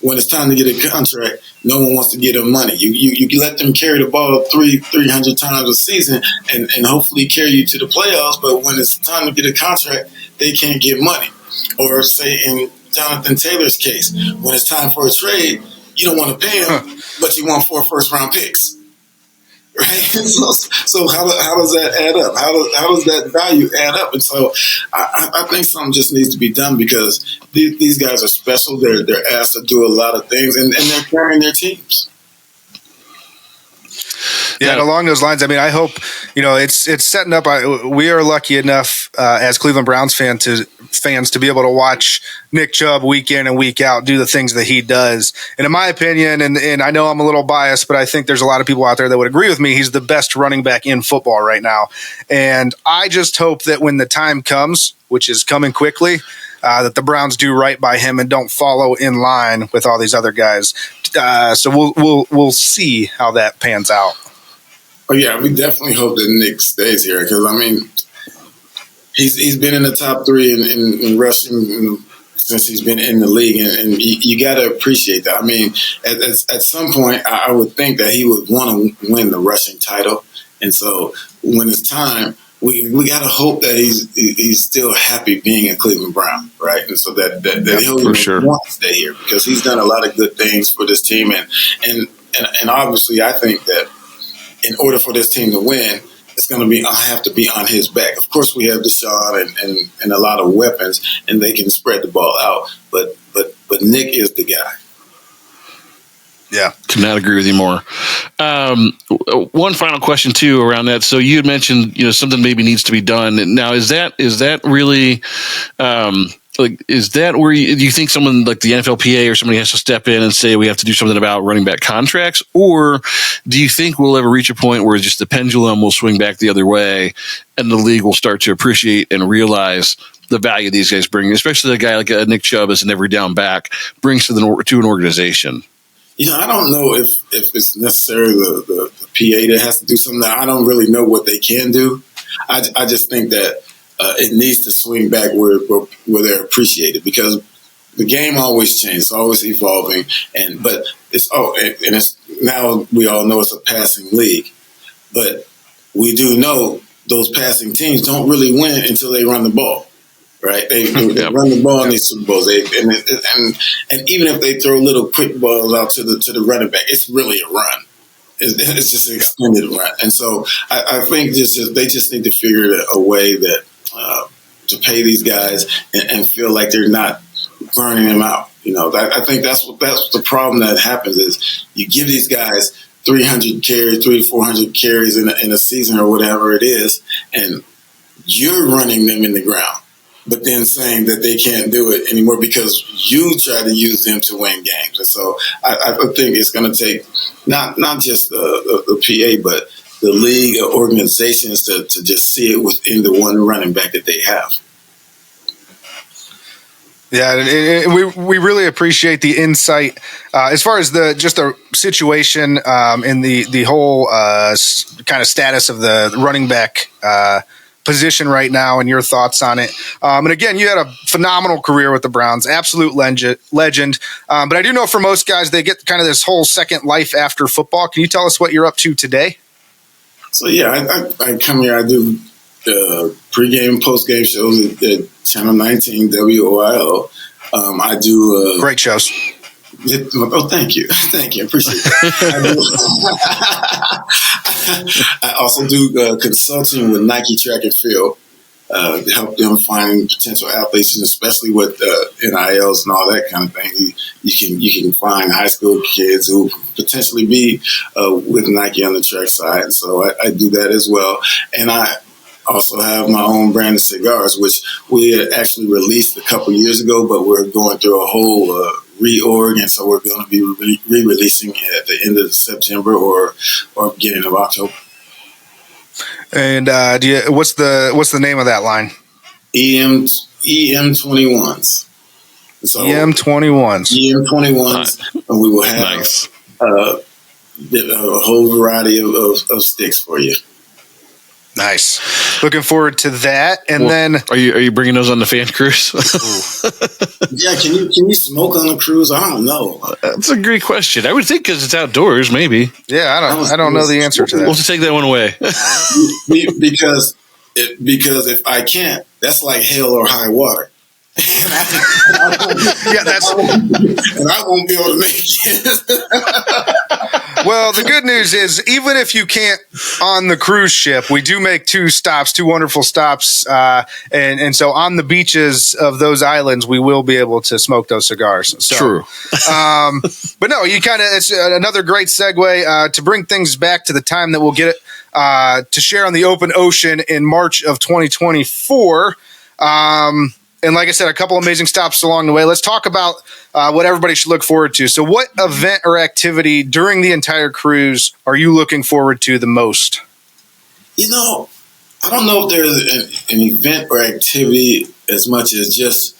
when it's time to get a contract, no one wants to give them money. You let them carry the ball 300 times a season and hopefully carry you to the playoffs. But when it's time to get a contract, they can't get money. Or say in Jonathan Taylor's case, when it's time for a trade, you don't want to pay him, but you want 4 first-round picks. Right? So how does that add up? How does that value add up? And so I think something just needs to be done, because these guys are special. They're asked to do a lot of things, and they're carrying their teams. Yeah, and along those lines, I mean, I hope, it's setting up. We are lucky enough as Cleveland Browns fans to be able to watch Nick Chubb week in and week out do the things that he does. And in my opinion, and I know I'm a little biased, but I think there's a lot of people out there that would agree with me, he's the best running back in football right now. And I just hope that when the time comes, which is coming quickly, that the Browns do right by him and don't follow in line with all these other guys. So we'll see how that pans out. Oh yeah, we definitely hope that Nick stays here, because I mean, he's been in the top 3 in rushing since he's been in the league, and you got to appreciate that. I mean, at some point, I would think that he would want to win the rushing title, and so when it's time, we got to hope that he's still happy being a Cleveland Brown, right? And so that he'll want to stay here because he's done a lot of good things for this team, and obviously, I think that in order for this team to win, it's going to have to be on his back. Of course, we have Deshaun and a lot of weapons, and they can spread the ball out. But Nick is the guy. Yeah, could not agree with you more. One final question too around that. So you had mentioned, something maybe needs to be done. Now, is that really? Is that where do you think someone like the NFLPA or somebody has to step in and say we have to do something about running back contracts? Or do you think we'll ever reach a point where just the pendulum will swing back the other way and the league will start to appreciate and realize the value these guys bring, especially a guy like Nick Chubb as an every down back brings to an organization? I don't know if it's necessarily the PA that has to do something. I don't really know what they can do. I just think that it needs to swing back where they're appreciated because the game always changes, it's always evolving, but it's now we all know it's a passing league, but we do know those passing teams don't really win until they run the ball, right? They run the ball in these Super Bowls, and even if they throw little quick balls out to the running back, it's really a run. It's just an extended run, and so I think they just need to figure a way that. To pay these guys and feel like they're not burning them out. I think that's the problem that happens is you give these guys 300 carries, 300 to 400 carries in a season or whatever it is, and you're running them in the ground, but then saying that they can't do it anymore because you try to use them to win games. And so I think it's going to take not just the PA, but the league organizations to just see it within the one running back that they have. Yeah, we really appreciate the insight as far as the situation in the whole kind of status of the running back position right now and your thoughts on it. And again, you had a phenomenal career with the Browns, absolute legend. But I do know for most guys, they get kind of this whole second life after football. Can you tell us what you're up to today? So, yeah, I come here. I do pregame, postgame shows at Channel 19, WOIL. I do great shows. Oh, thank you. Thank you. I appreciate it. I also do consulting with Nike Track and Field to help them find potential athletes, and especially with NILs and all that kind of thing. You can find high school kids who potentially be with Nike on the track side. And so I do that as well. And I also have my own brand of cigars, which we had actually released a couple years ago, but we're going through a whole reorg, and so we're going to be re-releasing at the end of September or beginning of October. And what's the name of that line? EM21s. So EM21s. EM21s, and we will have a whole variety of sticks for you. Nice. Looking forward to that. And then, are you bringing those on the fan cruise? Yeah, can you smoke on the cruise? I don't know. That's a great question. I would think because it's outdoors, maybe. Yeah, I don't know the answer to that. We'll have to take that one away. because if I can't, that's like hell or high water. And I won't be able to make it. Well, the good news is, even if you can't on the cruise ship, we do make two wonderful stops, and so on the beaches of those islands, we will be able to smoke those cigars. So, true. But no, it's another great segue to bring things back to the time that we'll get to share on the open ocean in March of 2024. And like I said, a couple amazing stops along the way. Let's talk about what everybody should look forward to. So what event or activity during the entire cruise are you looking forward to the most? I don't know if there's an event or activity as much as just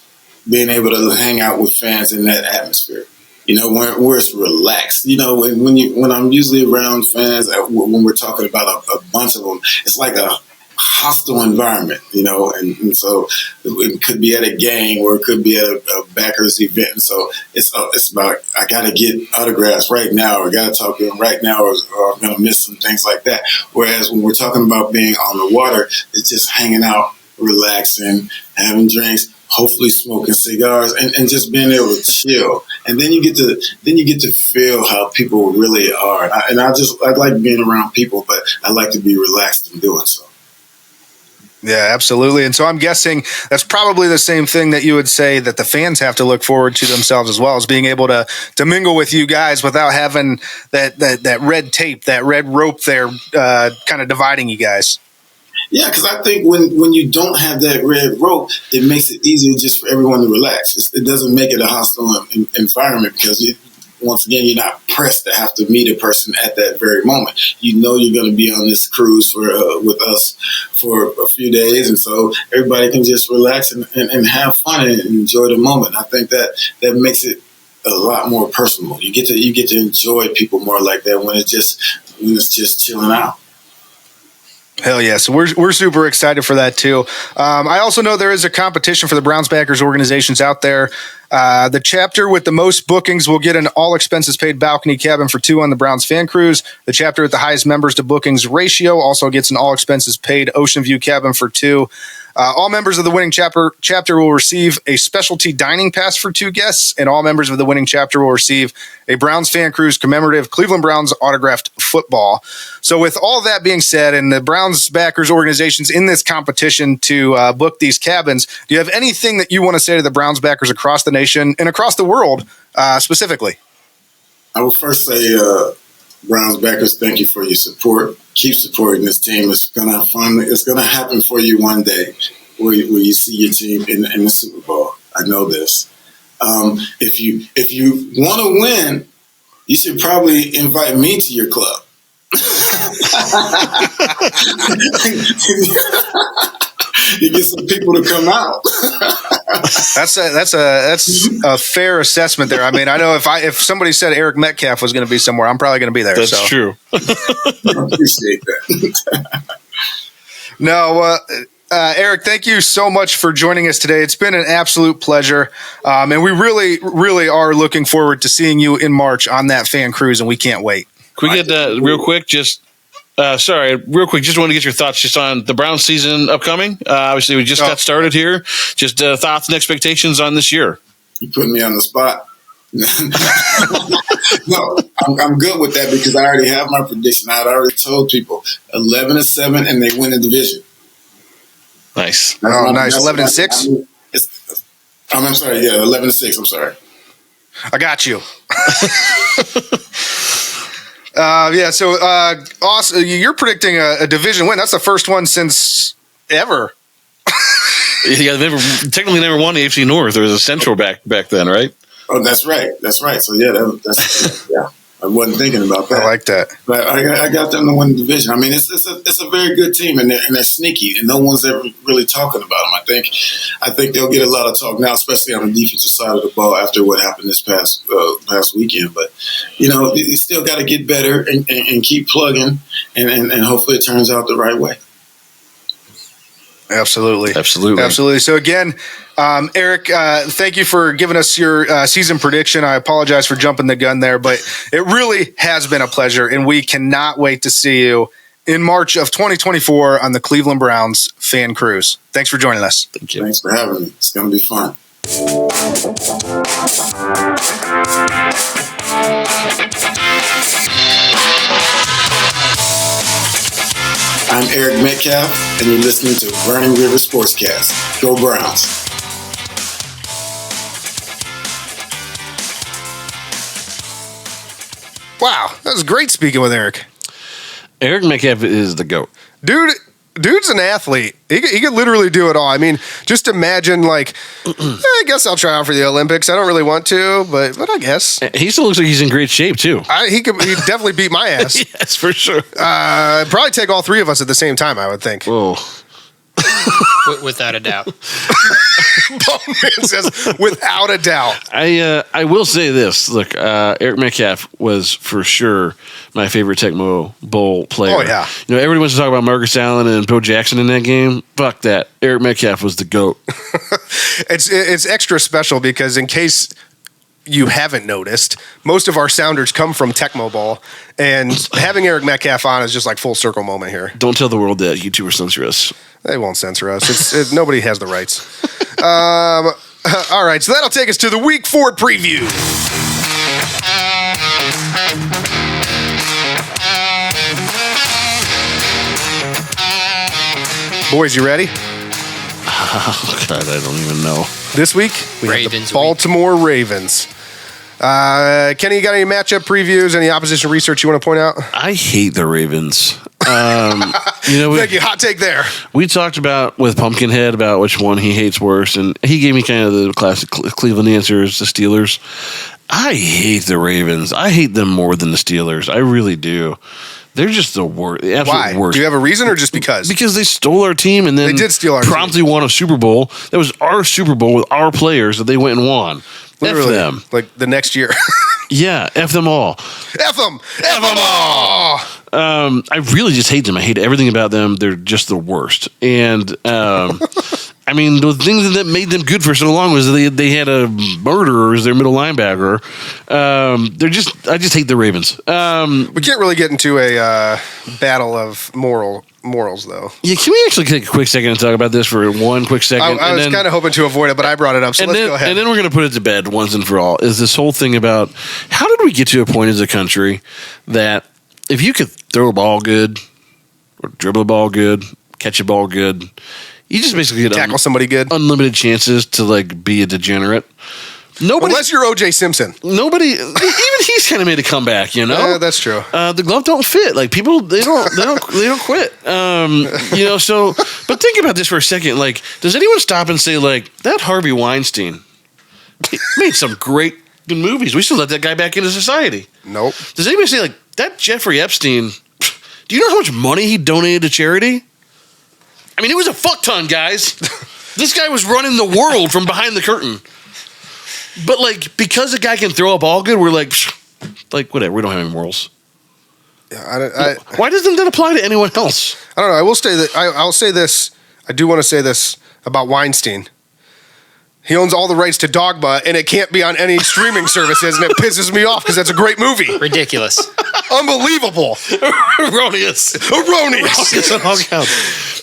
being able to hang out with fans in that atmosphere. Where it's relaxed. When I'm usually around fans, when we're talking about a bunch of them, it's like a hostile environment, and so it could be at a game or it could be at a backers event. And so it's about, I got to get autographs right now, or got to talk to them right now, or I'm going to miss some things like that. Whereas when we're talking about being on the water, it's just hanging out, relaxing, having drinks, hopefully smoking cigars, and just being able to chill. And then you get to feel how people really are. I like being around people, but I like to be relaxed in doing so. Yeah, absolutely. And so I'm guessing that's probably the same thing that you would say that the fans have to look forward to themselves as well, as being able to mingle with you guys without having that red tape, that red rope there kind of dividing you guys. Yeah, because I think when you don't have that red rope, it makes it easier just for everyone to relax. It doesn't make it a hostile environment because once again, you're not pressed to have to meet a person at that very moment. You know you're going to be on this cruise with us for a few days, and so everybody can just relax and have fun and enjoy the moment. I think that makes it a lot more personal. You get to enjoy people more like that when it's just chilling out. Hell yeah. So we're super excited for that too. I also know there is a competition for the Browns backers organizations out there. The chapter with the most bookings will get an all expenses paid balcony cabin for 2 on the Browns fan cruise. The chapter with the highest members to bookings ratio also gets an all expenses paid ocean view cabin for 2. All members of the winning chapter will receive a specialty dining pass for 2 guests, and all members of the winning chapter will receive a Browns fan cruise commemorative Cleveland Browns autographed football. So with all that being said, and the Browns backers organizations in this competition to book these cabins, do you have anything that you want to say to the Browns backers across the nation and across the world specifically? I would first say, Browns backers, thank you for your support. Keep supporting this team. It's gonna have fun. It's gonna happen for you one day, where you see your team in the Super Bowl. I know this. If you want to win, you should probably invite me to your club. You get some people to come out. That's a fair assessment there. I mean, I know if somebody said Eric Metcalf was going to be somewhere, I'm probably going to be there. That's true. I appreciate that. No, Eric, thank you so much for joining us today. It's been an absolute pleasure, and we really, really are looking forward to seeing you in March on that fan cruise, and we can't wait. Can we get that real quick? Just want to get your thoughts just on the Browns season upcoming. Obviously, we just got started here. Just thoughts and expectations on this year. You put me on the spot. No, I'm good with that because I already have my prediction. I had already told people 11-7, and they win the division. Nice. Nice. 11-6. I'm sorry. Yeah, 11-6. I'm sorry. I got you. So awesome. You're predicting a division win. That's the first one since ever. Yeah, technically never won the AFC North. There was a Central back then, right? Oh, that's right. So yeah, that's yeah. I wasn't thinking about that. I like that. But I got them to win the division. I mean, it's a very good team, and they're sneaky, and no one's ever really talking about them. I think they'll get a lot of talk now, especially on the defensive side of the ball after what happened this past weekend. But you still got to get better and keep plugging, and hopefully it turns out the right way. Absolutely. So again, Eric, thank you for giving us your season prediction. I apologize for jumping the gun there, but it really has been a pleasure, and we cannot wait to see you in March of 2024 on the Cleveland Browns fan cruise. Thanks for joining us. Thank you. Thanks for having me. It's going to be fun. I'm Eric Metcalf, and you're listening to Burning River Sportscast. Go Browns. Wow, that was great speaking with Eric. Eric Metcalf is the GOAT. Dude's an athlete. He could literally do it all. I mean, just imagine, I guess I'll try out for the Olympics. I don't really want to, but I guess. He still looks like he's in great shape, too. He'd definitely beat my ass. Yes, for sure. Probably take all 3 of us at the same time, I would think. Whoa. Without a doubt. Bowman says, without a doubt. I will say this. Look, Eric Metcalf was for sure my favorite Tecmo Bowl player. Oh, yeah. You know, everybody wants to talk about Marcus Allen and Bo Jackson in that game. Fuck that. Eric Metcalf was the GOAT. It's extra special because in case you haven't noticed, most of our sounders come from Tecmo Bowl, and having Eric Metcalf on is just like full circle moment here. Don't tell the world that YouTube will censor us. They won't censor us. Nobody has the rights. All right, so that'll take us to the Week 4 preview. Boys, you ready? Oh, God, I don't even know. This week, we have the Baltimore Ravens. Kenny, you got any matchup previews, any opposition research you want to point out? I hate the Ravens. Thank you. Hot take there. We talked about with Pumpkinhead about which one he hates worse, and he gave me kind of the classic Cleveland answers, the Steelers. I hate the Ravens. I hate them more than the Steelers. I really do. They're just the worst. The absolute worst. Do you have a reason or just because? Because they stole our team and then they did steal our promptly won a Super Bowl. That was our Super Bowl with our players that they went and won. Literally, F them. Like the next year. Yeah, F them all. F them. F them all. I really just hate them. I hate everything about them. They're just the worst. And I mean, the things that made them good for so long was they had a murderer as their middle linebacker. I just hate the Ravens. We can't really get into a battle of morals, though. Yeah, can we actually take a quick second and talk about this for one quick second? I was kind of hoping to avoid it, but I brought it up, so let's go ahead. And then we're going to put it to bed once and for all, is this whole thing about how did we get to a point as a country that if you could throw a ball good or dribble a ball good, catch a ball good, you just basically get tackle somebody good, unlimited chances to like be a degenerate. Nobody, unless you're O.J. Simpson. Nobody, even he's kind of made a comeback. You know, yeah, that's true. The glove don't fit. Like people, they don't quit. You know. So, but think about this for a second. Like, does anyone stop and say like that Harvey Weinstein made some great movies? We should let that guy back into society. Nope. Does anybody say like that Jeffrey Epstein? Do you know how much money he donated to charity? I mean, it was a fuck ton, guys. This guy was running the world from behind the curtain. But, like, because a guy can throw a ball good, we're like, whatever, we don't have any morals. Yeah, why doesn't that apply to anyone else? I don't know. I will say that I'll say this. I do want to say this about Weinstein. He owns all the rights to Dogma, and it can't be on any streaming services, and it pisses me off because that's a great movie. Ridiculous. Unbelievable. Erroneous.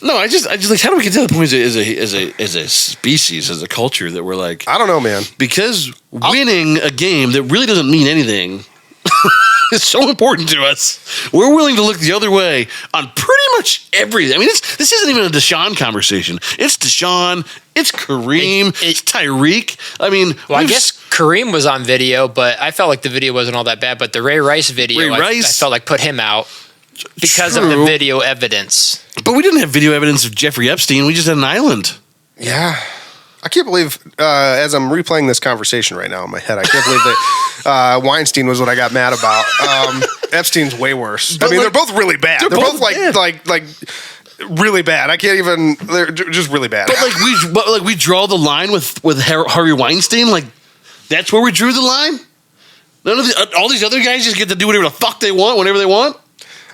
No, I just like, how do we get to the point as a species, as a culture that we're like, I don't know, man. Because winning a game that really doesn't mean anything is so important to us. We're willing to look the other way on pretty much everything. I mean, this isn't even a Deshaun conversation. It's Deshaun. It's Kareem. It's Tyreek. I mean, well, I guess Kareem was on video, but I felt like the video wasn't all that bad. But the Ray Rice video, I felt like put him out because of the video evidence. But we didn't have video evidence of Jeffrey Epstein. We just had an island. Yeah. I can't believe, as I'm replaying this conversation right now in my head, I can't believe that Weinstein was what I got mad about. Epstein's way worse. But I mean, they're both really bad. They're both like really bad. I can't even. They're just really bad. But we draw the line with Harvey Weinstein. Like that's where we drew the line. None of all these other guys just get to do whatever the fuck they want whenever they want.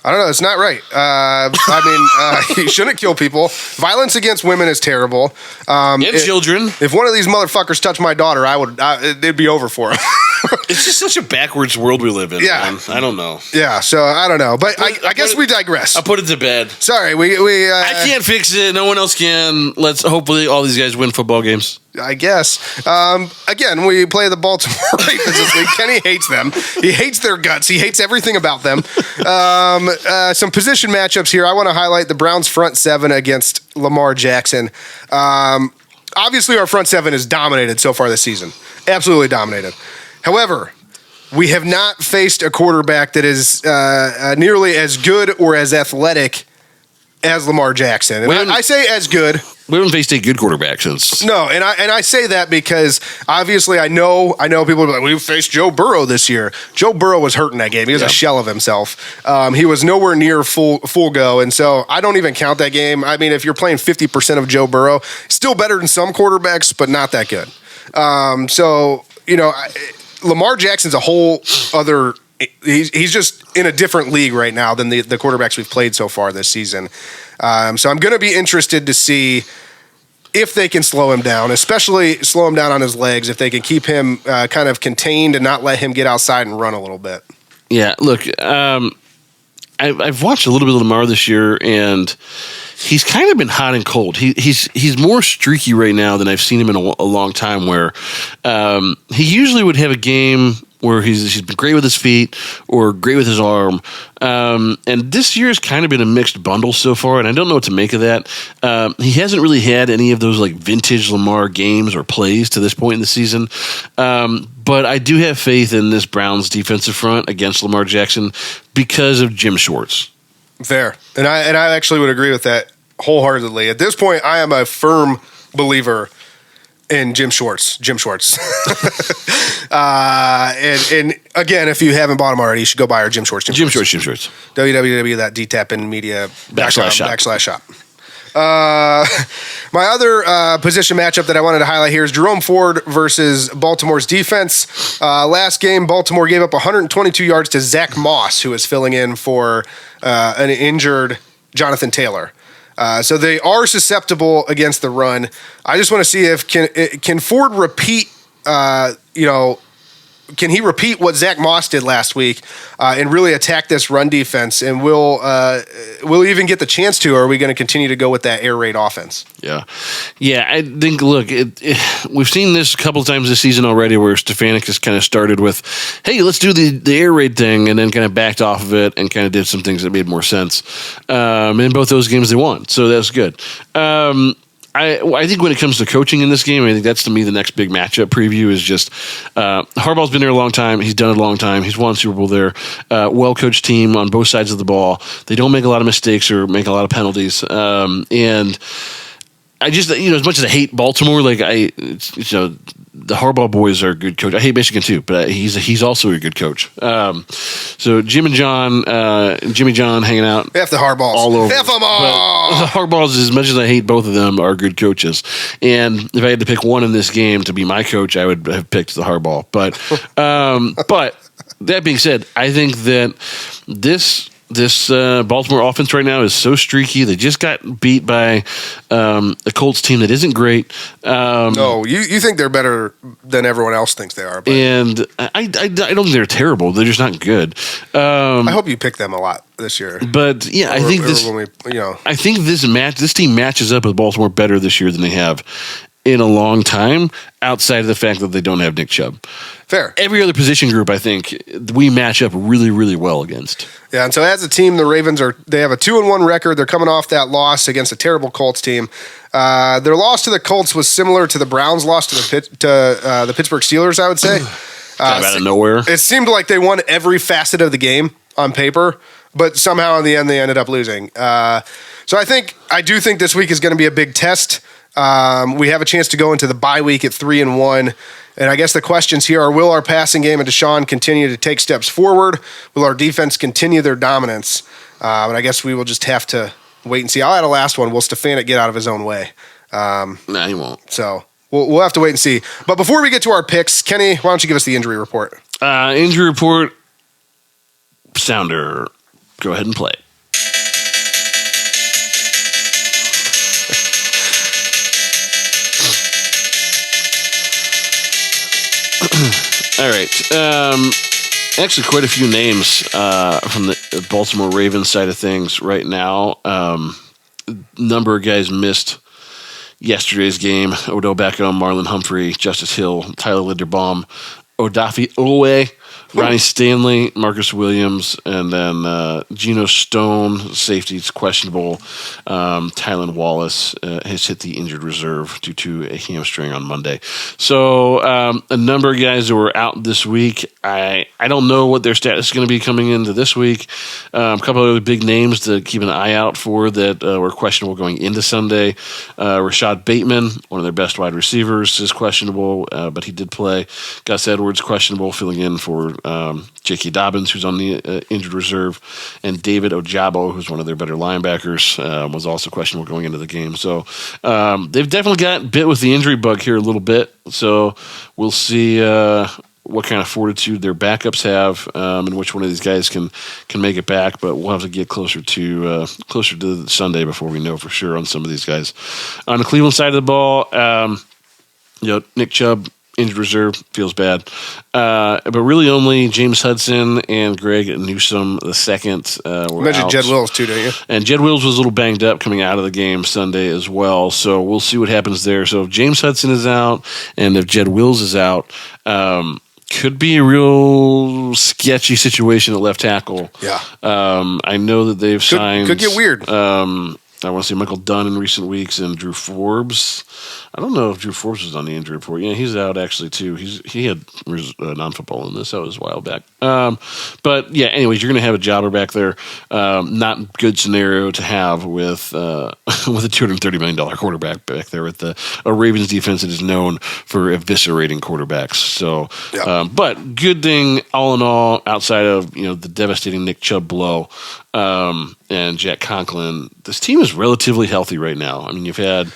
I don't know. It's not right. I mean, you shouldn't kill people. Violence against women is terrible. And children. If one of these motherfuckers touched my daughter, it'd be over for him. It's just such a backwards world we live in. Yeah. Man. I don't know. Yeah, so I don't know. But I guess we digress. I'll put it to bed. Sorry, I can't fix it. No one else can. Let's hopefully all these guys win football games. I guess. Again, we play the Baltimore Ravens this week. Kenny hates them. He hates their guts. He hates everything about them. Some position matchups here. I want to highlight the Browns front seven against Lamar Jackson. Obviously, our front seven is dominated so far this season. Absolutely dominated. However, we have not faced a quarterback that is nearly as good or as athletic as Lamar Jackson. And I say as good. We haven't faced a good quarterback since. No, and I say that because obviously I know people will be like, we faced Joe Burrow this year. Joe Burrow was hurt in that game. He was a shell of himself. He was nowhere near full go, and so I don't even count that game. I mean, if you're playing 50% of Joe Burrow, still better than some quarterbacks, but not that good. So, Lamar Jackson's a whole other – he's just in a different league right now than the quarterbacks we've played so far this season. So I'm going to be interested to see if they can slow him down, especially slow him down on his legs, if they can keep him kind of contained and not let him get outside and run a little bit. Yeah, look, I've watched a little bit of Lamar this year, and he's kind of been hot and cold. He's more streaky right now than I've seen him in a long time, where he usually would have a game where he's been great with his feet or great with his arm. And this year's kind of been a mixed bundle so far, and I don't know what to make of that. He hasn't really had any of those like vintage Lamar games or plays to this point in the season. But I do have faith in this Browns defensive front against Lamar Jackson because of Jim Schwartz. Fair. And I actually would agree with that wholeheartedly. At this point, I am a firm believer in Jim Schwartz. And again, if you haven't bought him already, you should go buy our Jim Schwartz. www.dtapinmedia.com/shop. My other position matchup that I wanted to highlight here is Jerome Ford versus Baltimore's defense. Last game, Baltimore gave up 122 yards to Zach Moss, who was filling in for an injured Jonathan Taylor. So they are susceptible against the run. I just want to see if can Ford repeat, can he repeat what Zach Moss did last week and really attack this run defense? And will he even get the chance to, or are we going to continue to go with that air raid offense? Yeah. I think, look, we've seen this a couple of times this season already where Stefanski has kind of started with, hey, let's do the air raid thing, and then kind of backed off of it and kind of did some things that made more sense. In both those games they won, so that's good. I think when it comes to coaching in this game, I think that's, to me, the next big matchup preview is just Harbaugh's been there a long time. He's done it a long time. He's won Super Bowl there. Well-coached team on both sides of the ball. They don't make a lot of mistakes or make a lot of penalties. And I just, as much as I hate Baltimore, the Harbaugh boys are a good coach. I hate Michigan too, but he's also a good coach. So Jimmy John hanging out. F the Harbaughs. All over. F them all. The Harbaughs, as much as I hate both of them, are good coaches. And if I had to pick one in this game to be my coach, I would have picked the Harbaugh. But that being said, I think that this Baltimore offense right now is so streaky. They just got beat by a Colts team that isn't great. No, you think they're better than everyone else thinks they are. But and I don't think they're terrible. They're just not good. I hope you pick them a lot this year. But yeah, I think this team matches up with Baltimore better this year than they have in a long time, outside of the fact that they don't have Nick Chubb. Fair. Every other position group, I think, we match up really, really well against. Yeah, and so as a team, the Ravens they have a 2-1 record. They're coming off that loss against a terrible Colts team. Their loss to the Colts was similar to the Browns' loss to the Pittsburgh Steelers, I would say. Out of nowhere. It seemed like they won every facet of the game on paper, but somehow in the end they ended up losing. So I do think this week is going to be a big test. We have a chance to go into the bye week at 3-1. And I guess the questions here are, will our passing game and Deshaun continue to take steps forward? Will our defense continue their dominance? And I guess we will just have to wait and see. I'll add a last one. Will Stefanski get out of his own way? Nah, he won't. So we'll have to wait and see. But before we get to our picks, Kenny, why don't you give us the injury report? Injury report, sounder. Go ahead and play. All right. Actually, quite a few names from the Baltimore Ravens side of things right now. Number of guys missed yesterday's game. Odell Beckham, Marlon Humphrey, Justice Hill, Tyler Linderbaum, Odafe Oweh, Ronnie Stanley, Marcus Williams, and then Geno Stone, safety, is questionable. Tylan Wallace has hit the injured reserve due to a hamstring on Monday. So a number of guys that were out this week. I don't know what their status is going to be coming into this week. A couple of other big names to keep an eye out for that were questionable going into Sunday. Rashad Bateman, one of their best wide receivers, is questionable, but he did play. Gus Edwards, questionable, filling in for J.K. Dobbins, who's on the injured reserve, and David Ojabo, who's one of their better linebackers, was also questionable going into the game. So they've definitely got bit with the injury bug here a little bit. So we'll see what kind of fortitude their backups have, and which one of these guys can make it back. But we'll have to get closer to Sunday before we know for sure on some of these guys. On the Cleveland side of the ball, Nick Chubb, injured reserve, feels bad. But really only James Hudson and Greg Newsome II were You mentioned out. Jed Wills too, don't you? And Jed Wills was a little banged up coming out of the game Sunday as well. So we'll see what happens there. So if James Hudson is out and if Jed Wills is out, could be a real sketchy situation at left tackle. Yeah. I know that they've signed. Could get weird. I want to say Michael Dunn in recent weeks and Drew Forbes. I don't know if Drew Forbes was on the injury report. Yeah, he's out actually too. He had non-football in this. That was a while back. But yeah, anyways, you're going to have a jobber back there. Not good scenario to have with a $230 million quarterback back there with a Ravens defense that is known for eviscerating quarterbacks. So, yeah. But good thing all in all, outside of the devastating Nick Chubb blow and Jack Conklin, this team is relatively healthy right now. I mean, you've had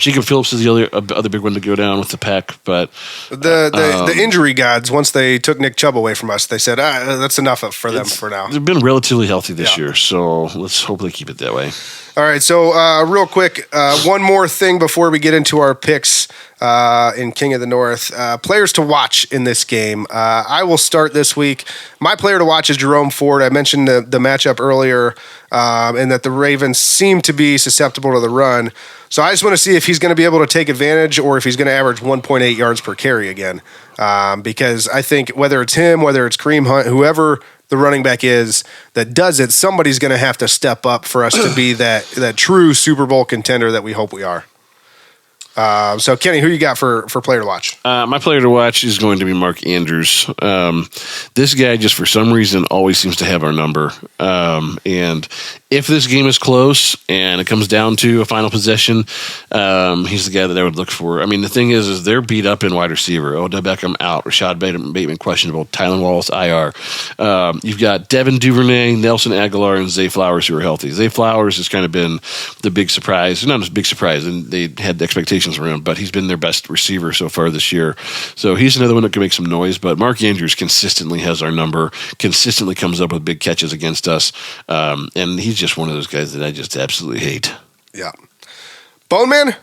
Jacob Phillips is the other big one to go down with the pack, but the injury gods, once they took Nick Chubb away from us, they said that's enough for them for now. They've been relatively healthy this year, so let's hope they keep it that way. All right, so real quick, one more thing before we get into our picks in King of the North. Players to watch in this game. I will start this week. My player to watch is Jerome Ford. I mentioned the matchup earlier, and that the Ravens seem to be susceptible to the run. So I just want to see if he's going to be able to take advantage or if he's going to average 1.8 yards per carry again. Because I think whether it's him, whether it's Kareem Hunt, whoever the running back is that does it, somebody's going to have to step up for us to be that true Super Bowl contender that we hope we are. So, Kenny, who you got for player to watch? My player to watch is going to be Mark Andrews. This guy, just for some reason, always seems to have our number. And if this game is close and it comes down to a final possession, he's the guy that I would look for. I mean, the thing is they're beat up in wide receiver. Odell Beckham out. Rashad Bateman questionable. Tylan Wallace IR. You've got Devin Duvernay, Nelson Aguilar, and Zay Flowers who are healthy. Zay Flowers has kind of been the big surprise. Not a big surprise, and they had the expectations around, but he's been their best receiver so far this year. So he's another one that can make some noise, but Mark Andrews consistently has our number, consistently comes up with big catches against us, and he's just one of those guys that I just absolutely hate. Yeah. Bone Man,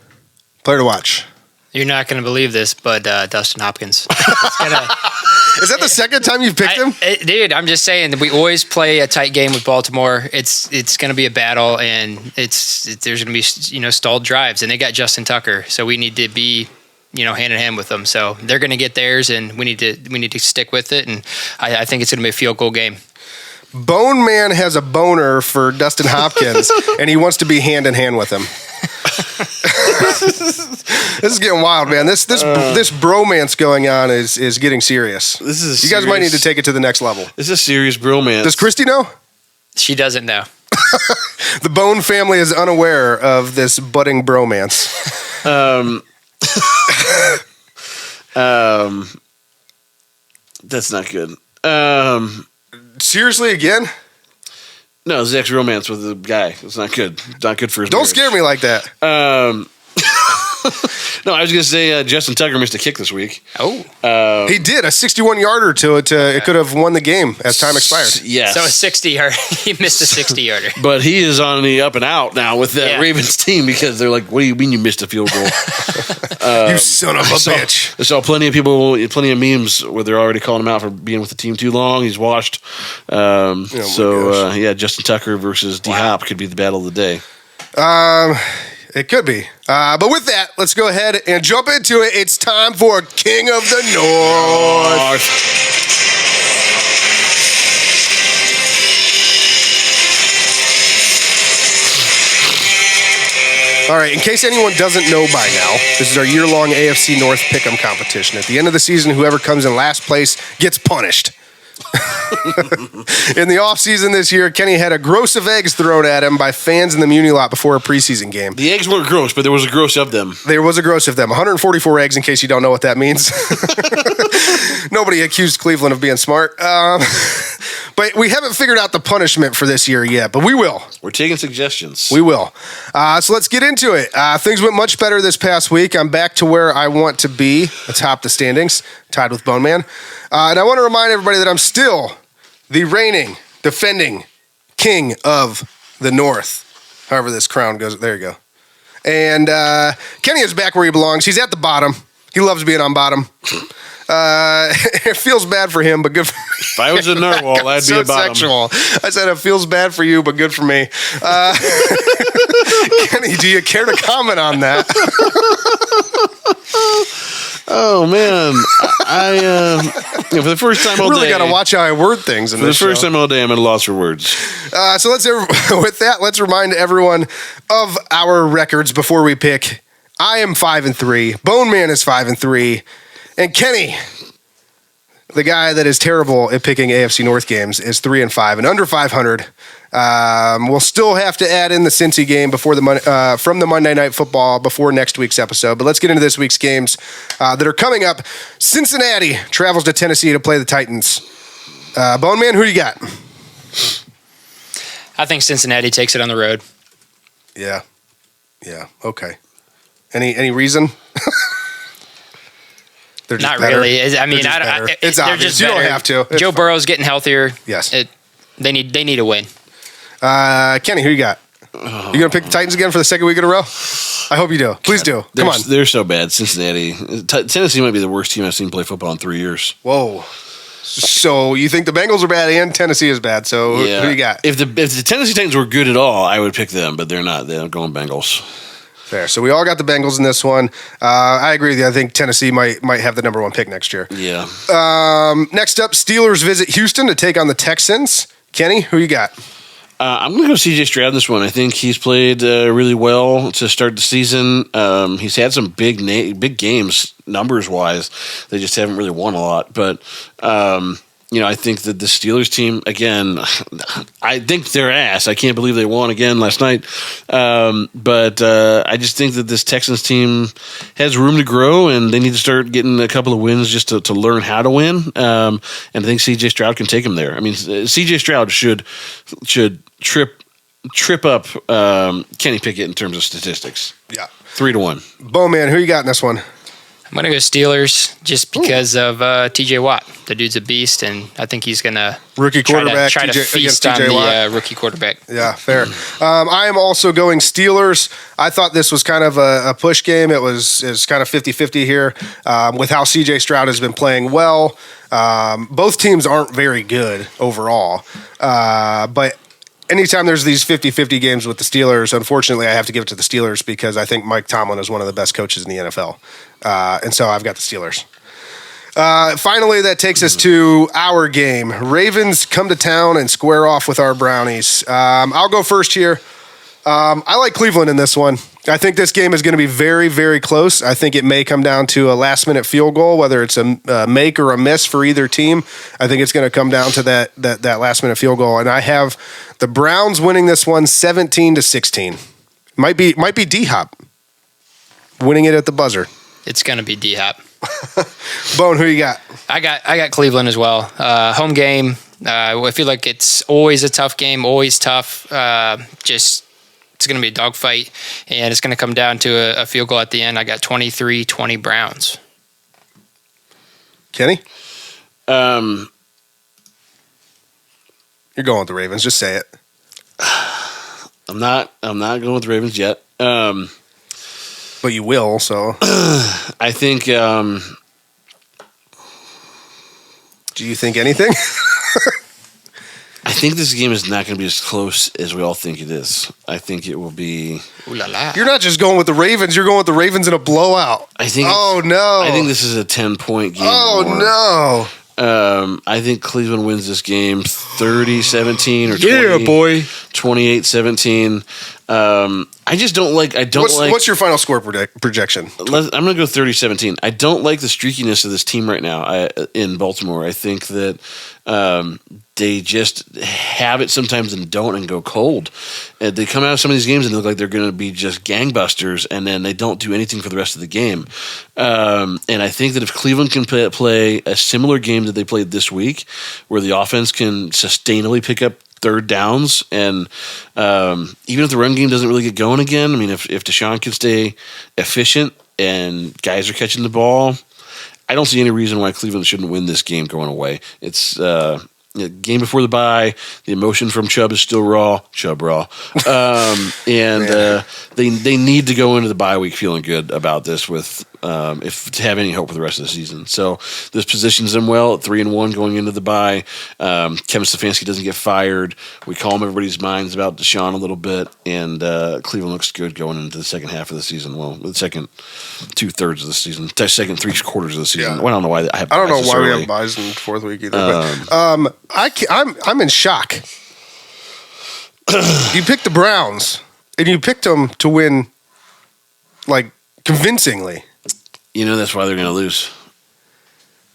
player to watch. You're not going to believe this, but Dustin Hopkins. Is that the second time you've picked him? Dude, I'm just saying that we always play a tight game with Baltimore. It's going to be a battle, and there's going to be stalled drives, and they got Justin Tucker, so we need to be hand in hand with them. So they're going to get theirs, and we need to stick with it. And I think it's going to be a field goal game. Bone Man has a boner for Dustin Hopkins, and he wants to be hand in hand with him. This is getting wild, man. This bromance going on is getting serious. You guys might need to take it to the next level. This is a serious bromance. Does Christy know? She doesn't know. The Bone family is unaware of this budding bromance. That's not good. Seriously, again? No, Zach's romance with the guy. It's not good. It's not good for his Don't marriage. scare me like that. No, I was going to say Justin Tucker missed a kick this week. Oh. He did, a 61-yarder to it could have won the game as time expired. Yes. So a 60-yarder. He missed a 60-yarder. But he is on the up and out now with that Ravens team because they're like, what do you mean you missed a field goal? You son of a bitch. I saw plenty of memes where they're already calling him out for being with the team too long. He's washed. Justin Tucker versus D-Hop could be the battle of the day. It could be. But with that, let's go ahead and jump into it. It's time for King of the North. All right, in case anyone doesn't know by now, this is our year-long AFC North Pick'em competition. At the end of the season, whoever comes in last place gets punished. In the offseason this year, Kenny had a gross of eggs thrown at him by fans in the Muni lot before a preseason game. The eggs weren't gross, but there was a gross of them. There was a gross of them. 144 eggs, in case you don't know what that means. Nobody accused Cleveland of being smart. But we haven't figured out the punishment for this year yet, but we will. We're taking suggestions. We will. So let's get into it. Things went much better this past week. I'm back to where I want to be, atop the standings, tied with Bone Man. And I want to remind everybody that I'm still the reigning, defending king of the North. However this crown goes. There you go. And Kenny is back where he belongs. He's at the bottom. He loves being on bottom. It feels bad for him, but good for me. If I was a narwhal, I'd be a bottom. Sexual. I said it feels bad for you, but good for me. Kenny, do you care to comment on that? Oh man, I for the first time all day. Really got to watch how I word things. For the first time all day, I'm at a loss for words. So with that, let's remind everyone of our records before we pick. I am 5-3. Bone Man is 5-3, and Kenny, the guy that is terrible at picking AFC North games, is 3-5 and under 500. We'll still have to add in the Cincy game before from the Monday Night Football before next week's episode. But let's get into this week's games that are coming up. Cincinnati travels to Tennessee to play the Titans. Bone Man, who you got? I think Cincinnati takes it on the road. Yeah. Okay. Any reason? They're just Not better. really. I mean, it's they're obvious. just You don't better. have to. It's Joe fine. Burrow's getting healthier. Yes. They need a win. Kenny, who you got? You gonna pick the Titans again for the second week in a row? I hope you do. Please do. Come on. They're so bad. Cincinnati. Tennessee might be the worst team I've seen play football in 3 years. Whoa. So you think the Bengals are bad and Tennessee is bad? So who you got? If the Tennessee Titans were good at all, I would pick them, but they're not. They're going Bengals. Fair. So we all got the Bengals in this one. I agree with you. I think Tennessee might have the number one pick next year. Yeah. Next up, Steelers visit Houston to take on the Texans. Kenny, who you got? I'm going to go CJ Stroud in this one. I think he's played really well to start the season. He's had some big games numbers-wise. They just haven't really won a lot. But, I think that the Steelers team, again, I think they're ass. I can't believe they won again last night. But I just think that this Texans team has room to grow, and they need to start getting a couple of wins just to learn how to win. And I think C.J. Stroud can take them there. I mean, C.J. Stroud should trip up Kenny Pickett in terms of statistics. Yeah. 3-1. Bowman, who you got in this one? I'm going to go Steelers just because of T.J. Watt. The dude's a beast, and I think he's going to rookie quarterback try to feast on the rookie quarterback. Yeah, fair. I am also going Steelers. I thought this was kind of a push game. It was kind of 50-50 here with how C.J. Stroud has been playing well. Both teams aren't very good overall, but anytime there's these 50-50 games with the Steelers, unfortunately, I have to give it to the Steelers because I think Mike Tomlin is one of the best coaches in the NFL. And so I've got the Steelers. Finally, that takes us to our game. Ravens come to town and square off with our Brownies. I'll go first here. I like Cleveland in this one. I think this game is going to be very, very close. I think it may come down to a last-minute field goal, whether it's a make or a miss for either team. I think it's going to come down to that last-minute field goal. And I have the Browns winning this one 17-16. Might be D-Hop winning it at the buzzer. It's going to be D-Hop. Bone, who you got? I got Cleveland as well. Home game. I feel like it's always a tough game, always tough. It's going to be a dogfight, and it's going to come down to a field goal at the end. I got 23-20 Browns. Kenny? You're going with the Ravens. Just say it. I'm not going with the Ravens yet. But you will, so. I think. Do you think anything? I think this game is not going to be as close as we all think it is. I think it will be. Ooh la la. You're not just going with the Ravens. You're going with the Ravens in a blowout. I think. Oh no! I think this is a 10-point game. Oh no! I think Cleveland wins this game 30-17 or 20, Yeah, boy. 28-17. I just don't like. What's your final score projection? I'm going to go 30-17. I don't like the streakiness of this team right now in Baltimore. I think that they just have it sometimes and don't and go cold. And they come out of some of these games and they look like they're going to be just gangbusters, and then they don't do anything for the rest of the game. And I think that if Cleveland can play a similar game that they played this week, where the offense can sustainably pick up third downs, and even if the run game doesn't really get going again, I mean, if Deshaun can stay efficient and guys are catching the ball, I don't see any reason why Cleveland shouldn't win this game going away. It's game before the bye. The emotion from Chubb is still raw. And they need to go into the bye week feeling good about this with if to have any hope for the rest of the season. So this positions them well at 3-1 going into the bye. Kevin Stefanski doesn't get fired. We calm everybody's minds about Deshaun a little bit, and Cleveland looks good going into the second half of the season. Well, the second 2/3 of the season, second 3/4 of the season. Yeah. Well, I don't know why I don't know why we have buys in the fourth week either. But, I'm in shock. You picked the Browns, and you picked them to win, like, convincingly. You know that's why they're going to lose.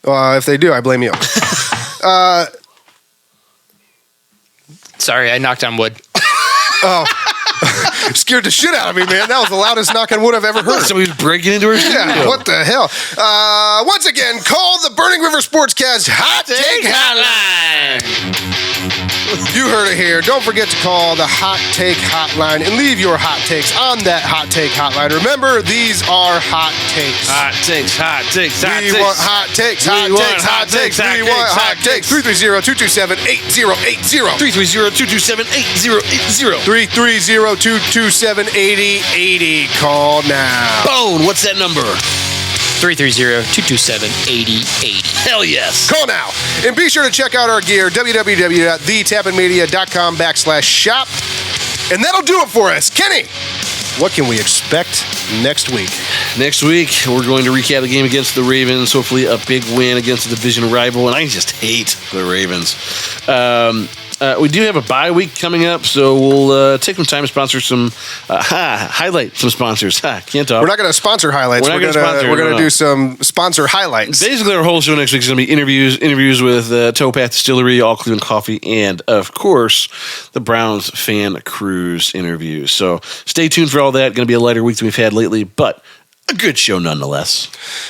If they do, I blame you. Sorry, I knocked on wood. Oh. Scared the shit out of me, man. That was the loudest knock on wood I've ever heard. Somebody's breaking into her studio. Yeah, what the hell? Once again, call the Burning River Sportscast Hot Take Hotline. You heard it here. Don't forget to call the Hot Take Hotline and leave your hot takes on that Hot Take Hotline. Remember, these are hot takes. Hot takes, hot takes, hot we takes. Want hot takes, hot takes, hot takes. We want hot takes. 330-227-8080. 330-227-8080. 330-227-8080. Call now. Bone, what's that number? 330-227-8080. Hell yes. Call now. And be sure to check out our gear, www.thetappinmedia.com/shop. And that'll do it for us. Kenny, what can we expect next week? Next week, we're going to recap the game against the Ravens. Hopefully a big win against a division rival. And I just hate the Ravens. We do have a bye week coming up, so we'll take some time to sponsor some, highlight some sponsors. Can't talk. We're not going to sponsor highlights. We're going to do some sponsor highlights. Basically, our whole show next week is going to be interviews with Towpath Distillery, All Cleveland Coffee, and, of course, the Browns fan cruise interviews. So stay tuned for all that. Going to be a lighter week than we've had lately, but a good show nonetheless.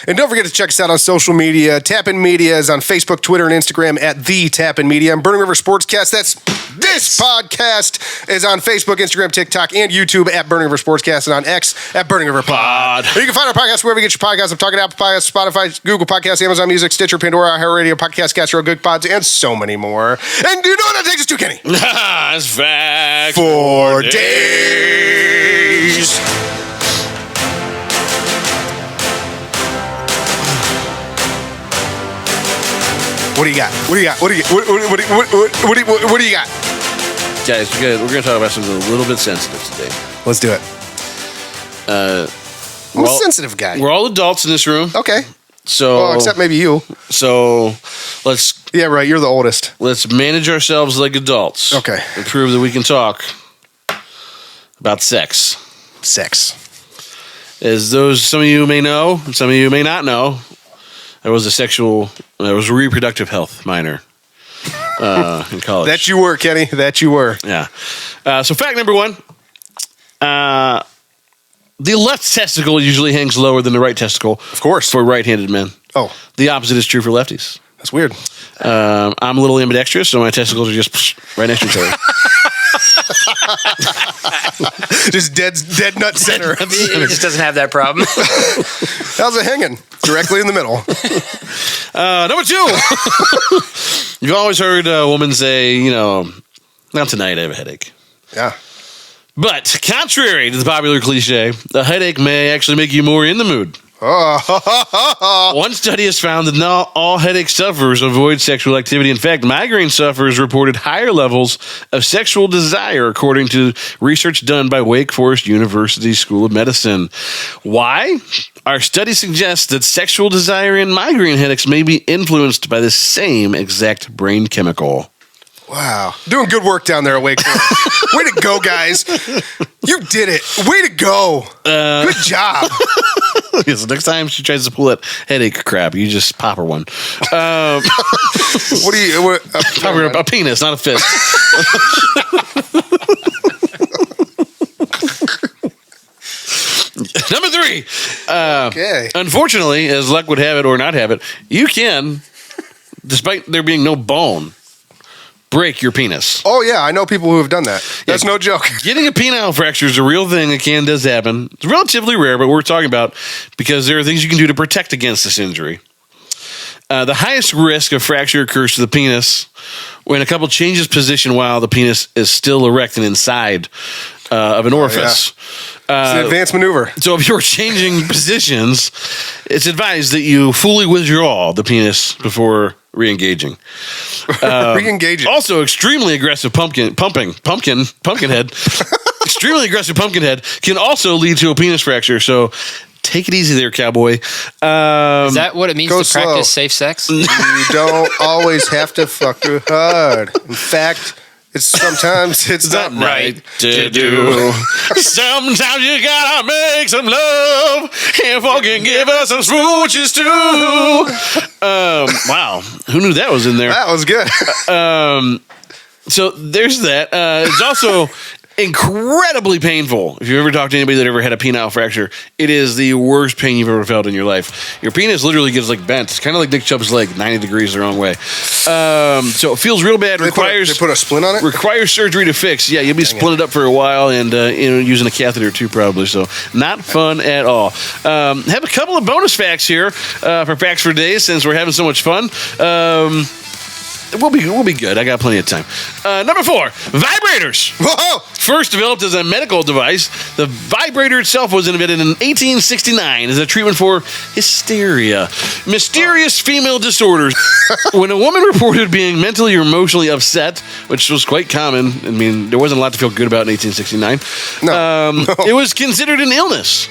And don't forget to check us out on social media. Tappin Media is on Facebook, Twitter, and Instagram at The Tappin Media. And Burning River Sportscast, that's this podcast, is on Facebook, Instagram, TikTok, and YouTube at Burning River Sportscast, and on X at Burning River Pod. You can find our podcast wherever you get your podcasts. I'm talking Apple Podcasts, Spotify, Google Podcasts, Amazon Music, Stitcher, Pandora, iHeartRadio, Podcast Castro, Good Pods, and so many more. And you know what that takes us to, Kenny? It's fact 4 days. What do you got? What do you got? What do you got? Guys, we're going to talk about something a little bit sensitive today. Let's do it. I'm a sensitive guy. We're all adults in this room. Okay. So, well, except maybe you. So let's. Yeah, right. You're the oldest. Let's manage ourselves like adults. Okay. And prove that we can talk about sex. Sex. As some of you may know, and some of you may not know, I was a reproductive health minor in college. That you were, Kenny. That you were. Yeah. So fact number one, the left testicle usually hangs lower than the right testicle. Of course. For right-handed men. Oh. The opposite is true for lefties. That's weird. I'm a little ambidextrous, so my testicles are just right next to each other. Just dead nut center. He just doesn't have that problem. How's it hanging? Directly in the middle. Number two. You've always heard a woman say, not tonight, I have a headache. Yeah. But contrary to the popular cliche, a headache may actually make you more in the mood. One study has found that not all headache sufferers avoid sexual activity. In fact, migraine sufferers reported higher levels of sexual desire, according to research done by Wake Forest University School of Medicine. Why? Our study suggests that sexual desire and migraine headaches may be influenced by the same exact brain chemical. Wow. Doing good work down there at Wake Forest. Way to go, guys. You did it. Way to go. Good job. Okay, so next time she tries to pull that headache crap, you just pop her one. What do you... Pop her a penis, not a fist. Number 3. Okay. Unfortunately, as luck would have it or not have it, you can, despite there being no bone, break your penis. Oh, yeah. I know people who have done that. That's no joke. Getting a penile fracture is a real thing. It does happen. It's relatively rare, but we're talking about because there are things you can do to protect against this injury. The highest risk of fracture occurs to the penis when a couple changes position while the penis is still erect and inside of an orifice. It's an advanced maneuver. So if you're changing positions, it's advised that you fully withdraw the penis before re-engaging. Re-engaging. Also, extremely aggressive pumpkinhead. Extremely aggressive pumpkinhead can also lead to a penis fracture. So take it easy there, cowboy. Is that what it means to slow. practice safe sex? You don't always have to fuck too hard. In fact, sometimes it's not right to do. Sometimes you gotta make some love and fucking give us some smooches too. Wow, who knew that was in there? That was good. So there's that. It's also incredibly painful. If you've ever talked to anybody that ever had a penile fracture, it is the worst pain you've ever felt in your life. Your penis literally gets like bent. It's kind of like Nick Chubb's leg, 90 degrees the wrong way. So it feels real bad. They put a splint on it? Requires surgery to fix. Yeah, you'll be splinted up for a while and using a catheter too probably. So not fun at all. Have a couple of bonus facts here for Facts for Days since we're having so much fun. We'll be good. I got plenty of time. Number 4, vibrators. Whoa! First developed as a medical device, the vibrator itself was invented in 1869 as a treatment for hysteria, mysterious female disorders. When a woman reported being mentally or emotionally upset, which was quite common, I mean, there wasn't a lot to feel good about in 1869. No. It was considered an illness.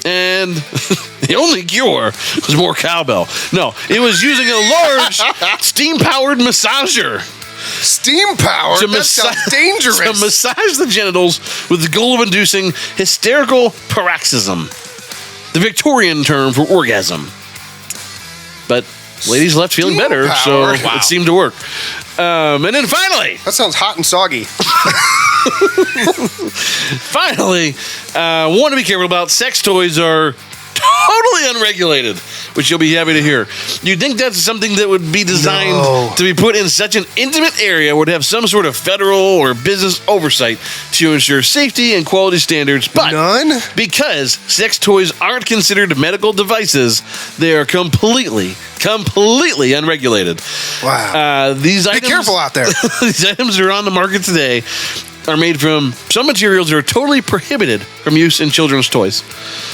And the only cure was more cowbell. No, it was using a large steam-powered massager. Steam-powered? That sounds dangerous. To massage the genitals with the goal of inducing hysterical paroxysm, the Victorian term for orgasm. But ladies left feeling better, so it seemed to work. And then finally... That sounds hot and soggy. Finally, want to be careful about sex toys are totally unregulated, which you'll be happy to hear. You'd think that's something that would be designed to be put in such an intimate area, would have some sort of federal or business oversight to ensure safety and quality standards, but none? Because sex toys aren't considered medical devices, they are completely unregulated. Wow. These items, be careful out there. These items are on the market today are made from some materials that are totally prohibited from use in children's toys.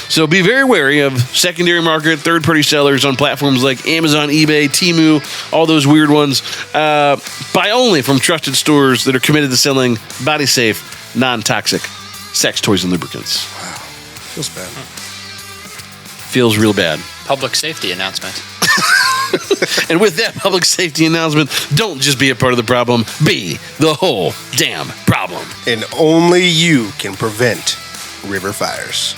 So be very wary of secondary market, third-party sellers on platforms like Amazon, eBay, Temu, all those weird ones. Buy only from trusted stores that are committed to selling body-safe, non-toxic sex toys and lubricants. Wow. Feels bad. Feels real bad. Public safety announcement. And with that public safety announcement, don't just be a part of the problem, be the whole damn problem. And only you can prevent river fires.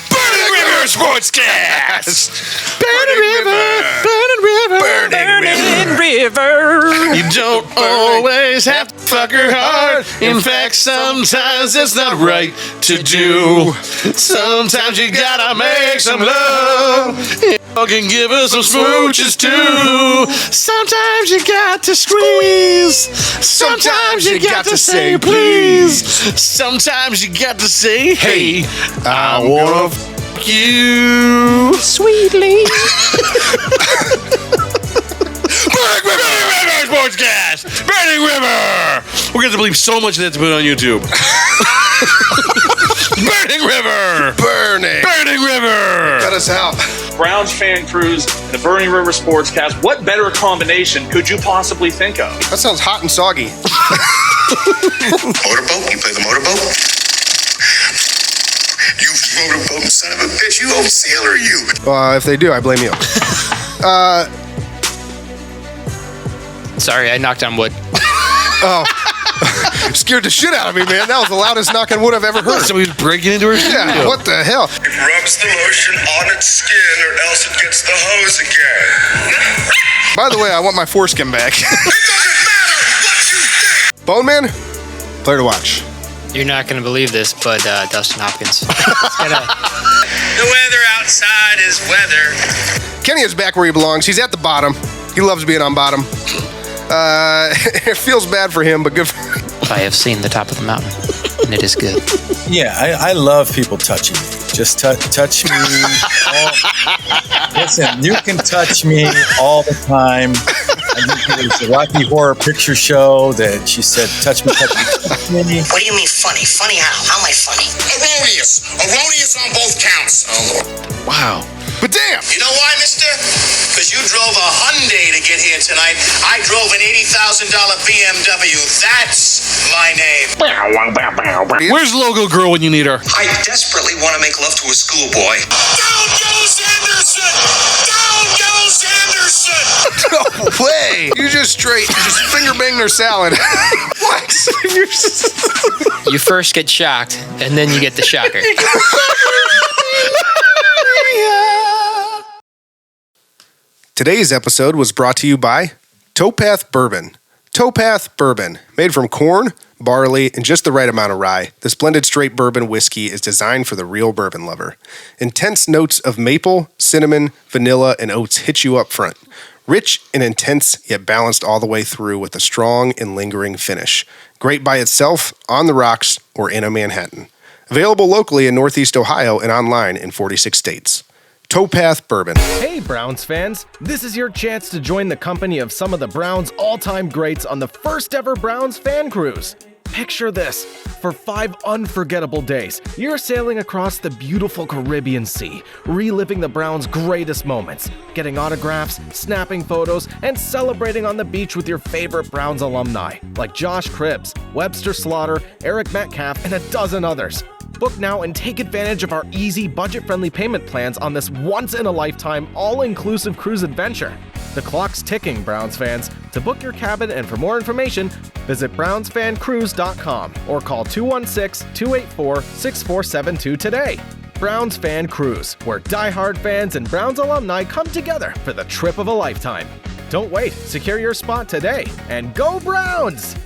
Burning River Sportscast! Burning River! Burning River. You don't always have to fuck her hard. In fact, sometimes it's not right to do. Sometimes you gotta make some love. You can give us some smooches too. Sometimes you got to squeeze. Sometimes you got to say please. Sometimes you got to say, hey, I wanna fuck you sweetly. Burning River Sportscast! Burning River! We're going to believe so much of that to put on YouTube. Burning River! Burning River! Cut us out. Browns fan cruise, and the Burning River Sportscast. What better combination could you possibly think of? That sounds hot and soggy. Motorboat? You play the motorboat? You motorboat son of a bitch. You old sailor, you. If they do, I blame you. Sorry, I knocked on wood. Oh. Scared the shit out of me, man. That was the loudest knock on wood I've ever heard. So he was breaking into her studio. Yeah, what the hell? It rubs the lotion on its skin or else it gets the hose again. By the way, I want my foreskin back. It doesn't matter what you think. Bone Man, player to watch. You're not going to believe this, but Dustin Hopkins. The weather outside is weather. Kenny is back where he belongs. He's at the bottom. He loves being on bottom. It feels bad for him, but good for him. I have seen the top of the mountain, and it is good. Yeah, I love people touching me. Just touch me. Listen, you can touch me all the time. I think it was the Rocky Horror Picture Show that she said, touch me, touch me, touch me. What do you mean funny? Funny how? How am I funny? Erroneous. Erroneous on both counts. Oh, Lord. Wow. But damn! You know why, mister? Because you drove a Hyundai to get here tonight. I drove an $80,000 BMW. That's my name. Where's Logo Girl when you need her? I desperately want to make love to a schoolboy. Down goes Anderson! Down goes Anderson! No way! You just finger banged her salad. What? You first get shocked, and then you get the shocker. Today's episode was brought to you by Towpath Bourbon. Towpath Bourbon, made from corn, barley, and just the right amount of rye. This blended straight bourbon whiskey is designed for the real bourbon lover. Intense notes of maple, cinnamon, vanilla, and oats hit you up front. Rich and intense, yet balanced all the way through with a strong and lingering finish. Great by itself, on the rocks, or in a Manhattan. Available locally in Northeast Ohio and online in 46 states. Towpath Bourbon. Hey, Browns fans. This is your chance to join the company of some of the Browns' all-time greats on the first ever Browns fan cruise. Picture this. For 5 unforgettable days, you're sailing across the beautiful Caribbean Sea, reliving the Browns' greatest moments, getting autographs, snapping photos, and celebrating on the beach with your favorite Browns alumni, like Josh Cribbs, Webster Slaughter, Eric Metcalf, and a dozen others. Book now and take advantage of our easy, budget-friendly payment plans on this once-in-a-lifetime, all-inclusive cruise adventure. The clock's ticking, Browns fans. To book your cabin and for more information, visit brownsfancruise.com or call 216-284-6472 today. Browns Fan Cruise, where diehard fans and Browns alumni come together for the trip of a lifetime. Don't wait, secure your spot today, and go Browns!